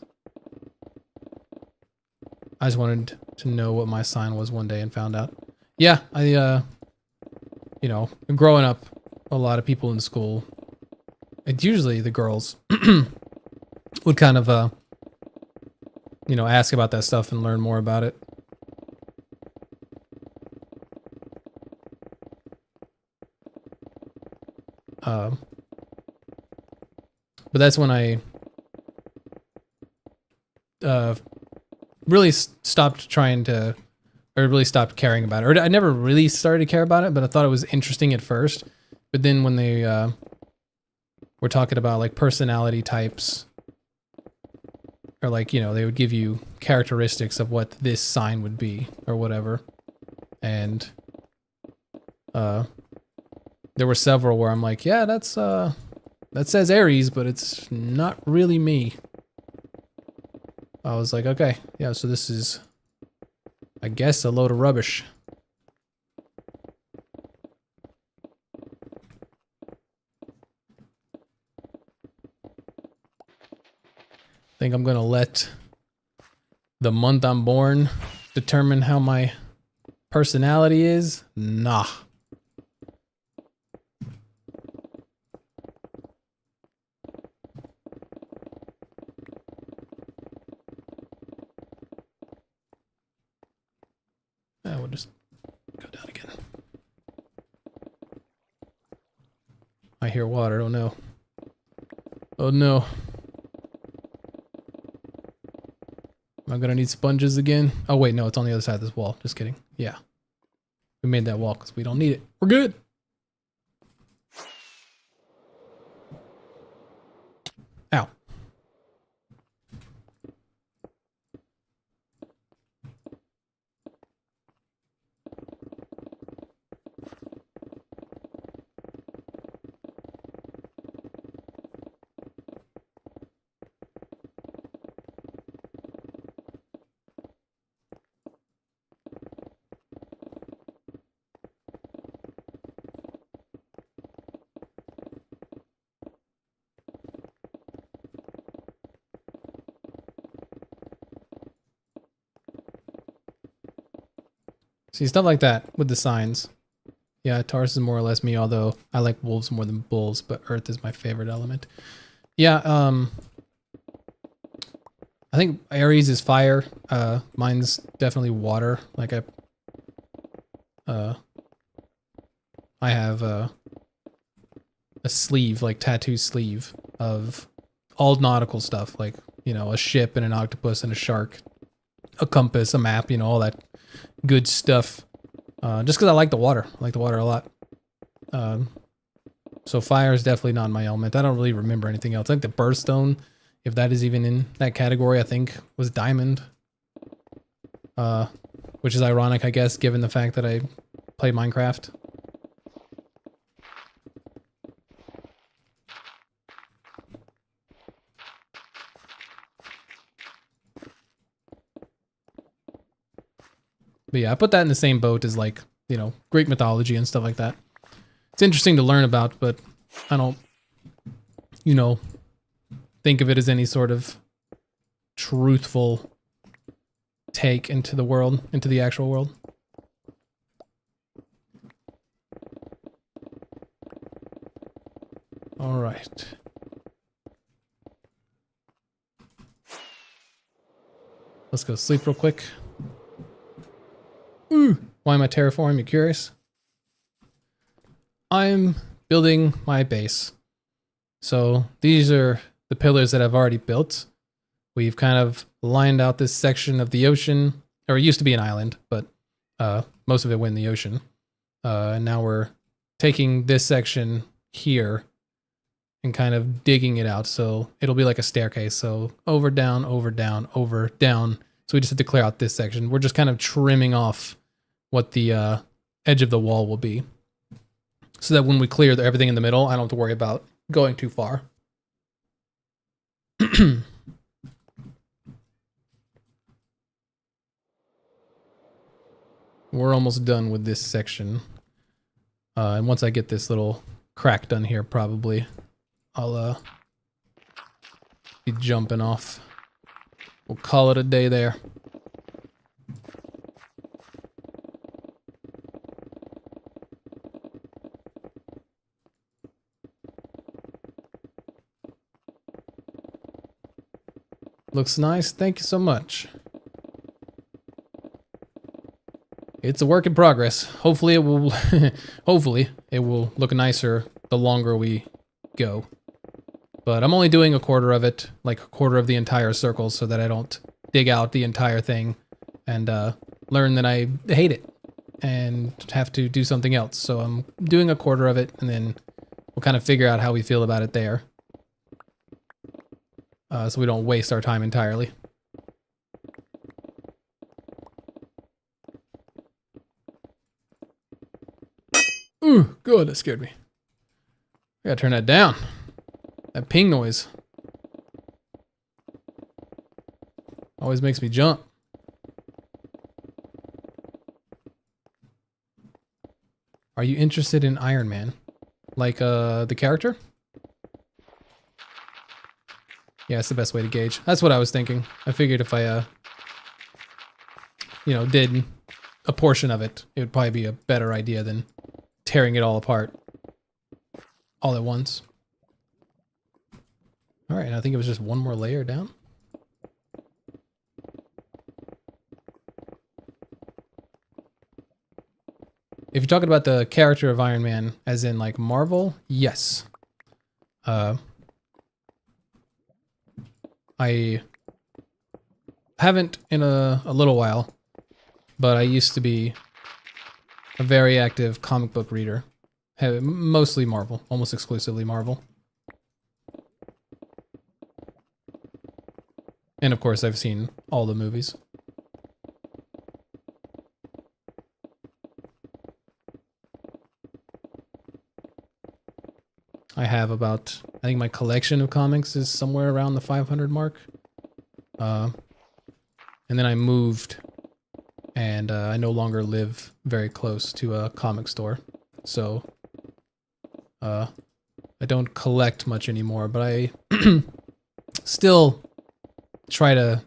S1: I just wanted to know what my sign was one day and found out. Yeah, you know, growing up, a lot of people in school, it's usually the girls, would kind of, you know, ask about that stuff and learn more about it. But that's when I really stopped trying to, or really stopped caring about it. Or I never really started to care about it, but I thought it was interesting at first. But then when they were talking about like personality types, or like, you know, they would give you characteristics of what this sign would be or whatever. And there were several where I'm like, yeah, that's that says Aries, but it's not really me. I was like, okay, yeah, so this is, I guess, a load of rubbish. Think I'm gonna let the month I'm born determine how my personality is? Nah. We'll just go down again. I hear water. Oh no. Oh no. Am I gonna need sponges again? Oh wait, no, it's on the other side of this wall. Just kidding. Yeah. We made that wall because we don't need it. We're good. Ow. See, stuff like that with the signs. Yeah, Taurus is more or less me, although I like wolves more than bulls, but Earth is my favorite element. Yeah, I think Aries is fire. Mine's definitely water. Like I have a sleeve, like tattoo sleeve of all nautical stuff, like, you know, a ship and an octopus and a shark, a compass, a map, you know, all that good stuff. Just because I like the water. I like the water a lot. So fire is definitely not my element. I don't really remember anything else. I think the birthstone, if that is even in that category, I think was diamond. Which is ironic, I guess, given the fact that I play Minecraft. But yeah, I put that in the same boat as, like, you know, Greek mythology and stuff like that. It's interesting to learn about, but I don't, you know, think of it as any sort of truthful take into the world, into the actual world. All right. Let's go sleep real quick. Ooh, why am I terraforming? You curious? I'm building my base. So these are the pillars that I've already built. We've kind of lined out this section of the ocean, or it used to be an island, but most of it went in the ocean. And now we're taking this section here and kind of digging it out. So it'll be like a staircase. So over, down, over, down, over, down. So we just have to clear out this section. We're just kind of trimming off what the edge of the wall will be, so that when we clear everything in the middle, I don't have to worry about going too far. we're almost done with this section. And once I get this little crack done here, probably I'll be jumping off. We'll call it a day there. Looks nice. Thank you so much. It's a work in progress. Hopefully it will hopefully it will look nicer the longer we go. But I'm only doing a quarter of it, like a quarter of the entire circle, so that I don't dig out the entire thing and learn that I hate it and have to do something else. So I'm doing a quarter of it, and then we'll kind of figure out how we feel about it there. So we don't waste our time entirely. Ooh, good, that scared me. I gotta turn that down. That ping noise always makes me jump. Are you interested in Iron Man? Like, the character? Yeah, it's the best way to gauge. That's what I was thinking. I figured if I, you know, did a portion of it, it would probably be a better idea than tearing it all apart all at once. All right, I think it was just one more layer down. If you're talking about the character of Iron Man, as in like Marvel, yes. I haven't in a little while, but I used to be a very active comic book reader. Mostly Marvel, almost exclusively Marvel. And of course, I've seen all the movies. I have about, I think my collection of comics is somewhere around the 500 mark. And then I moved, and I no longer live very close to a comic store. So I don't collect much anymore, but I still try to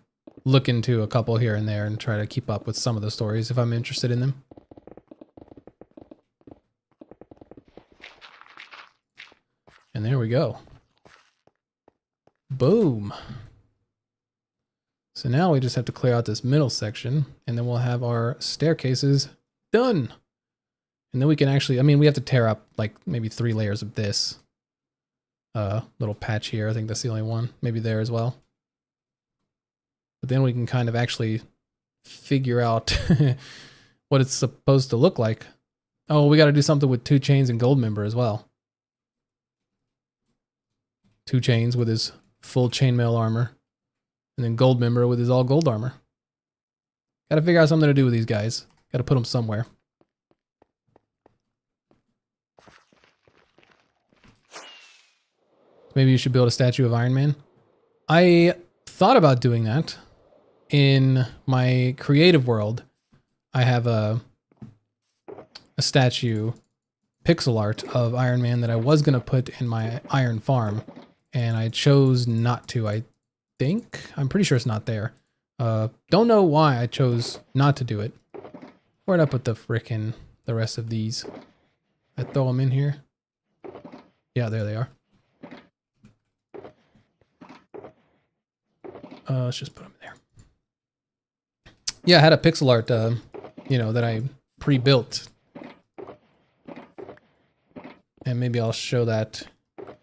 S1: look into a couple here and there and try to keep up with some of the stories if I'm interested in them. And there we go. Boom. So now we just have to clear out this middle section, and then we'll have our staircases done. And then we can actually, I mean, we have to tear up like maybe 3 layers of this little patch here. I think that's the only one. Maybe there as well. But then we can kind of actually figure out what it's supposed to look like. Oh, we got to do something with 2 Chainz and Goldmember as well. 2 Chainz with his full chainmail armor, and then Goldmember with his all gold armor. Got to figure out something to do with these guys. Got to put them somewhere. Maybe you should build a statue of Iron Man. I thought about doing that. In my creative world, I have a statue, pixel art of Iron Man that I was going to put in my iron farm, and I chose not to, I think. I'm pretty sure it's not there. Don't know why I chose not to do it. Where'd I put the rest of these? I throw them in here. Yeah, there they are. Let's just put them in there. Yeah, I had a pixel art, you know, that I pre-built. And maybe I'll show that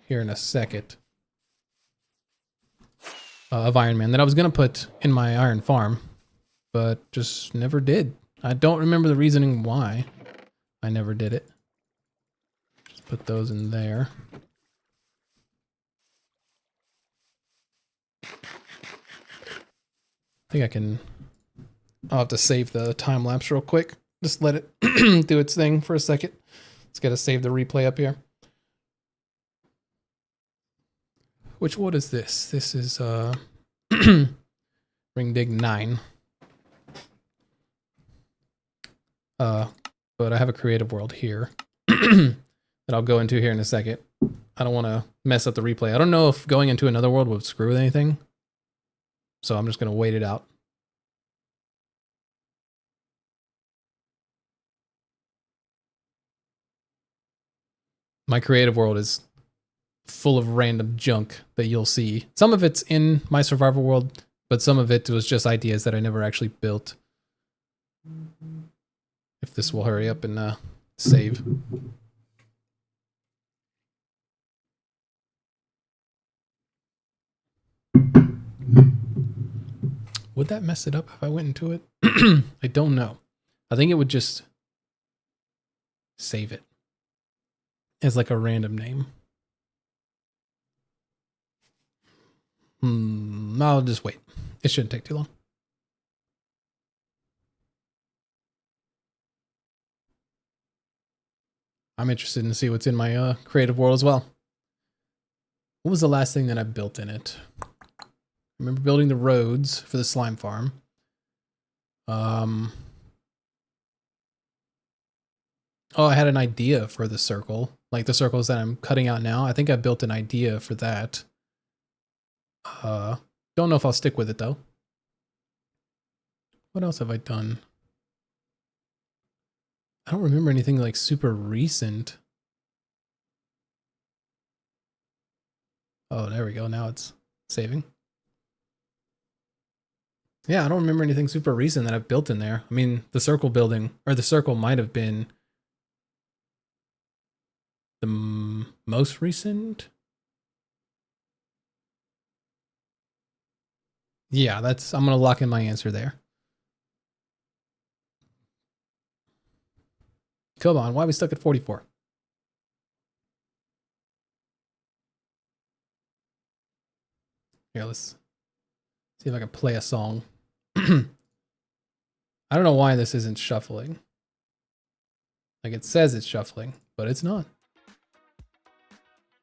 S1: here in a second. Of Iron Man that I was going to put in my iron farm, but just never did. I don't remember the reasoning why I never did it. Just put those in there. I think I can... I'll have to save the time lapse real quick. Just let it do its thing for a second. Let's get to save the replay up here. Which, what is this? This is Ring Dig 9. But I have a creative world here that I'll go into here in a second. I don't want to mess up the replay. I don't know if going into another world would screw with anything. So I'm just going to wait it out. My creative world is full of random junk that you'll see. Some of it's in my survival world, but some of it was just ideas that I never actually built. If this will hurry up and save. Would that mess it up if I went into it? I don't know. I think it would just save it as like a random name. I'll just wait. It shouldn't take too long. I'm interested to see what's in my creative world as well. What was the last thing that I built in it? I remember building the roads for the slime farm. Oh, I had an idea for the circle. Like the circles that I'm cutting out now. I think I built an idea for that. Don't know if I'll stick with it though. What else have I done? I don't remember anything like super recent. Oh, there we go. Now it's saving. Yeah, I don't remember anything super recent that I've built in there. I mean, the circle building, or the circle might have been the most recent. Yeah, I'm going to lock in my answer there. Come on, why are we stuck at 44? Here, let's see if I can play a song. I don't know why this isn't shuffling. Like it says it's shuffling, but it's not.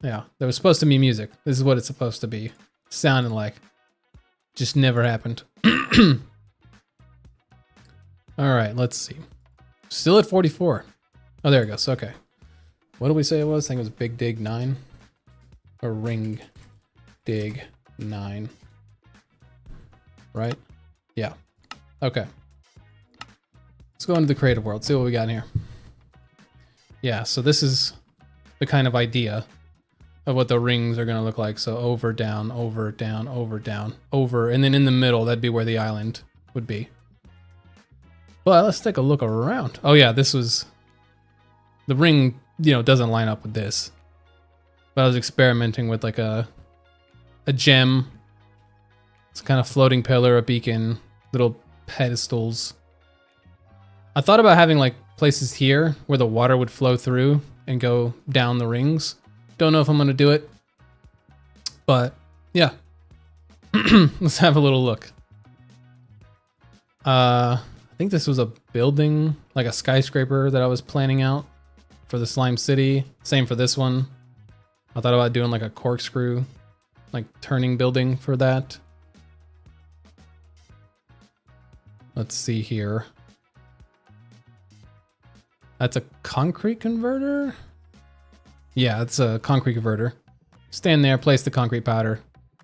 S1: Yeah, there was supposed to be music. This is what it's supposed to be sounding like. Just never happened. All right, let's see. Still at 44. Oh, there it goes. Okay. What did we say it was? I think it was Big Dig 9. Or Ring Dig 9. Right? Yeah. Okay. Let's go into the creative world, see what we got in here. Yeah, so this is the kind of idea of what the rings are going to look like. So over, down, over, down, over, down, over. And then in the middle, that'd be where the island would be. But let's take a look around. Oh yeah, this was... The ring, you know, doesn't line up with this. But I was experimenting with like a gem. It's kind of floating pillar, a beacon, little pedestals. I thought about having like places here where the water would flow through and go down the rings. Don't know if I'm going to do it. But yeah. Let's have a little look. I think this was a building, like a skyscraper that I was planning out for the Slime City. Same for this one. I thought about doing like a corkscrew, like turning building for that. Let's see here. That's a concrete converter? Yeah, it's a concrete converter. Stand there, place the concrete powder,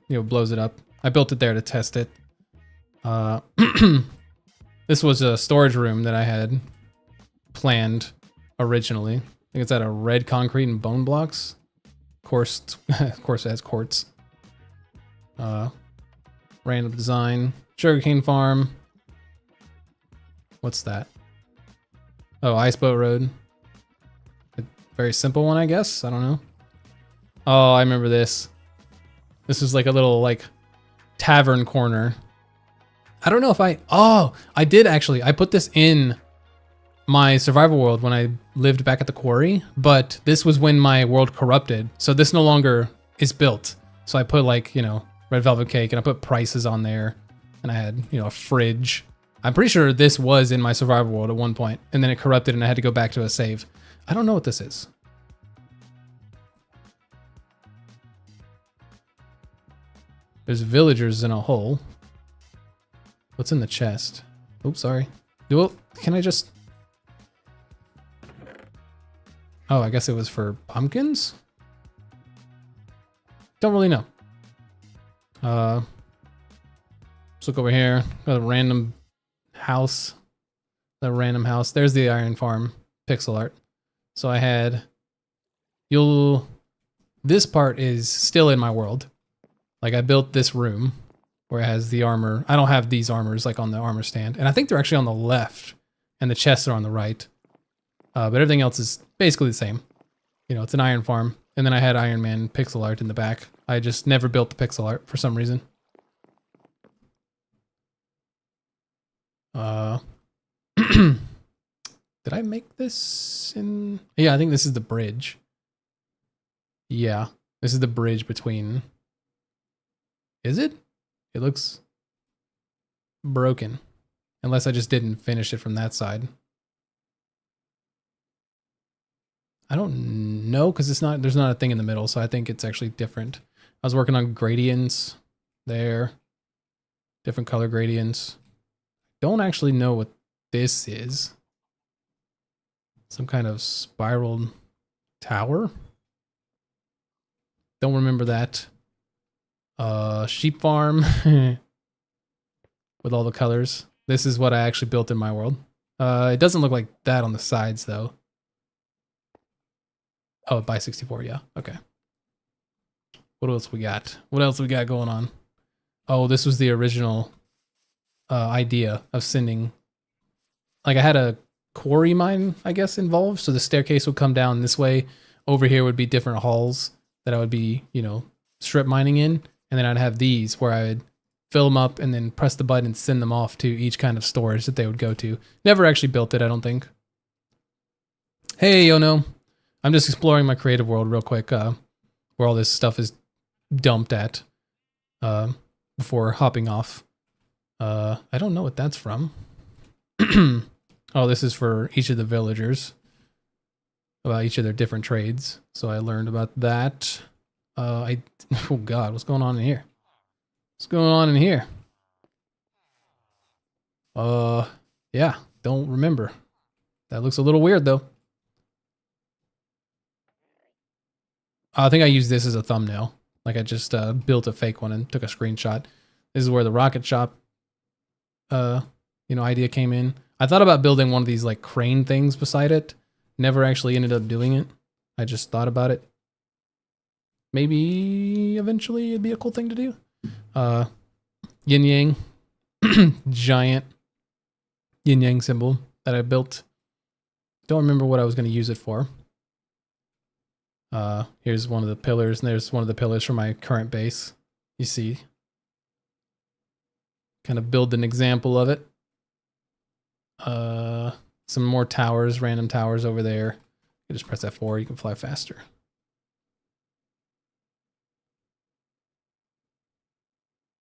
S1: you know, blows it up. I built it there to test it. This was a storage room that I had planned originally. I think it's out of red concrete and bone blocks. Of course it has quartz. Random design. Sugarcane farm. What's that? Oh, Ice Boat Road. A very simple one, I guess. I don't know. Oh, I remember this. This was like a little like tavern corner. I don't know if I did actually. I put this in my survival world when I lived back at the quarry, but this was when my world corrupted. So this no longer is built. So I put like, you know, red velvet cake and I put prices on there and I had, you know, a fridge. I'm pretty sure this was in my survival world at one point and then it corrupted and I had to go back to a save. I don't know what this is. There's villagers in a hole. What's in the chest? Oops, sorry. Can I just... Oh, I guess it was for pumpkins? Don't really know. Let's look over here. Got a random house. The random house. There's the iron farm pixel art. So I had... This part is still in my world. Like I built this room where it has the armor. I don't have these armors like on the armor stand. And I think they're actually on the left and the chests are on the right. But everything else is basically the same. You know, it's an iron farm. And then I had Iron Man pixel art in the back. I just never built the pixel art for some reason. Did I make this in... Yeah, I think this is the bridge. Yeah, this is the bridge between... Is it? It looks broken. Unless I just didn't finish it from that side. I don't know, because it's not, there's not a thing in the middle, so I think it's actually different. I was working on gradients there. Different color gradients. Don't actually know what this is. Some kind of spiraled tower? Don't remember that. Sheep farm. With all the colors. This is what I actually built in my world. It doesn't look like that on the sides, though. Oh, by 64, yeah. Okay. What else we got? What else we got going on? Oh, this was the original idea of sending... Like, I had a quarry mine, I guess, involved. So the staircase would come down this way. Over here would be different halls that I would be, you know, strip mining in. And then I'd have these where I would fill them up and then press the button and send them off to each kind of storage that they would go to. Never actually built it, I don't think. Hey, Yono. I'm just exploring my creative world real quick, where all this stuff is dumped at, before hopping off. I don't know what that's from. Oh, this is for each of the villagers, about each of their different trades. So I learned about that. Oh God, what's going on in here? What's going on in here? Yeah, don't remember. That looks a little weird though. I think I used this as a thumbnail. Like I just built a fake one and took a screenshot. This is where the rocket shop, idea came in. I thought about building one of these like crane things beside it. Never actually ended up doing it. I just thought about it. Maybe eventually it'd be a cool thing to do. Yin Yang, giant Yin Yang symbol that I built. Don't remember what I was going to use it for. Here's one of the pillars, and there's one of the pillars for my current base. You see, kind of build an example of it. Some more towers, random towers over there. You just press F4, you can fly faster.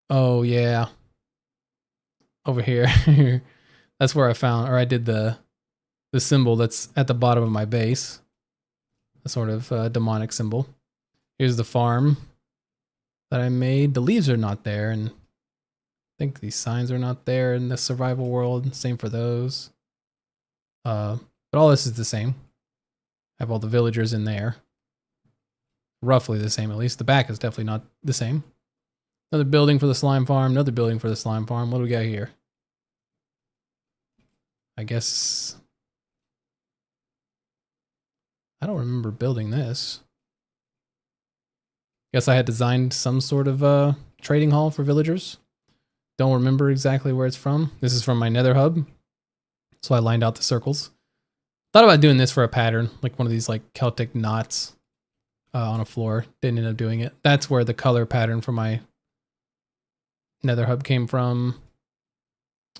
S1: Oh yeah. Over here. That's where I found, or I did the symbol that's at the bottom of my base. A sort of demonic symbol. Here's the farm that I made. The leaves are not there, and I think these signs are not there in the survival world. Same for those. But all this is the same. I have all the villagers in there. Roughly the same, at least. The back is definitely not the same. Another building for the slime farm. Another building for the slime farm. What do we got here? I guess... I don't remember building this. Guess I had designed some sort of trading hall for villagers. Don't remember exactly where it's from. This is from my nether hub. So I lined out the circles. Thought about doing this for a pattern, like one of these like Celtic knots on a floor. Didn't end up doing it. That's where the color pattern for my nether hub came from.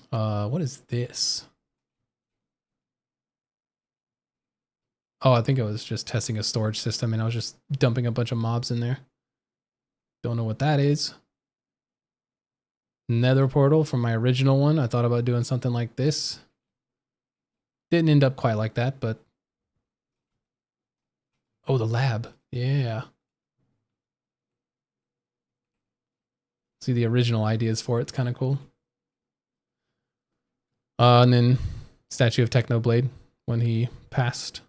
S1: What is this? Oh, I think I was just testing a storage system and I was just dumping a bunch of mobs in there. Don't know what that is. Nether portal from my original one. I thought about doing something like this. Didn't end up quite like that, but... Oh, the lab. Yeah. See the original ideas for it. It's kind of cool. And then statue of Technoblade when he passed.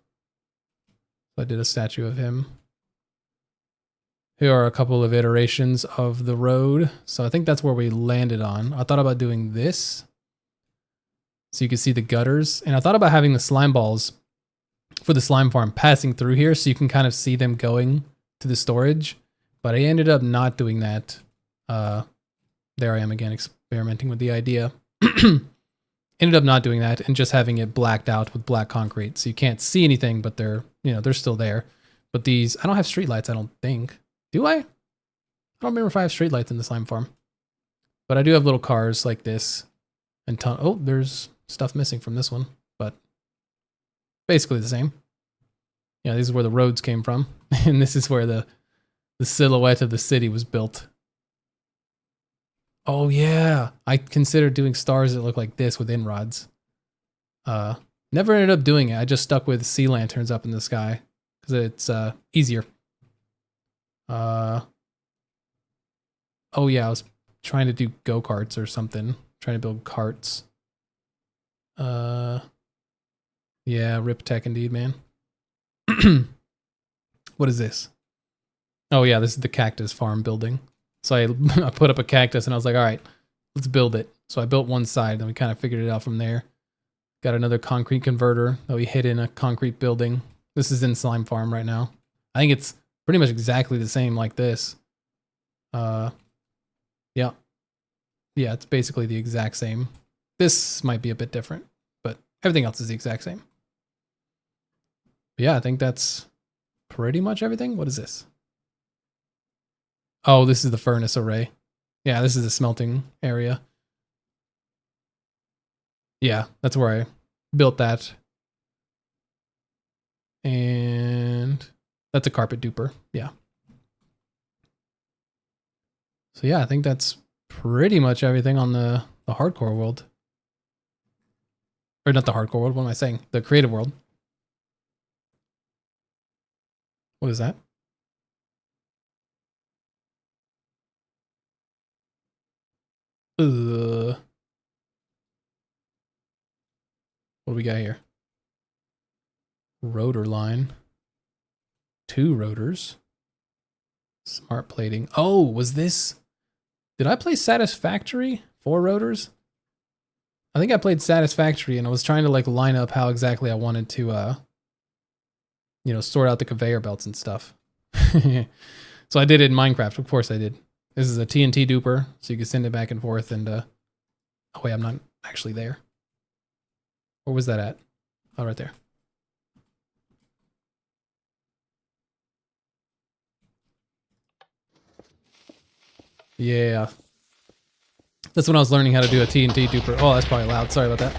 S1: So I did a statue of him. Here are a couple of iterations of the road. So I think that's where we landed on. I thought about doing this, so you can see the gutters. And I thought about having the slime balls for the slime farm passing through here so you can kind of see them going to the storage. But I ended up not doing that. There I am again experimenting with the idea. Ended up not doing that and just having it blacked out with black concrete. So you can't see anything, but they're still there. But these, I don't have streetlights, I don't think. Do I? I don't remember if I have streetlights in the slime farm. But I do have little cars like this. And oh, there's stuff missing from this one. But basically the same. Yeah, this is where the roads came from. And this is where the silhouette of the city was built. Oh yeah, I considered doing stars that look like this with inrods. Never ended up doing it. I just stuck with sea lanterns up in the sky because it's easier. Oh yeah, I was trying to do go-karts or something. Trying to build carts. Yeah, rip tech indeed, man. What is this? Oh yeah, this is the cactus farm building. So I put up a cactus and I was like, all right, let's build it. So I built one side and we kind of figured it out from there. Got another concrete converter that we hid in a concrete building. This is in slime farm right now. I think it's pretty much exactly the same like this. Yeah. Yeah, it's basically the exact same. This might be a bit different, but everything else is the exact same. But yeah, I think that's pretty much everything. What is this? Oh, this is the furnace array. Yeah, this is the smelting area. Yeah, that's where I built that. And that's a carpet duper. Yeah. So yeah, I think that's pretty much everything on the hardcore world. Or not the hardcore world, what am I saying? The creative world. What is that? What do we got here? Rotor line. 2 rotors. Smart plating. Oh, was this... Did I play Satisfactory? 4 rotors? I think I played Satisfactory and I was trying to like line up how exactly I wanted to, sort out the conveyor belts and stuff. So I did it in Minecraft. Of course I did. This is a TNT duper, so you can send it back and forth and, oh wait, I'm not actually there. Where was that at? Oh, right there. Yeah. That's when I was learning how to do a TNT duper. Oh, that's probably loud. Sorry about that.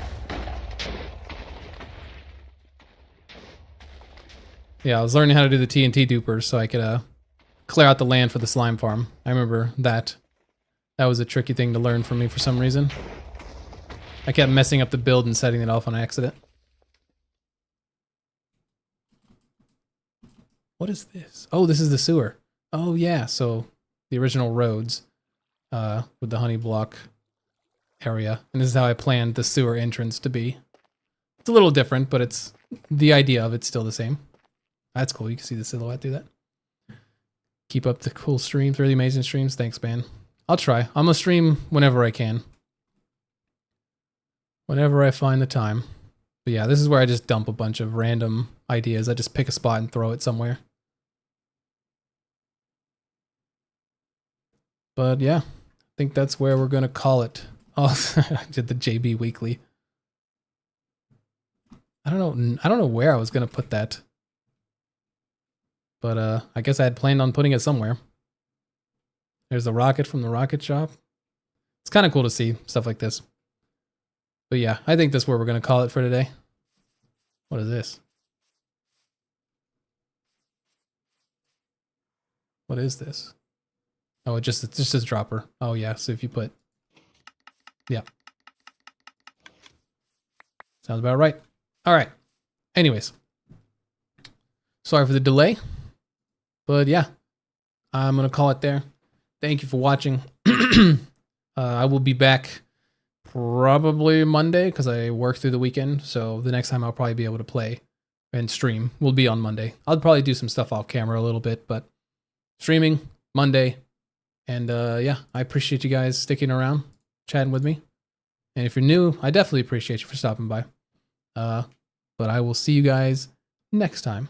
S1: Yeah, I was learning how to do the TNT dupers so I could clear out the land for the slime farm. I remember that. That was a tricky thing to learn for me for some reason. I kept messing up the build and setting it off on accident. What is this? Oh, this is the sewer. Oh yeah, so the original roads with the honey block area. And this is how I planned the sewer entrance to be. It's a little different, but it's the idea of it's still the same. That's cool. You can see the silhouette through that. Keep up the cool streams, really amazing streams. Thanks, man. I'll try. I'm gonna stream whenever I can. Whenever I find the time. But yeah, this is where I just dump a bunch of random ideas. I just pick a spot and throw it somewhere. But yeah, I think that's where we're gonna call it. Oh, I did the JB Weekly. I don't know where I was gonna put that. But I guess I had planned on putting it somewhere. There's the rocket from the rocket shop. It's kind of cool to see stuff like this. But yeah, I think that's where we're going to call it for today. What is this? What is this? Oh, it's just a dropper. Oh yeah, so if you put... Yeah. Sounds about right. All right. Anyways. Sorry for the delay. But yeah, I'm going to call it there. Thank you for watching. I will be back probably Monday because I work through the weekend. So the next time I'll probably be able to play and stream will be on Monday. I'll probably do some stuff off camera a little bit, but streaming Monday. And yeah, I appreciate you guys sticking around, chatting with me. And if you're new, I definitely appreciate you for stopping by. But I will see you guys next time.